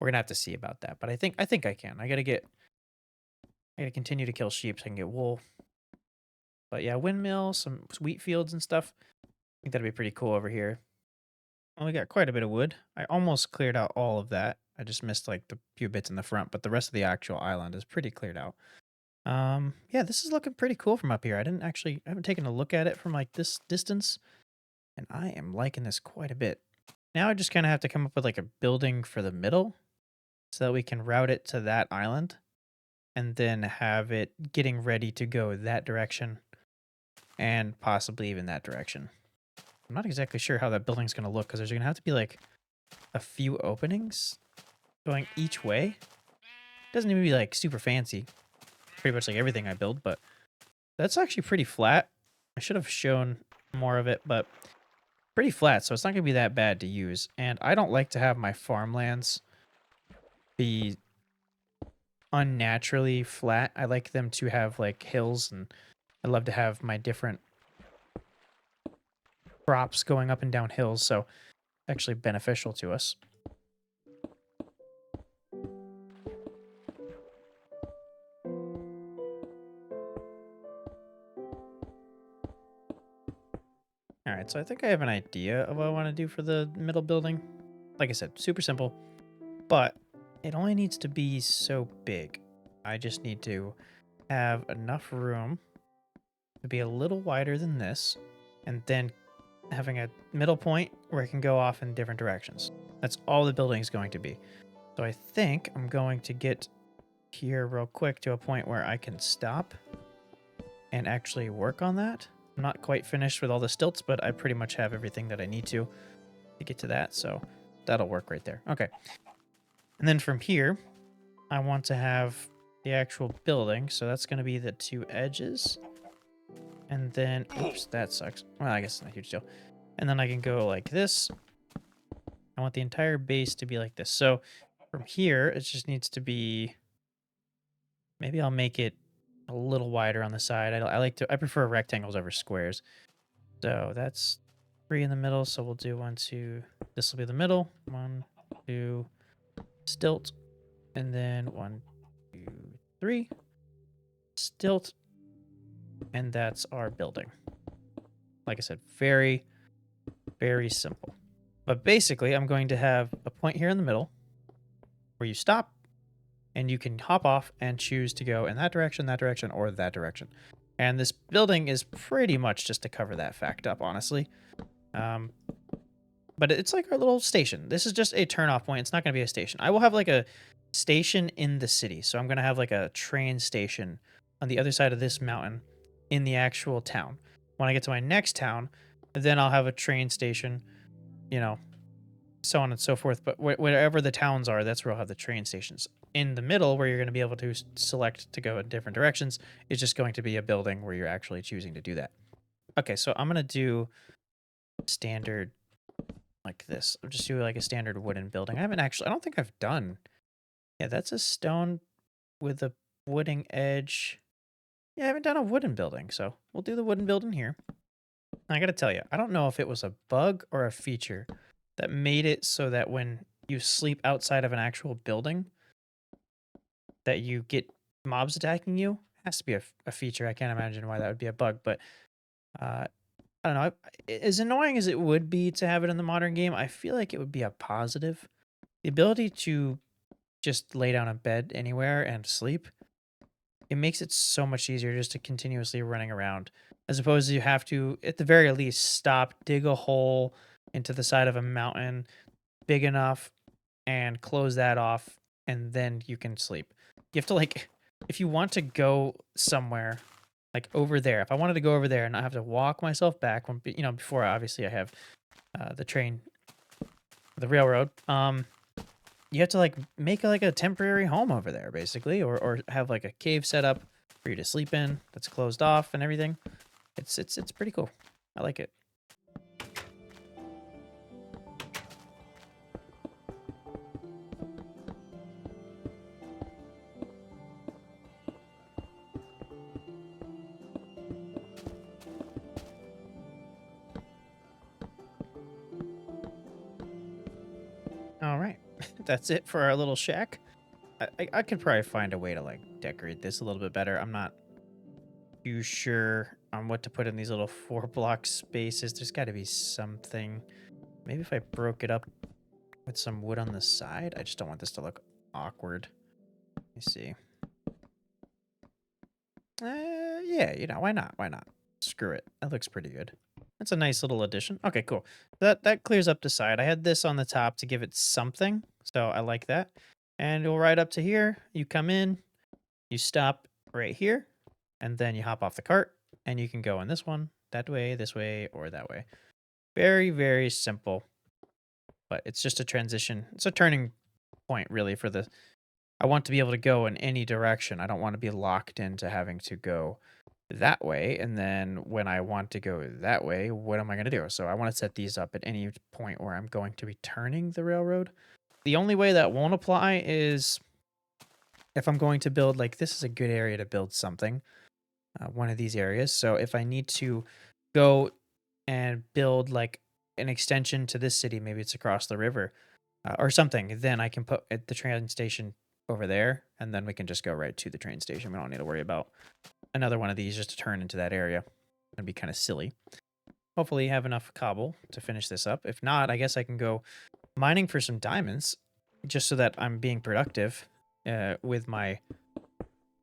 we're gonna have to see about that. But I think I can. I gotta continue to kill sheep so I can get wool. But yeah, windmill, some wheat fields and stuff. I think that'd be pretty cool over here. Well, we got quite a bit of wood. I almost cleared out all of that. I just missed like the few bits in the front, but the rest of the actual island is pretty cleared out. Yeah, this is looking pretty cool from up here. I haven't taken a look at it from like this distance, and I am liking this quite a bit. Now I just kind of have to come up with like a building for the middle so that we can route it to that island and then have it getting ready to go that direction and possibly even that direction. I'm not exactly sure how that building's going to look because there's going to have to be like a few openings going each way. Doesn't even be like super fancy, pretty much like everything I build, but that's actually pretty flat. I should have shown more of it, but pretty flat, so it's not going to be that bad to use. And I don't like to have my farmlands be unnaturally flat. I like them to have like hills, and I love to have my different crops going up and down hills, so actually beneficial to us. All right, so I think I have an idea of what I want to do for the middle building. Like I said, super simple, but it only needs to be so big. I just need to have enough room to be a little wider than this, and then having a middle point where it can go off in different directions. That's all the building is going to be. So I think I'm going to get here real quick to a point where I can stop and actually work on that. I'm not quite finished with all the stilts, but I pretty much have everything that I need to get to that. So that'll work right there. Okay. And then from here, I want to have the actual building. So that's going to be the two edges. And then, oops, that sucks. Well, I guess it's not a huge deal. And then I can go like this. I want the entire base to be like this. So from here, it just needs to be, maybe I'll make it a little wider on the side. I prefer rectangles over squares. So that's 3 in the middle. So we'll do 1, 2. This will be the middle. 1, 2, stilt. And then 1, 2, 3, stilt. And that's our building. Like I said, very, very simple. But basically, I'm going to have a point here in the middle where you stop and you can hop off and choose to go in that direction, or that direction. And this building is pretty much just to cover that fact up, honestly. But it's like our little station. This is just a turn-off point. It's not going to be a station. I will have like a station in the city. So I'm going to have like a train station on the other side of this mountain in the actual town. When I get to my next town, then I'll have a train station, you know, so on and so forth. But wherever the towns are, that's where I'll have the train stations. In the middle, where you're going to be able to select to go in different directions, is just going to be a building where you're actually choosing to do that. Okay, so I'm going to do standard like this. I'll just do like a standard wooden building. I don't think I've done. Yeah, that's a stone with a wooden edge. Yeah, I haven't done a wooden building, so we'll do the wooden building here. I gotta tell you, I don't know if it was a bug or a feature that made it so that when you sleep outside of an actual building, that you get mobs attacking you. It has to be a feature. I can't imagine why that would be a bug, but I don't know. As annoying as it would be to have it in the modern game, I feel like it would be a positive. The ability to just lay down in bed anywhere and sleep, it makes it so much easier just to continuously running around, as opposed to you have to, at the very least, stop, dig a hole into the side of a mountain big enough and close that off, and then you can sleep. You have to, like, if you want to go somewhere, like over there, if I wanted to go over there and not have to walk myself back, when, before obviously I have the train, the railroad, you have to like make like a temporary home over there, basically, or have like a cave set up for you to sleep in that's closed off and everything. It's pretty cool. I like it. All right, that's it for our little shack. I could probably find a way to like decorate this a little bit better. I'm not too sure on what to put in these little 4 block spaces. There's got to be something. Maybe if I broke it up with some wood on the side. I just don't want this to look awkward. Let me see. Yeah, why not? Why not? Screw it. That looks pretty good. That's a nice little addition. Okay, cool. That clears up the side. I had this on the top to give it something, so I like that. And you'll ride up to here. You come in, you stop right here, and then you hop off the cart, and you can go in this one, that way, this way, or that way. Very, very simple. But it's just a transition. It's a turning point, really, for the... I want to be able to go in any direction. I don't want to be locked into having to go that way. And then when I want to go that way, what am I going to do? So I want to set these up at any point where I'm going to be turning the railroad. The only way that won't apply is if I'm going to build, like, this is a good area to build something, one of these areas. So if I need to go and build like an extension to this city, maybe it's across the river or something, then I can put at the train station over there, and then we can just go right to the train station. We don't need to worry about another one of these just to turn into that area. It'd be kind of silly. Hopefully you have enough cobble to finish this up. If not, I guess I can go mining for some diamonds just so that I'm being productive with my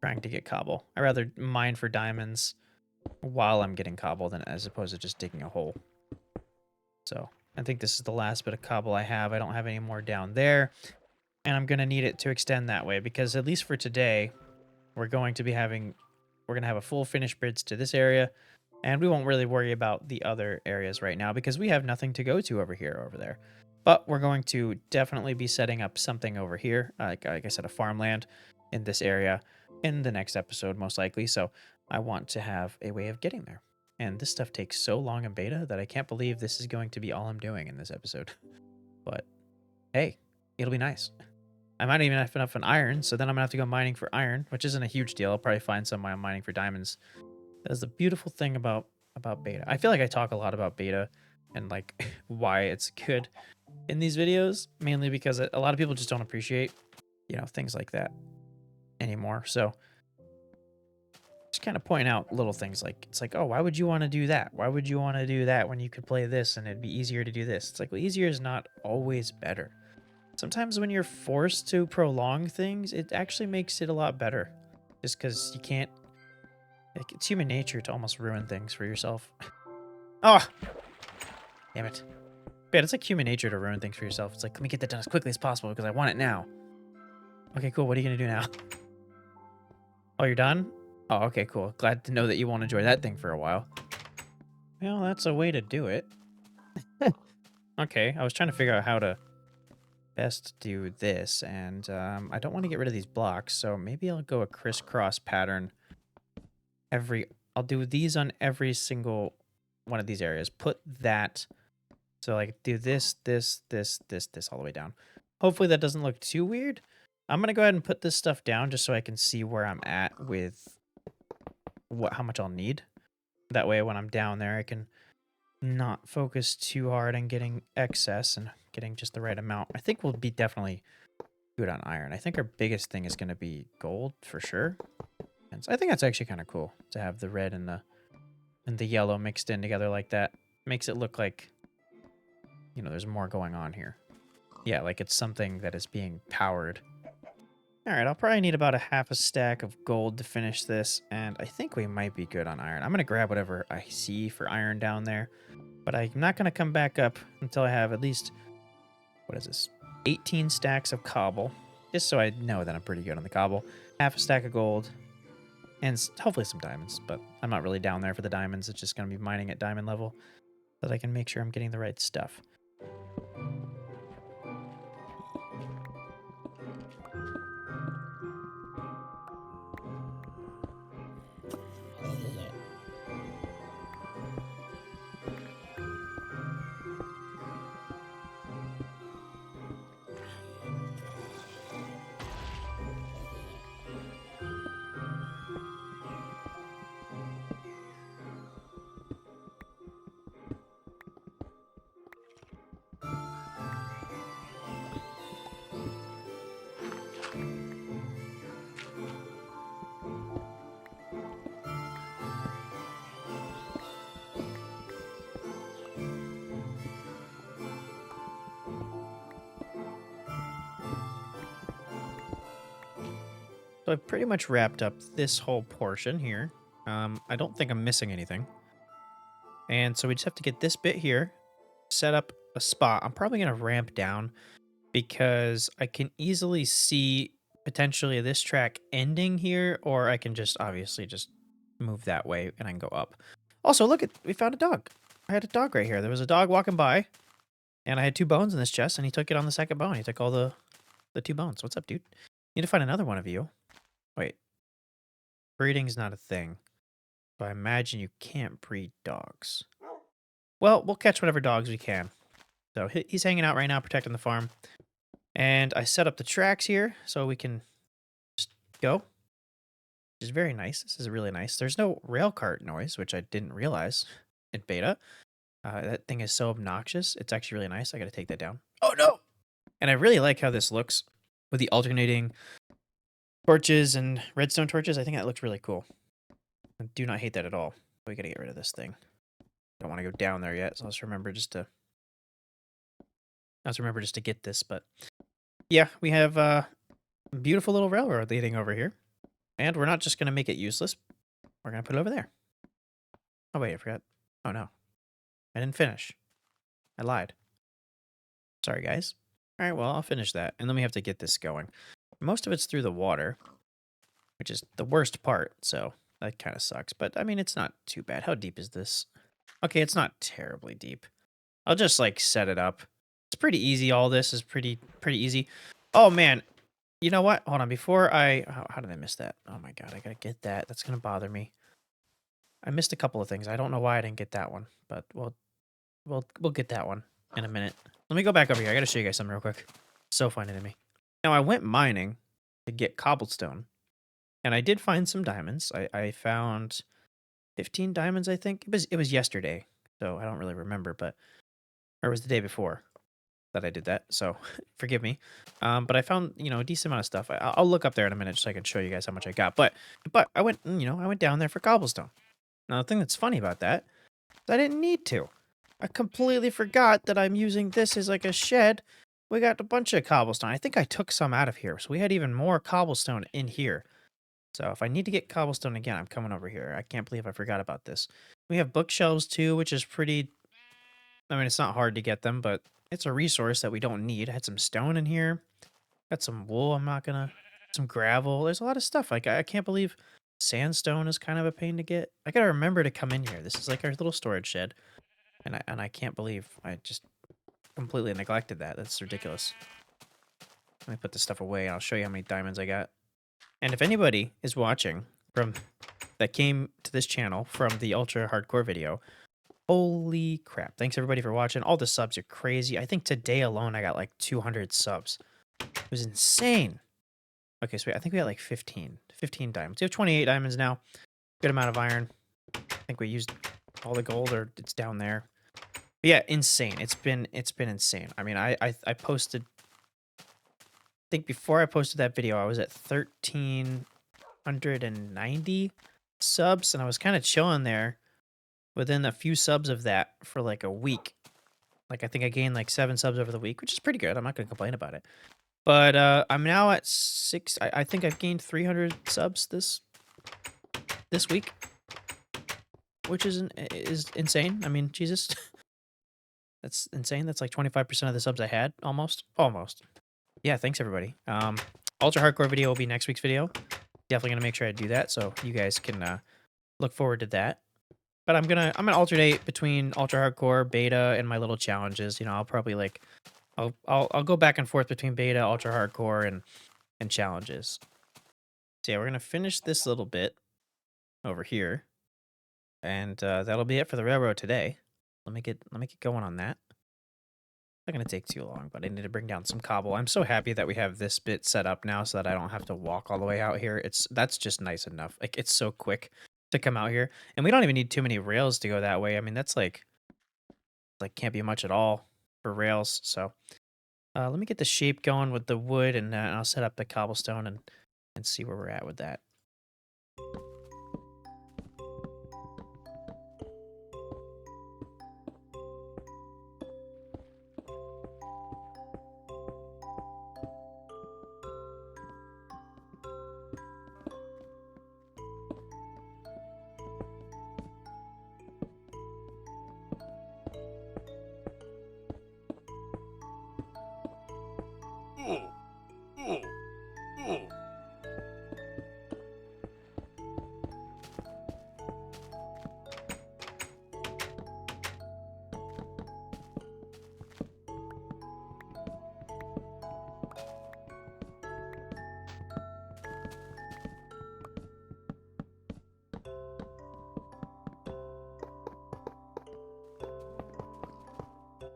trying to get cobble. I rather mine for diamonds while I'm getting cobble than as opposed to just digging a hole. So I think this is the last bit of cobble I have. I don't have any more down there. And I'm going to need it to extend that way because at least for today, we're going to have a full finished bridge to this area. And we won't really worry about the other areas right now because we have nothing to go to over there. But we're going to definitely be setting up something over here, like I said, a farmland in this area in the next episode, most likely. So I want to have a way of getting there. And this stuff takes so long in beta that I can't believe this is going to be all I'm doing in this episode. But hey, it'll be nice. I might even have enough in iron, so then I'm gonna have to go mining for iron, which isn't a huge deal. I'll probably find some while I'm mining for diamonds. That's the beautiful thing about beta. I feel like I talk a lot about beta and like why it's good in these videos, mainly because a lot of people just don't appreciate, things like that anymore. So just kind of point out little things like it's like, oh, why would you want to do that? Why would you want to do that when you could play this and it'd be easier to do this? It's like, well, easier is not always better. Sometimes when you're forced to prolong things, it actually makes it a lot better. Just because you can't. Like, it's human nature to almost ruin things for yourself. Oh, damn it. Yeah, it's like human nature to ruin things for yourself. It's like, let me get that done as quickly as possible because I want it now. Okay, cool. What are you going to do now? Oh, you're done? Oh, okay, cool. Glad to know that you won't enjoy that thing for a while. Well, that's a way to do it. Okay, I was trying to figure out how to best do this, and I don't want to get rid of these blocks, so maybe I'll go a crisscross pattern I'll do these on every single one of these areas. Put that, so like do this, this all the way down. Hopefully that doesn't look too weird. I'm going to go ahead and put this stuff down just so I can see where I'm at with how much I'll need. That way when I'm down there, I can not focus too hard on getting excess and getting just the right amount. I think we'll be definitely good on iron. I think our biggest thing is going to be gold for sure. And so I think that's actually kind of cool to have the red and the yellow mixed in together like that. Makes it look like, there's more going on here. Yeah, like it's something that is being powered. All right, I'll probably need about a half a stack of gold to finish this, and I think we might be good on iron. I'm going to grab whatever I see for iron down there, but I'm not going to come back up until I have at least, what is this, 18 stacks of cobble, just so I know that I'm pretty good on the cobble. Half a stack of gold, and hopefully some diamonds, but I'm not really down there for the diamonds. It's just going to be mining at diamond level so that I can make sure I'm getting the right stuff. So I've pretty much wrapped up this whole portion here. I don't think I'm missing anything. And so we just have to get this bit here, set up a spot. I'm probably going to ramp down because I can easily see potentially this track ending here, or I can just obviously just move that way and I can go up. Also, look, we found a dog. I had a dog right here. There was a dog walking by, and I had 2 bones in this chest, and he took it on the second bone. He took all the 2 bones. What's up, dude? Need to find another one of you. Wait. Breeding's not a thing. So I imagine you can't breed dogs. Well, we'll catch whatever dogs we can. So he's hanging out right now, protecting the farm. And I set up the tracks here so we can just go. Which is very nice. This is really nice. There's no rail cart noise, which I didn't realize in beta. That thing is so obnoxious. It's actually really nice. I got to take that down. Oh, no! And I really like how this looks with the alternating torches and redstone torches. I think that looks really cool. I do not hate that at all. We got to get rid of this thing. Don't want to go down there yet, so let's remember just to get this. But yeah, we have a beautiful little railroad leading over here, and we're not just going to make it useless. We're going to put it over there. Oh wait, I forgot. Oh no, I didn't finish. I lied. Sorry, guys. All right, well, I'll finish that, and then we have to get this going. Most of it's through the water, which is the worst part, so that kind of sucks. But I mean, it's not too bad. How deep is this? Okay, it's not terribly deep. I'll just like set it up. It's pretty easy. All this is pretty easy. Oh man, you know what? Hold on. Before how did I miss that? Oh my god, I gotta get that. That's gonna bother me. I missed a couple of things. I don't know why I didn't get that one, but we'll get that one in a minute. Let me go back over here. I gotta show you guys something real quick. So funny to me. Now, I went mining to get cobblestone, and I did find some diamonds. I found 15 diamonds, I think. It was yesterday, so I don't really remember, but or it was the day before that I did that. So forgive me. But I found a decent amount of stuff. I'll look up there in a minute so I can show you guys how much I got. But I went I went down there for cobblestone. Now the thing that's funny about that is I didn't need to. I completely forgot that I'm using this as like a shed. We got a bunch of cobblestone. I think I took some out of here, so we had even more cobblestone in here. So if I need to get cobblestone again, I'm coming over here. I can't believe I forgot about this. We have bookshelves too, which is pretty. I mean, it's not hard to get them, but it's a resource that we don't need. I had some stone in here. Got some wool. I'm not gonna. Some gravel. There's a lot of stuff. Like I can't believe sandstone is kind of a pain to get. I gotta remember to come in here. This is like our little storage shed, and I can't believe I just completely neglected that. That's ridiculous. Let me put this stuff away, and I'll show you how many diamonds I got. And if anybody is watching from that came to this channel from the ultra hardcore video, holy crap. Thanks everybody for watching. All the subs are crazy. I think today alone I got like 200 subs. It was insane. Okay, so I think we got like 15 diamonds. We have 28 diamonds now. Good amount of iron. I think we used all the gold, or it's down there. But yeah, insane. It's been insane. I mean, I posted, I think before I posted that video, I was at 1,390 subs, and I was kind of chilling there within a few subs of that for like a week. Like I think I gained like 7 subs over the week, which is pretty good. I'm not gonna complain about it. But I'm now at 6. I think I've gained 300 subs this week, which is insane. I mean, Jesus, that's insane. That's like 25% of the subs I had, almost. Yeah, thanks everybody. Ultra hardcore video will be next week's video. Definitely gonna make sure I do that, so you guys can look forward to that. But I'm gonna alternate between ultra hardcore, beta, and my little challenges. I'll probably like I'll go back and forth between beta, ultra hardcore, and challenges. So yeah, we're gonna finish this little bit over here, and that'll be it for the railroad today. Let me get going on that. Not gonna take too long, but I need to bring down some cobble. I'm so happy that we have this bit set up now, so that I don't have to walk all the way out here. That's just nice enough. Like it's so quick to come out here, and we don't even need too many rails to go that way. I mean, that's like can't be much at all for rails. So let me get the shape going with the wood, and I'll set up the cobblestone and see where we're at with that.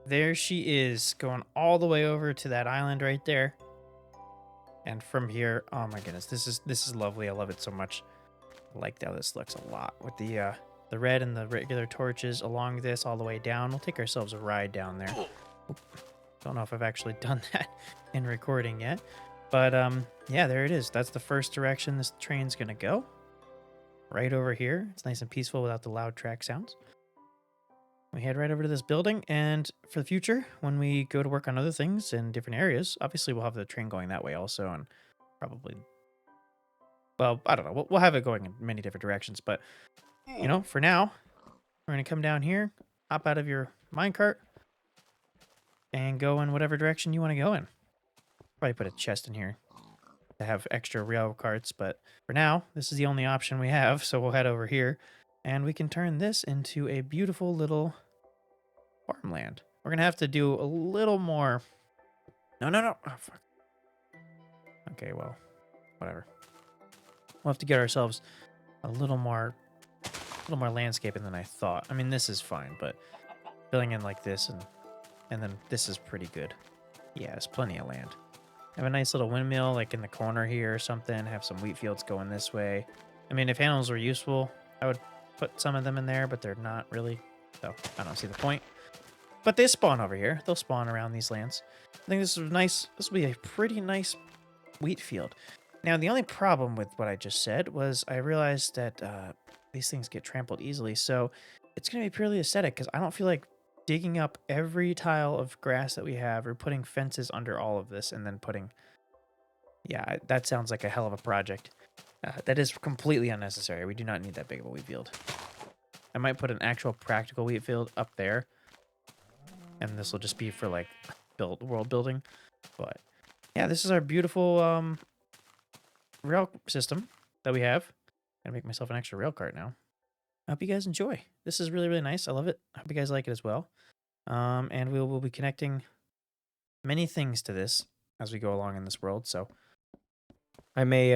There she is, going all the way over to that island right there. And from here, oh my goodness, this is lovely. I love it so much. I like how this looks a lot with the red and the regular torches along this all the way down. We'll take ourselves a ride down there. Oop. Don't know if I've actually done that in recording yet, but yeah, there it is. That's the first direction this train's gonna go. Right over here. It's nice and peaceful without the loud track sounds. We head right over to this building, and for the future, when we go to work on other things in different areas, obviously we'll have the train going that way also, and probably, well, I don't know. We'll have it going in many different directions, but, for now, we're going to come down here, hop out of your minecart, and go in whatever direction you want to go in. Probably put a chest in here to have extra rail carts, but for now, this is the only option we have, so we'll head over here, and we can turn this into a beautiful little farmland. We're gonna have to do a little more. No. Oh, fuck. Okay, well, whatever. We'll have to get ourselves a little more landscaping than I thought. I mean, this is fine, but filling in like this and then this is pretty good. Yeah, it's plenty of land. Have a nice little windmill like in the corner here or something. Have some wheat fields going this way. I mean, if animals were useful, I would put some of them in there, but they're not really. So I don't see the point. But they spawn over here. They'll spawn around these lands. I think this is nice. This will be a pretty nice wheat field. Now, the only problem with what I just said was I realized that these things get trampled easily. So it's going to be purely aesthetic because I don't feel like digging up every tile of grass that we have or putting fences under all of this and then putting... Yeah, that sounds like a hell of a project. That is completely unnecessary. We do not need that big of a wheat field. I might put an actual practical wheat field up there. And this will just be for like world building. But yeah, this is our beautiful rail system that we have. Gotta make myself an extra rail cart now. I hope you guys enjoy. This is really, really nice. I love it. I hope you guys like it as well. And we will be connecting many things to this as we go along in this world. So I may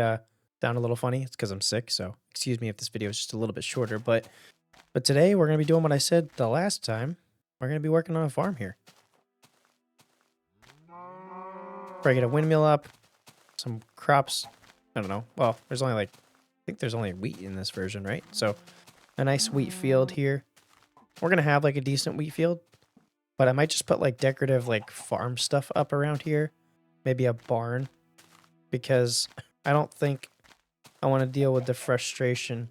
sound a little funny. It's because I'm sick. So excuse me if this video is just a little bit shorter. But today we're going to be doing what I said the last time. We're going to be working on a farm here. Probably get a windmill up. Some crops. I don't know. Well, there's only like... I think there's only wheat in this version, right? So a nice wheat field here. We're going to have like a decent wheat field. But I might just put like decorative like farm stuff up around here. Maybe a barn. Because I don't think I want to deal with the frustration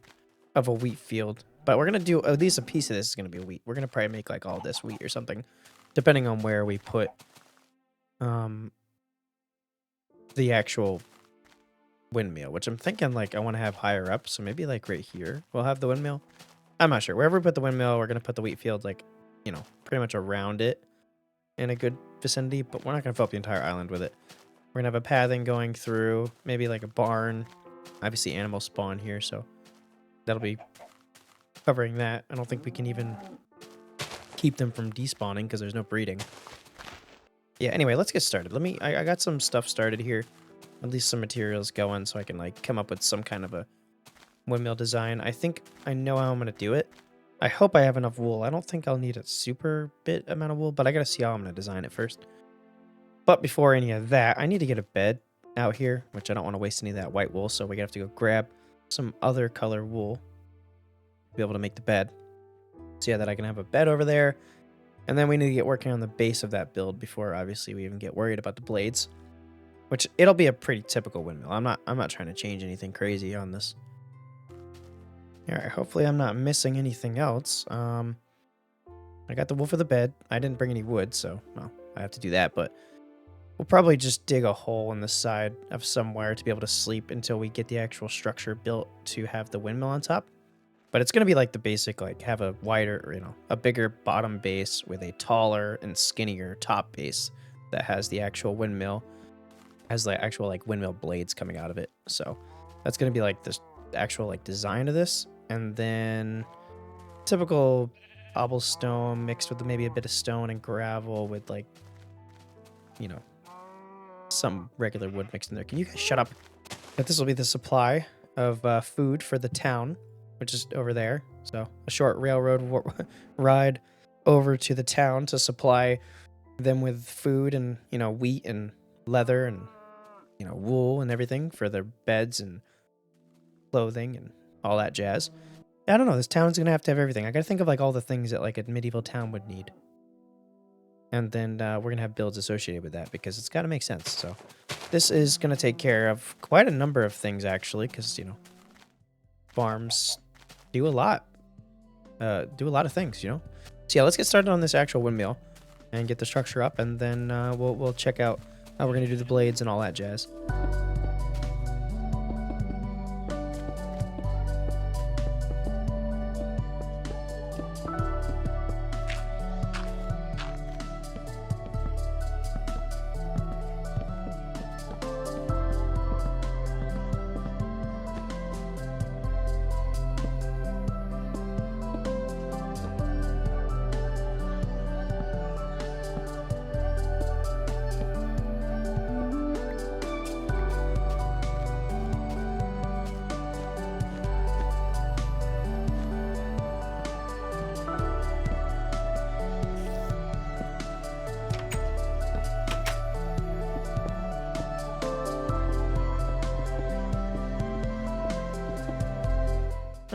of a wheat field. But we're going to do at least a piece of this is going to be wheat. We're going to probably make like all this wheat or something. Depending on where we put the actual windmill. Which I'm thinking like I want to have higher up. So maybe like right here we'll have the windmill. I'm not sure. Wherever we put the windmill, we're going to put the wheat field like, you know, pretty much around it in a good vicinity. But we're not going to fill up the entire island with it. We're going to have a pathing going through. Maybe like a barn. Obviously animals spawn here. So that'll be covering that. I don't think we can even keep them from despawning because there's no breeding. Yeah, anyway, let's get started. I got some stuff started here. At least some materials going so I can like come up with some kind of a windmill design. I think I know how I'm going to do it. I hope I have enough wool. I don't think I'll need a super bit amount of wool, but I got to see how I'm going to design it first. But before any of that, I need to get a bed out here, which I don't want to waste any of that white wool. So we have to go grab some other color wool to be able to make the bed. So yeah, that I can have a bed over there. And then we need to get working on the base of that build before obviously we even get worried about the blades. Which it'll be a pretty typical windmill. I'm not trying to change anything crazy on this. Alright, hopefully I'm not missing anything else. I got the wool for the bed. I didn't bring any wood, so well, I have to do that, but we'll probably just dig a hole in the side of somewhere to be able to sleep until we get the actual structure built to have the windmill on top. But it's going to be like the basic, like have a wider, you know, a bigger bottom base with a taller and skinnier top base that has the actual windmill, has the actual like windmill blades coming out of it. So that's going to be like this actual like design of this. And then typical cobblestone mixed with maybe a bit of stone and gravel with like, you know, some regular wood mixed in there. Can you guys shut up? But this will be the supply of food for the town, which is over there. So a short railroad ride over to the town to supply them with food and, you know, wheat and leather and, you know, wool and everything for their beds and clothing and all that jazz. I don't know. This town's going to have everything. I got to think of like all the things that like a medieval town would need. And then we're going to have builds associated with that because it's got to make sense. So this is going to take care of quite a number of things actually because, you know, farms do a lot of things, you know. So yeah, let's get started on this actual windmill and get the structure up, and then we'll check out how we're gonna do the blades and all that jazz.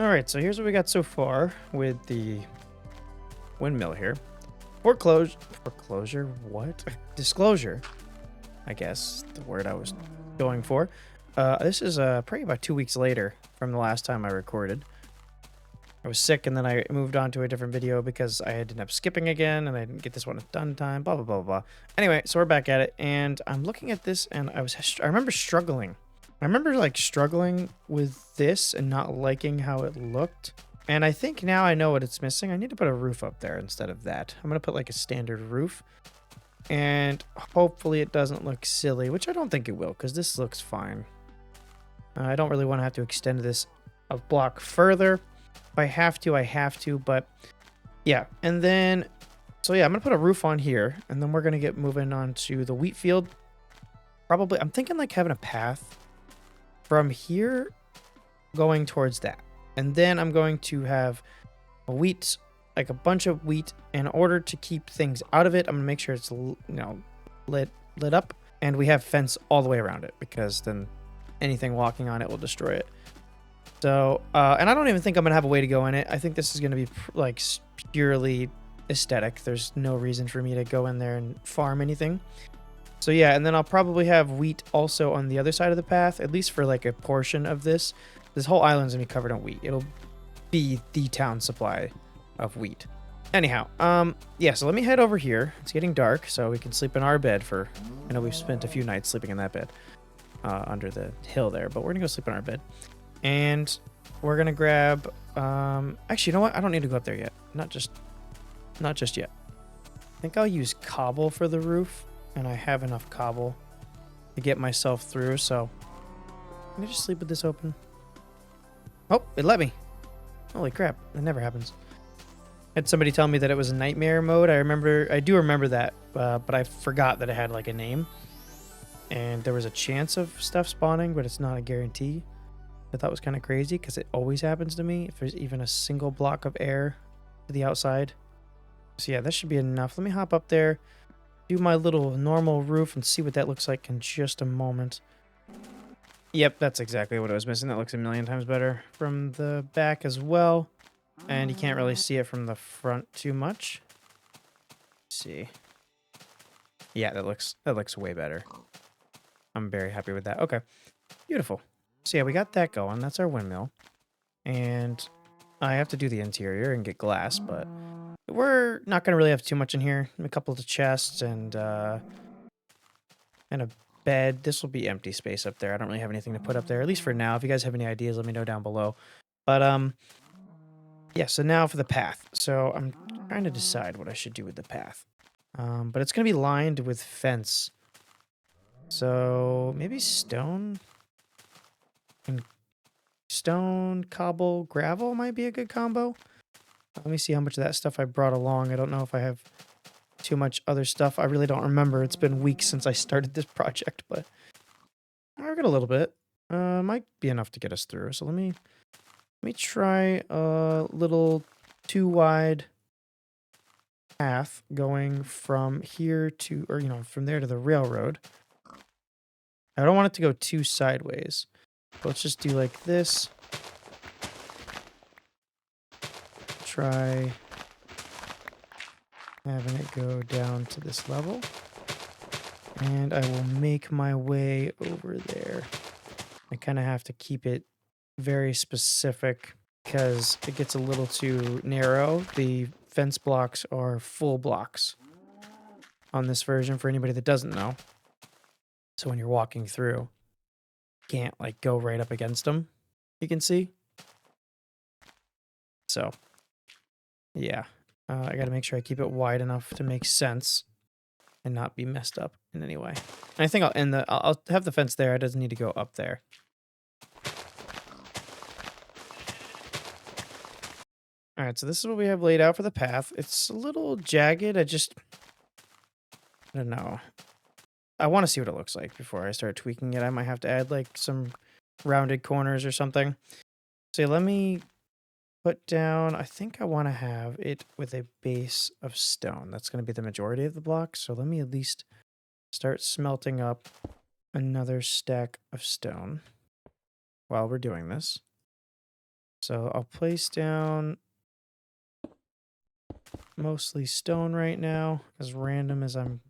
All right, so here's what we got so far with the windmill here. Foreclosure, what? Disclosure, I guess, the word I was going for. This is probably about 2 weeks later from the last time I recorded. I was sick, and then I moved on to a different video because I ended up skipping again, and I didn't get this one done in time, blah, blah, blah, blah. Anyway, so we're back at it, and I'm looking at this, and I remember struggling. I remember, like, struggling with this and not liking how it looked. And I think now I know what it's missing. I need to put a roof up there instead of that. I'm going to put, like, a standard roof. And hopefully it doesn't look silly, which I don't think it will, because this looks fine. I don't really want to have to extend this a block further. If I have to, I have to, but yeah. And then, so yeah, I'm going to put a roof on here, and then we're going to get moving on to the wheat field. Probably, I'm thinking like having a path from here going towards that. And then I'm going to have a wheat, like a bunch of wheat. In order to keep things out of it, I'm going to make sure it's, lit up. And we have fence all the way around it, because then anything walking on it will destroy it. So, and I don't even think I'm going to have a way to go in it. I think this is going to be like purely aesthetic. There's no reason for me to go in there and farm anything. So yeah, and then I'll probably have wheat also on the other side of the path, at least for like a portion of this. This whole island's going to be covered in wheat. It'll be the town supply of wheat. Anyhow, yeah, so let me head over here. It's getting dark, so we can sleep in our bed for, I know we've spent a few nights sleeping in that bed under the hill there, but we're going to go sleep in our bed. And we're going to grab, actually, you know what? I don't need to go up there yet. Not just yet. I think I'll use cobble for the roof, and I have enough cobble to get myself through, so I'm going to just sleep with this open. Oh, it let me. Holy crap, that never happens. Had somebody tell me that it was a nightmare mode. I do remember that, but I forgot that it had like a name. And there was a chance of stuff spawning, but it's not a guarantee. I thought it was kind of crazy because it always happens to me if there's even a single block of air to the outside. So yeah, that should be enough. Let me hop up there, do my little normal roof, and see what that looks like in just a moment. Yep, that's exactly what I was missing. That looks a million times better from the back as well. And you can't really see it from the front too much. Let's see. Yeah, that looks way better. I'm very happy with that. Okay, beautiful. So yeah, we got that going. That's our windmill. And I have to do the interior and get glass, but we're not going to really have too much in here. A couple of chests and a bed. This will be empty space up there. I don't really have anything to put up there, at least for now. If you guys have any ideas, let me know down below. But yeah, so now for the path. So I'm trying to decide what I should do with the path. But it's going to be lined with fence. So maybe stone and stone, cobble, gravel might be a good combo. Let me see how much of that stuff I brought along. I don't know if I have too much other stuff. I really don't remember. It's been weeks since I started this project, but I got a little bit. Might be enough to get us through. So let me try a little 2 wide path going from here to, or from there to the railroad. I don't want it to go too sideways. Let's just do like this. Try having it go down to this level. And I will make my way over there. I kind of have to keep it very specific because it gets a little too narrow. The fence blocks are full blocks on this version for anybody that doesn't know. So when you're walking through, you can't like go right up against them, you can see. So yeah, I got to make sure I keep it wide enough to make sense and not be messed up in any way. And I think I'll have the fence there. It doesn't need to go up there. All right, so this is what we have laid out for the path. It's a little jagged. I don't know. I want to see what it looks like before I start tweaking it. I might have to add like some rounded corners or something. So let me put down, I think I want to have it with a base of stone. That's going to be the majority of the blocks. So let me at least start smelting up another stack of stone while we're doing this. So I'll place down mostly stone right now, as random as I'm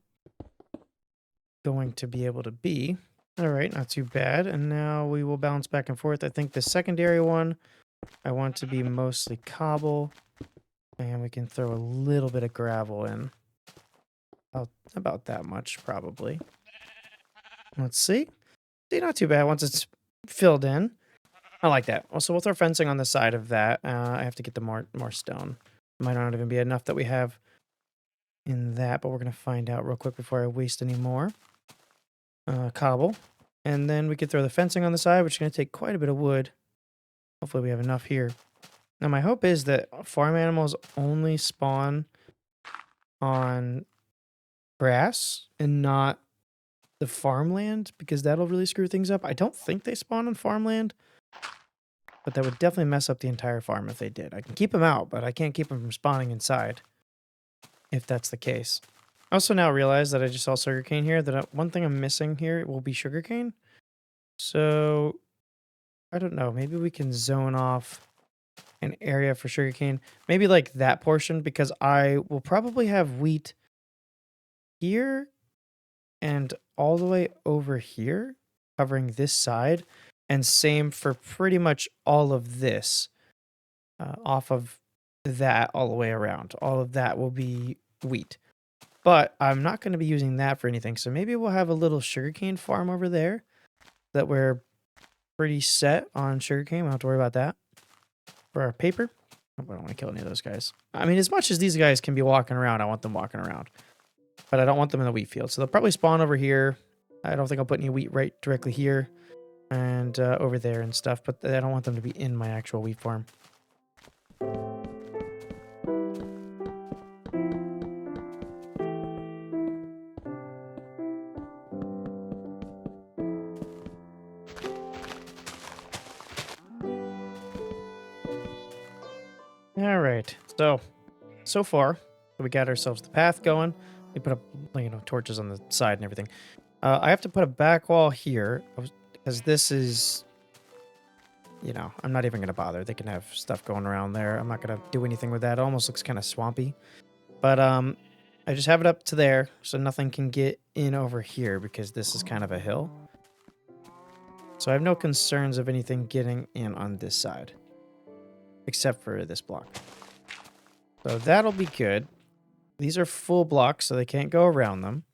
going to be able to be. All right, not too bad. And now we will bounce back and forth. I think the secondary one, I want to be mostly cobble, and we can throw a little bit of gravel in. About that much, probably. Let's see. See, not too bad once it's filled in. I like that. Also, we'll throw fencing on the side of that. I have to get the more stone. Might not even be enough that we have in that, but we're going to find out real quick before I waste any more. Cobble. And then we could throw the fencing on the side, which is going to take quite a bit of wood. Hopefully we have enough here. Now, my hope is that farm animals only spawn on grass and not the farmland, because that'll really screw things up. I don't think they spawn on farmland, but that would definitely mess up the entire farm if they did. I can keep them out, but I can't keep them from spawning inside if that's the case. I also now realize that I just saw sugarcane here, that one thing I'm missing here will be sugarcane. So, I don't know, maybe we can zone off an area for sugarcane. Maybe like that portion, because I will probably have wheat here and all the way over here, covering this side. And same for pretty much all of this, off of that all the way around. All of that will be wheat. But I'm not going to be using that for anything. So maybe we'll have a little sugarcane farm over there that we're pretty set on sugarcane. We don't have to worry about that. For our paper, I don't want to kill any of those guys. I mean, as much as these guys can be walking around, I want them walking around. But I don't want them in the wheat field. So they'll probably spawn over here. I don't think I'll put any wheat right directly here and over there and stuff. But I don't want them to be in my actual wheat farm. All right. So far, we got ourselves the path going. We put up, torches on the side and everything. I have to put a back wall here because this is, I'm not even going to bother. They can have stuff going around there. I'm not going to do anything with that. It almost looks kind of swampy. But I just have it up to there so nothing can get in over here because this is kind of a hill. So I have no concerns of anything getting in on this side, except for this block. So that'll be good. These are full blocks, so they can't go around them.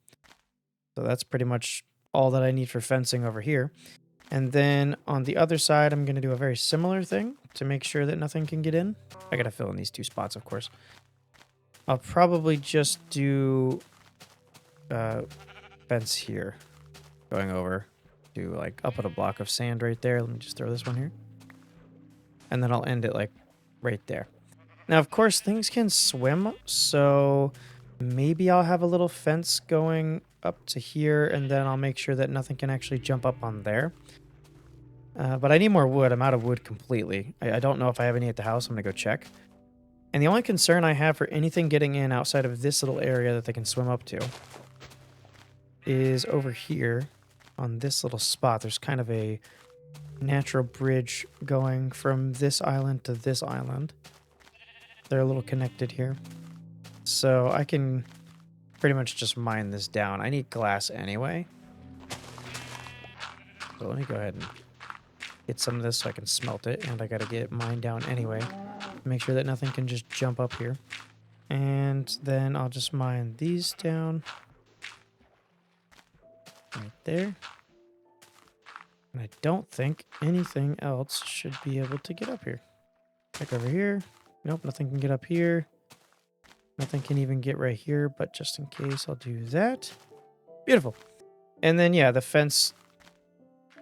So that's pretty much all that I need for fencing over here. And then on the other side, I'm going to do a very similar thing to make sure that nothing can get in. I got to fill in these two spots, of course. I'll probably just do fence here, going over to, like, I'll put a block of sand right there. Let me just throw this one here. And then I'll end it, like, right there. Now, of course, things can swim, so maybe I'll have a little fence going up to here, and then I'll make sure that nothing can actually jump up on there. But I need more wood. I'm out of wood completely. I don't know if I have any at the house. I'm going to go check. And the only concern I have for anything getting in outside of this little area that they can swim up to is over here on this little spot. There's kind of a natural bridge going from this island to this island. They're a little connected here. So I can pretty much just mine this down. I need glass anyway. So let me go ahead and get some of this so I can smelt it. And I got to get mine down anyway. Make sure that nothing can just jump up here. And then I'll just mine these down. Right there. And I don't think anything else should be able to get up here. Check over here. Nope, nothing can get up here. Nothing can even get right here, but just in case, I'll do that. Beautiful. And then, yeah, the fence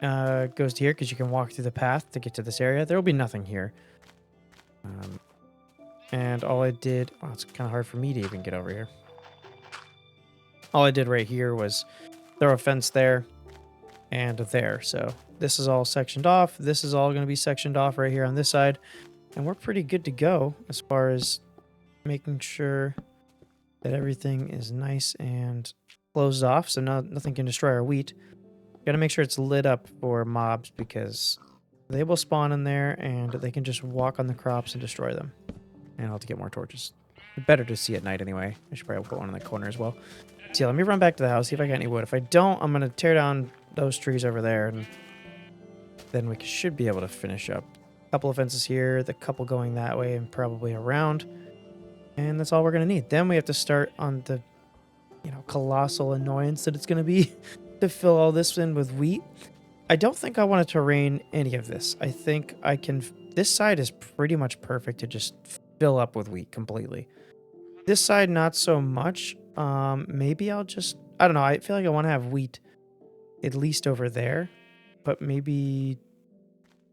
goes to here because you can walk through the path to get to this area. There will be nothing here. And all I did... Oh, it's kind of hard for me to even get over here. All I did right here was throw a fence there and there. So this is all sectioned off. This is all going to be sectioned off right here on this side. And we're pretty good to go as far as making sure that everything is nice and closed off so nothing can destroy our wheat. Got to make sure it's lit up for mobs because They will spawn in there, and they can just walk on the crops and destroy them. And I'll have to get more torches. Better to see at night anyway. I should probably put one in the corner as well. So yeah, let me run back to the house, see if I got any wood. If I don't, I'm going to tear down those trees over there, and then we should be able to finish up. A couple of fences here, the couple going that way and probably around. And that's all we're going to need. Then we have to start on the, colossal annoyance that it's going to be to fill all this in with wheat. I don't think I want to terrain any of this. I think I can... This side is pretty much perfect to just fill up with wheat completely. This side, not so much. Maybe I'll just... I don't know. I feel like I want to have wheat at least over there. But maybe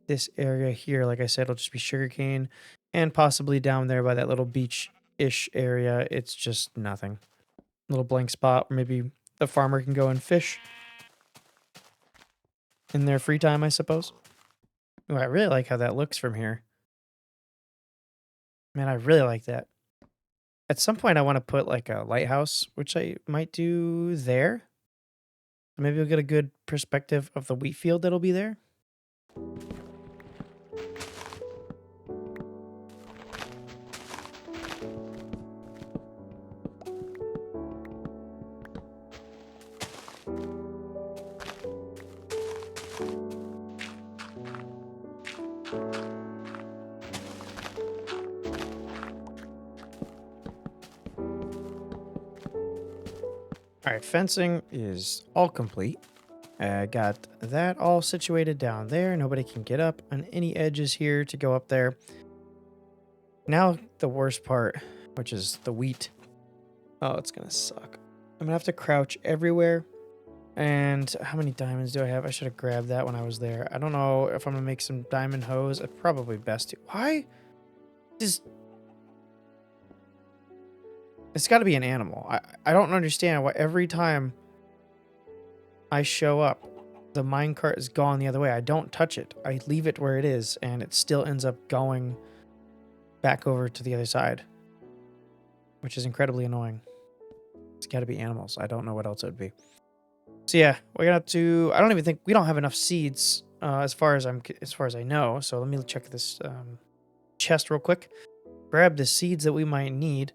this area here, like I said, will just be sugarcane. And possibly down there by that little beach-ish area, it's just nothing. A little blank spot where maybe a farmer can go and fish in their free time, I suppose. Ooh, I really like how that looks from here. Man, I really like that. At some point, I want to put like a lighthouse, which I might do there. Maybe we'll get a good perspective of the wheat field that'll be there. All right, fencing is all complete. I got that all situated down there. Nobody can get up on any edges here to go up there. Now the worst part, which is the wheat. Oh, it's going to suck. I'm going to have to crouch everywhere. And how many diamonds do I have? I should have grabbed that when I was there. I don't know if I'm going to make some diamond hose. Probably best to. Why? It's got to be an animal. I don't understand why every time I show up, the minecart is gone the other way. I don't touch it. I leave it where it is, and it still ends up going back over to the other side, which is incredibly annoying. It's got to be animals. I don't know what else it would be. So yeah, we're gonna have to. I don't even think we don't have enough seeds as far as I know. So let me check this chest real quick. Grab the seeds that we might need.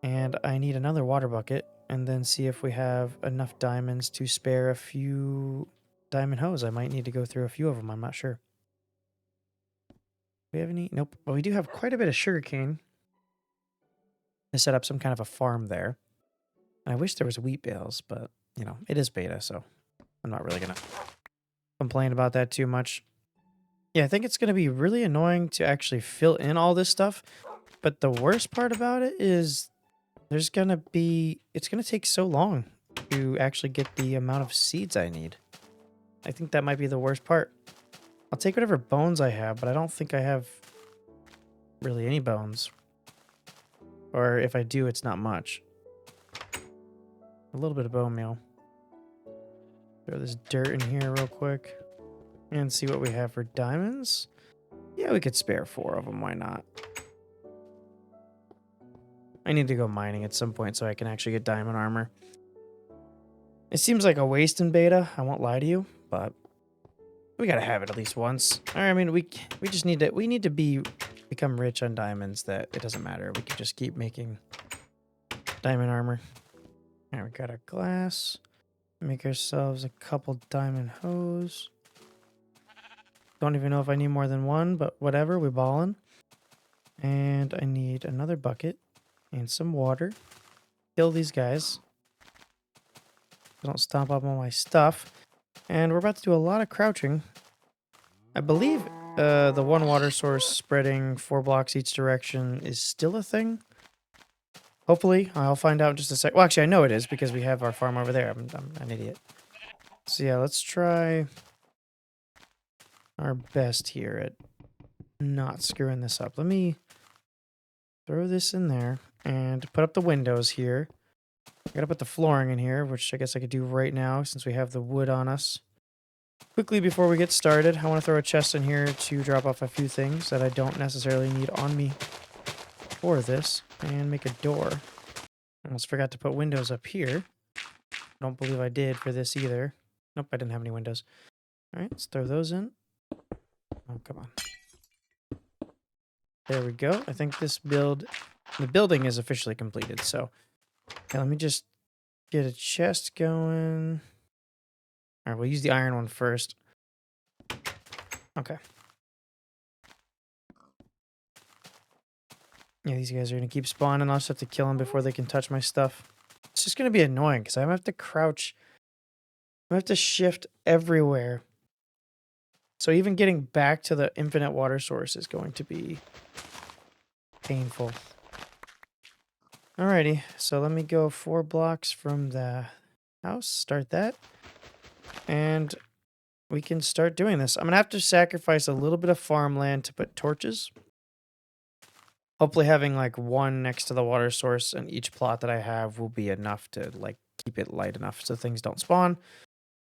And I need another water bucket, and then see if we have enough diamonds to spare a few diamond hose. I might need to go through a few of them. I'm not sure. Do we have any? Nope. Well, we do have quite a bit of sugarcane to set up some kind of a farm there. And I wish there was wheat bales, but, it is beta, so I'm not really going to complain about that too much. Yeah, I think it's going to be really annoying to actually fill in all this stuff. But the worst part about it is... it's going to take so long to actually get the amount of seeds I need. I think that might be the worst part. I'll take whatever bones I have, but I don't think I have really any bones. Or if I do, it's not much. A little bit of bone meal. Throw this dirt in here real quick. And see what we have for diamonds. Yeah, we could spare 4 of them. Why not? I need to go mining at some point so I can actually get diamond armor. It seems like a waste in beta, I won't lie to you, but we gotta have it at least once. I mean, we just need to become rich on diamonds that it doesn't matter. We can just keep making diamond armor. All right, we got our glass. Make ourselves a couple diamond hose. Don't even know if I need more than one, but whatever, we ballin'. And I need another bucket. And some water. Kill these guys. Don't stomp up all my stuff. And we're about to do a lot of crouching. I believe the one water source spreading 4 blocks each direction is still a thing. Hopefully. I'll find out in just a sec. Well, actually, I know it is because we have our farm over there. I'm an idiot. So yeah, let's try our best here at not screwing this up. Let me throw this in there. And put up the windows here. I gotta put the flooring in here, which I guess I could do right now since we have the wood on us. Quickly before we get started, I want to throw a chest in here to drop off a few things that I don't necessarily need on me for this. And make a door. I almost forgot to put windows up here. I don't believe I did for this either. Nope, I didn't have any windows. Alright, let's throw those in. Oh, come on. There we go. I think the building is officially completed. So, okay, let me just get a chest going. All right, we'll use the iron one first. Okay. Yeah, these guys are going to keep spawning. I'll just have to kill them before they can touch my stuff. It's just going to be annoying because I'm going to have to crouch. I'm going to have to shift everywhere. So even getting back to the infinite water source is going to be painful. Alrighty, so let me go 4 blocks from the house. Start that. And we can start doing this. I'm going to have to sacrifice a little bit of farmland to put torches. Hopefully having like one next to the water source and each plot that I have will be enough to like keep it light enough so things don't spawn.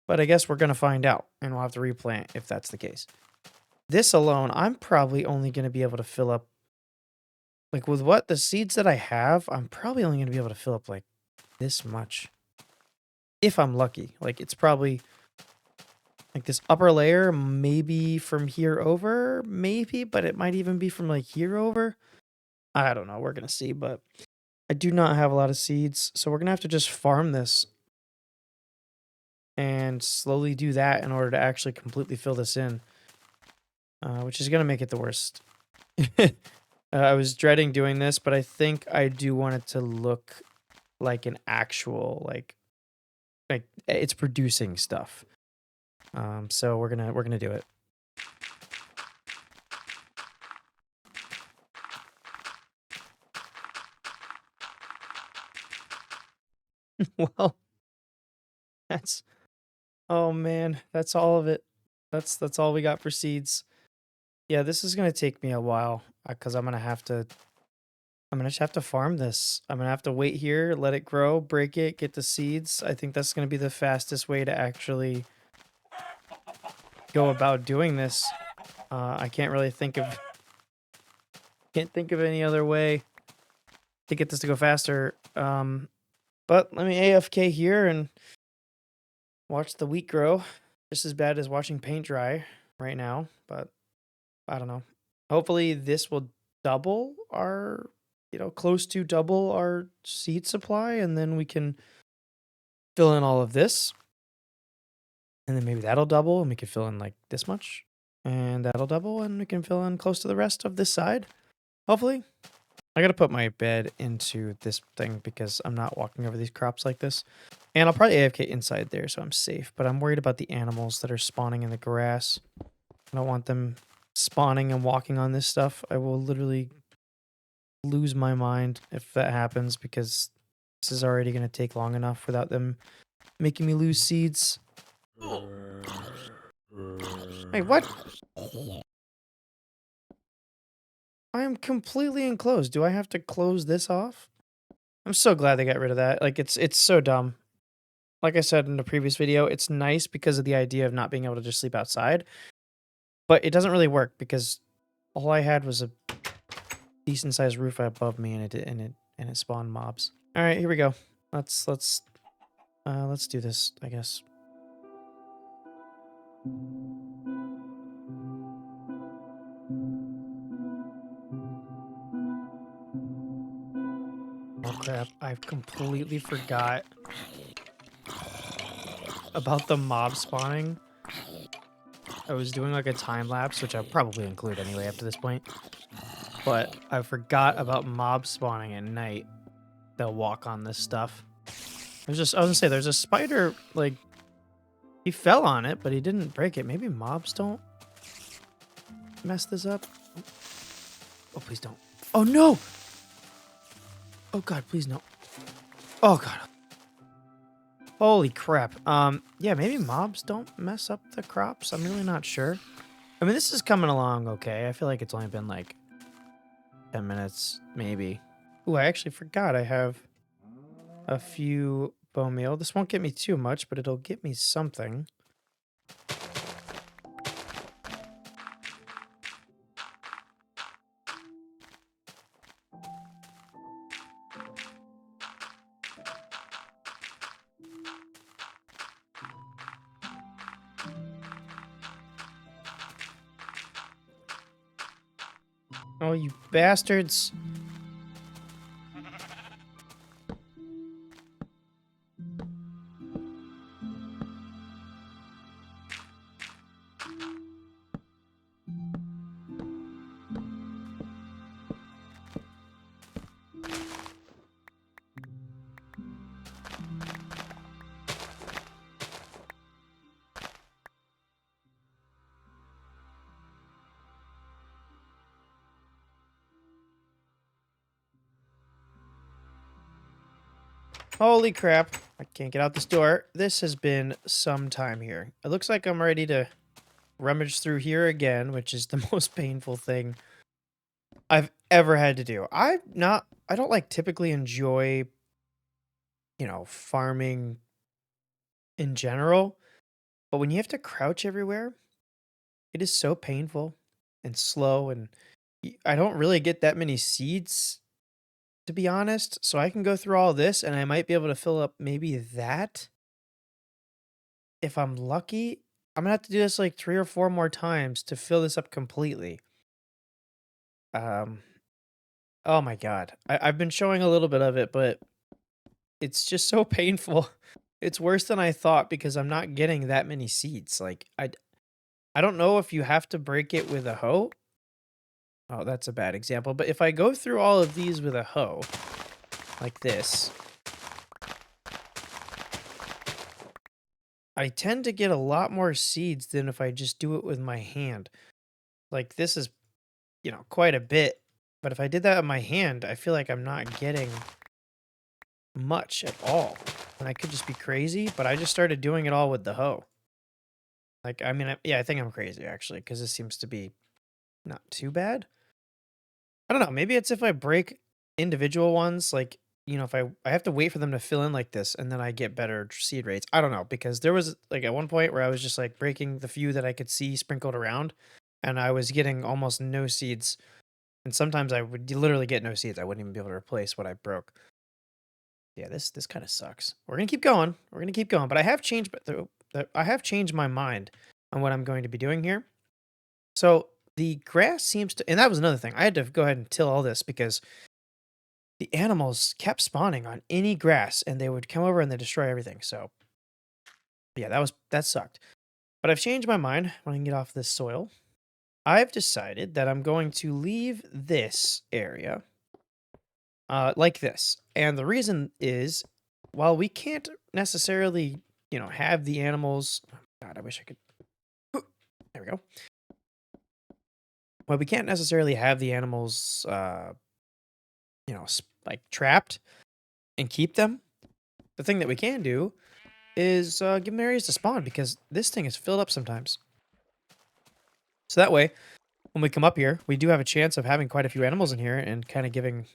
But I guess we're going to find out and we'll have to replant if that's the case. This alone, I'm probably only going to be able to fill up like with what the seeds that I have, I'm probably only going to be able to fill up like this much. If I'm lucky. Like it's probably like this upper layer, maybe from here over, maybe, but it might even be from like here over. I don't know. We're going to see, but I do not have a lot of seeds. So we're going to have to just farm this and slowly do that in order to actually completely fill this in, which is going to make it the worst. I was dreading doing this, but I think I do want it to look like an actual, like it's producing stuff. So we're gonna do it. Well, that's oh man, that's all of it. That's all we got for seeds. Yeah, this is gonna take me a while because I'm gonna just have to farm this. I'm gonna have to wait here, let it grow, break it, get the seeds. I think that's gonna be the fastest way to actually go about doing this. I can't really can't think of any other way to get this to go faster. But let me AFK here and watch the wheat grow. Just as bad as watching paint dry right now, but I don't know. Hopefully this will double our, close to double our seed supply, and then we can fill in all of this. And then maybe that'll double, and we can fill in like this much. And that'll double, and we can fill in close to the rest of this side. Hopefully. I gotta put my bed into this thing because I'm not walking over these crops like this. And I'll probably AFK inside there so I'm safe. But I'm worried about the animals that are spawning in the grass. I don't want them spawning and walking on this stuff. I will literally lose my mind if that happens because this is already going to take long enough without them making me lose seeds. Hey, what? I am completely enclosed. Do I have to close this off? I'm so glad they got rid of that. Like, it's so dumb. Like I said in the previous video, it's nice because of the idea of not being able to just sleep outside. But it doesn't really work because all I had was a decent sized roof above me and it spawned mobs. All right, here we go. Let's do this, I guess. Oh crap, I completely forgot about the mob spawning. I was doing like a time lapse, which I'll probably include anyway up to this point. But I forgot about mob spawning at night. They'll walk on this stuff. I was gonna say, there's a spider, like, he fell on it, but he didn't break it. Maybe mobs don't mess this up. Oh, please don't. Oh, no! Oh, God, please no. Oh, God. Holy crap. Yeah, maybe mobs don't mess up the crops. I'm really not sure. I mean, this is coming along okay. I feel like it's only been, like, 10 minutes, maybe. Ooh, I actually forgot I have a few bone meal. This won't get me too much, but it'll get me something. Oh, you bastards. Holy crap. I can't get out this door. This has been some time here. It looks like I'm ready to rummage through here again, which is the most painful thing I've ever had to do. I don't like typically enjoy, farming in general, but when you have to crouch everywhere, it is so painful and slow and I don't really get that many seeds to be honest, so I can go through all this and I might be able to fill up maybe that if I'm lucky. I'm gonna have to do this like 3 or 4 more times to fill this up completely. Um, oh my god. I've been showing a little bit of it, but it's just so painful. It's worse than I thought because I'm not getting that many seeds. Like I don't know if you have to break it with a hoe. Oh, that's a bad example. But if I go through all of these with a hoe, like this, I tend to get a lot more seeds than if I just do it with my hand. Like this is, quite a bit. But if I did that with my hand, I feel like I'm not getting much at all. And I could just be crazy, but I just started doing it all with the hoe. Like, I mean, yeah, I think I'm crazy actually, because this seems to be not too bad. I don't know. Maybe it's if I break individual ones, like, if I have to wait for them to fill in like this and then I get better seed rates. I don't know, because there was like at one point where I was just like breaking the few that I could see sprinkled around and I was getting almost no seeds. And sometimes I would literally get no seeds. I wouldn't even be able to replace what I broke. Yeah, this kind of sucks. We're gonna keep going. We're gonna keep going. But I have changed, I have changed my mind on what I'm going to be doing here. So the grass seems to, and that was another thing. I had to go ahead and till all this because the animals kept spawning on any grass, and they would come over and they destroy everything. So yeah, that sucked. But I've changed my mind when I can get off this soil. I've decided that I'm going to leave this area like this. And the reason is, while we can't necessarily, have the animals. God, I wish I could. There we go. Well, we can't necessarily have the animals, like trapped and keep them. The thing that we can do is give them areas to spawn because this thing is filled up sometimes. So that way, when we come up here, we do have a chance of having quite a few animals in here and kind of giving,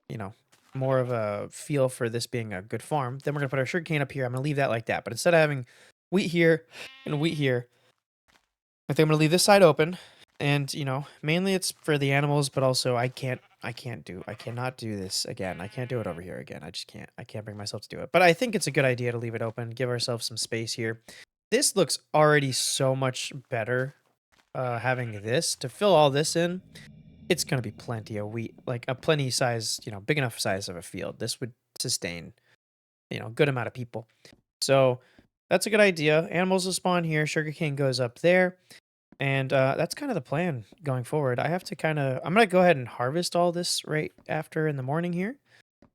you know, more of a feel for this being a good farm. Then we're going to put our sugarcane up here. I'm going to leave that like that. But instead of having wheat here and wheat here, I think I'm going to leave this side open. And, mainly it's for the animals, but also I cannot do this again. I can't do it over here again. I just can't. I can't bring myself to do it. But I think it's a good idea to leave it open, give ourselves some space here. This looks already so much better having this. To fill all this in, it's going to be plenty of wheat, like a plenty size, big enough size of a field. This would sustain, good amount of people. So that's a good idea. Animals will spawn here. Sugarcane goes up there. And that's kind of the plan going forward. I'm going to go ahead and harvest all this right after in the morning here.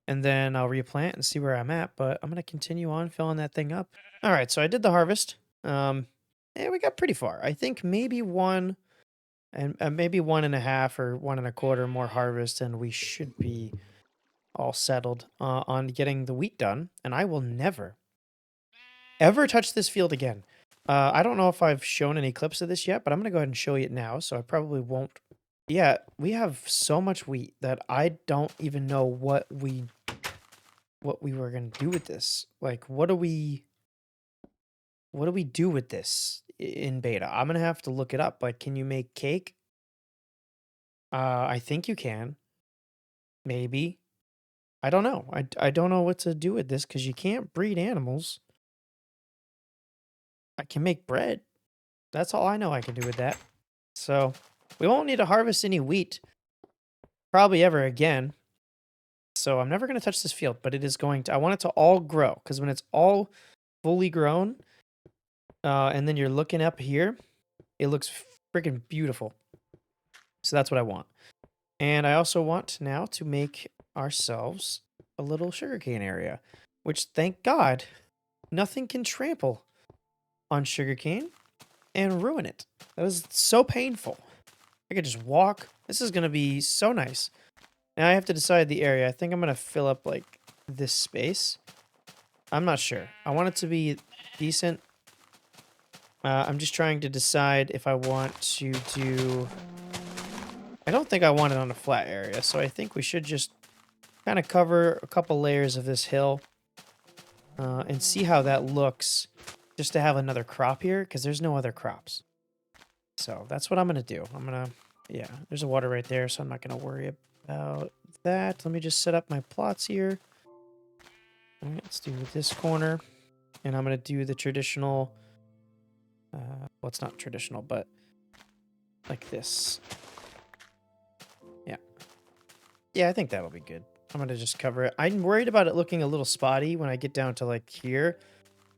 And then I'll replant and see where I'm at. But I'm going to continue on filling that thing up. All right, so I did the harvest. Yeah, we got pretty far. I think maybe one and maybe 1.5 or 1.25 more harvest, and we should be all settled on getting the wheat done. And I will never, ever touch this field again. I don't know if I've shown any clips of this yet, but I'm going to go ahead and show you it now, so I probably won't. Yeah, we have so much wheat that I don't even know what we were going to do with this. Like, what do we do with this in beta? I'm going to have to look it up. Like, can you make cake? I think you can. Maybe. I don't know. I don't know what to do with this because you can't breed animals. I can make bread. That's all I know I can do with that. So we won't need to harvest any wheat probably ever again. So I'm never going to touch this field, but it is going to, I want it to all grow, because when it's all fully grown, and then you're looking up here, it looks freaking beautiful. So that's what I want. And I also want now to make ourselves a little sugarcane area, which, thank God, nothing can trample on sugarcane and ruin it. That was so painful. I could just walk. This is going to be so nice. Now I have to decide the area. I think I'm going to fill up, like, this space. I'm not sure. I want it to be decent. I'm just trying to decide if I want to do... I don't think I want it on a flat area, so I think we should just kind of cover a couple layers of this hill and see how that looks, just to have another crop here, because there's no other crops. So that's what I'm going to do. I'm going to... Yeah, there's a water right there, so I'm not going to worry about that. Let me just set up my plots here. All right, let's do this corner. And I'm going to do the traditional... well, it's not traditional, but like this. Yeah. Yeah, I think that'll be good. I'm going to just cover it. I'm worried about it looking a little spotty when I get down to, like, here,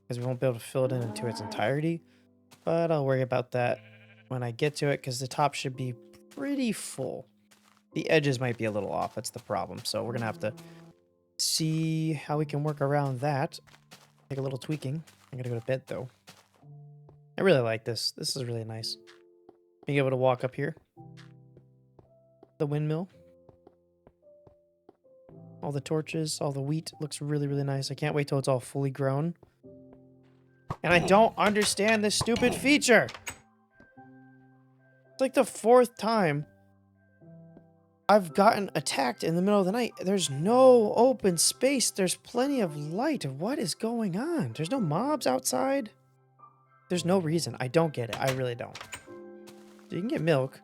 because we won't be able to fill it in into its entirety. But I'll worry about that when I get to it, because the top should be pretty full. The edges might be a little off. That's the problem. So we're going to have to see how we can work around that. Take a little tweaking. I'm going to go to bed, though. I really like this. This is really nice. Being able to walk up here. The windmill. All the torches, all the wheat. Looks really, really nice. I can't wait till it's all fully grown. And I don't understand this stupid feature. It's like the 4th time I've gotten attacked in the middle of the night. There's no open space. There's plenty of light. What is going on? There's no mobs outside. There's no reason. I don't get it. I really don't. So you can get milk.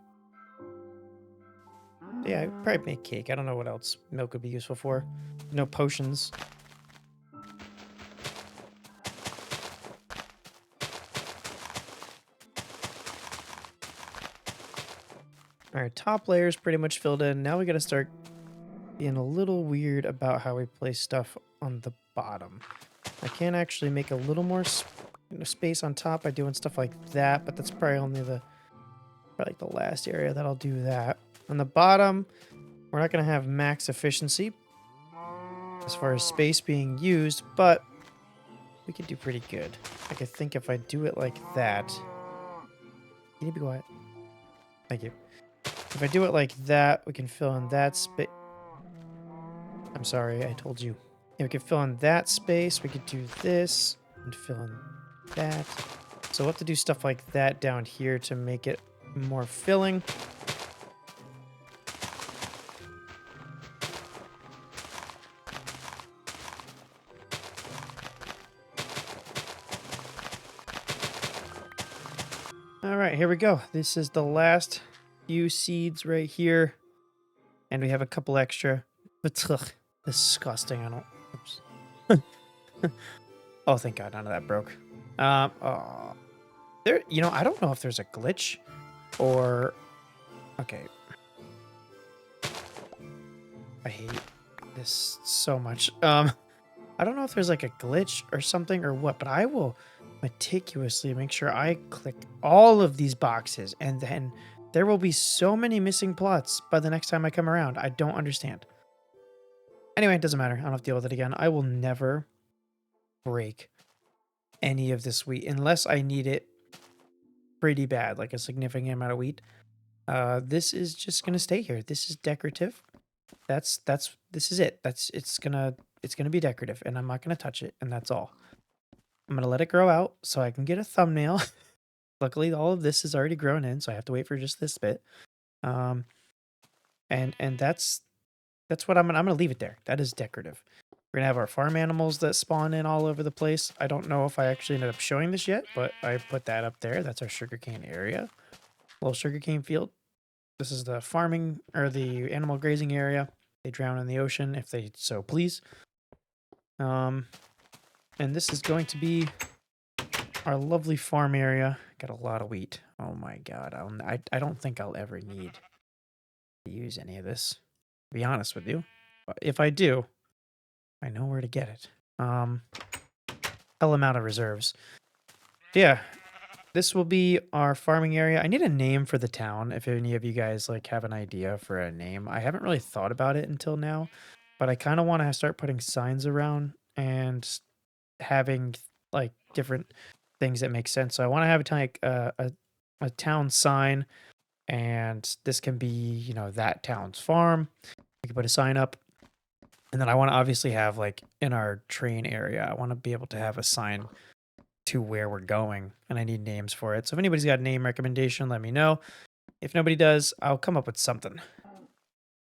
Yeah, I'd probably make cake. I don't know what else milk would be useful for. No potions. Alright, top layer is pretty much filled in. Now we gotta start being a little weird about how we place stuff on the bottom. I can actually make a little more space on top by doing stuff like that, but that's probably only probably the last area that I'll do that. On the bottom, we're not going to have max efficiency as far as space being used, but we could do pretty good. I could think if I do it like that... Can you be quiet? Thank you. If I do it like that, we can fill in that space. I'm sorry, I told you. Yeah, we could fill in that space. We could do this and fill in that. So we'll have to do stuff like that down here to make it more filling. All right, here we go. This is the last few seeds right here. And we have a couple extra. But ugh, disgusting. I don't... Oops. Oh, thank God, none of that broke. Oh. There, you know, I don't know if there's a glitch or... Okay. I hate this so much. I don't know if there's like a glitch or something or what, but I will meticulously make sure I click all of these boxes, and then there will be so many missing plots by the next time I come around. I don't understand. Anyway, it doesn't matter. I don't have to deal with it again. I will never break any of this wheat unless I need it pretty bad, like a significant amount of wheat. This is just gonna stay here. This is decorative. This is it. It's gonna be decorative, and I'm not gonna touch it, and that's all. I'm gonna let it grow out so I can get a thumbnail. Luckily, all of this is already grown in, so I have to wait for just this bit. And that's what I'm gonna leave it there. That is decorative. We're gonna have our farm animals that spawn in all over the place. I don't know if I actually ended up showing this yet, but I put that up there. That's our sugarcane area. Little sugarcane field. This is the farming or the animal grazing area. They drown in the ocean if they so please. And this is going to be our lovely farm area. Got a lot of wheat. Oh my God. I don't think I'll ever need to use any of this. be honest with you. But if I do, I know where to get it. Hell amount of reserves. Yeah, this will be our farming area. I need a name for the town. If any of you guys like have an idea for a name, I haven't really thought about it until now, but I kind of want to start putting signs around and having like different things that make sense. So I want to have like a town sign, and this can be, you know, that town's farm. We can put a sign up. And then I want to obviously have like in our train area, I want to be able to have a sign to where we're going, and I need names for it. So if anybody's got a name recommendation, let me know. If nobody does, I'll come up with something.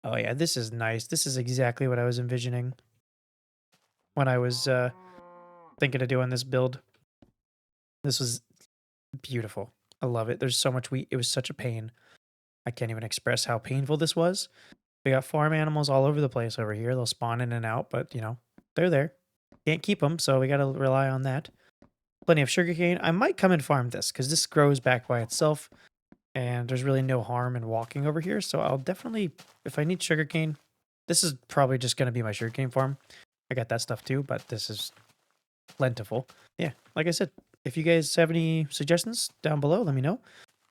Oh yeah, this is nice. This is exactly what I was envisioning when I was thinking of doing this build. This was beautiful. I love it. There's so much wheat. It was such a pain. I can't even express how painful this was. We got farm animals all over the place over here. They'll spawn in and out, but you know, they're there. Can't keep them, so we got to rely on that. Plenty of sugarcane. I might come and farm this because this grows back by itself, and there's really no harm in walking over here. So I'll definitely, if I need sugarcane, this is probably just going to be my sugarcane farm. I got that stuff too, but this is plentiful. Yeah, like I said, if you guys have any suggestions down below, let me know.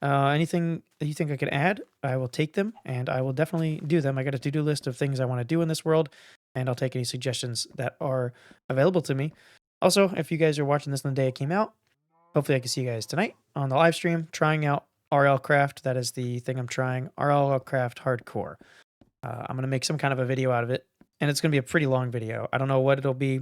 Anything that you think I could add, I will take them, and I will definitely do them. I got a to-do list of things I want to do in this world, and I'll take any suggestions that are available to me. Also, if you guys are watching this on the day it came out, hopefully I can see you guys tonight on the live stream trying out RL Craft. That is the thing I'm trying, RL Craft Hardcore. I'm going to make some kind of a video out of it, and it's going to be a pretty long video. I don't know what it'll be.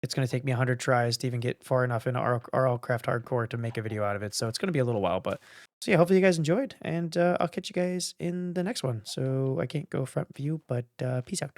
It's going to take me 100 tries to even get far enough into RL Craft Hardcore to make a video out of it. So it's going to be a little while, but so yeah, hopefully you guys enjoyed, and I'll catch you guys in the next one. So I can't go front view, but peace out.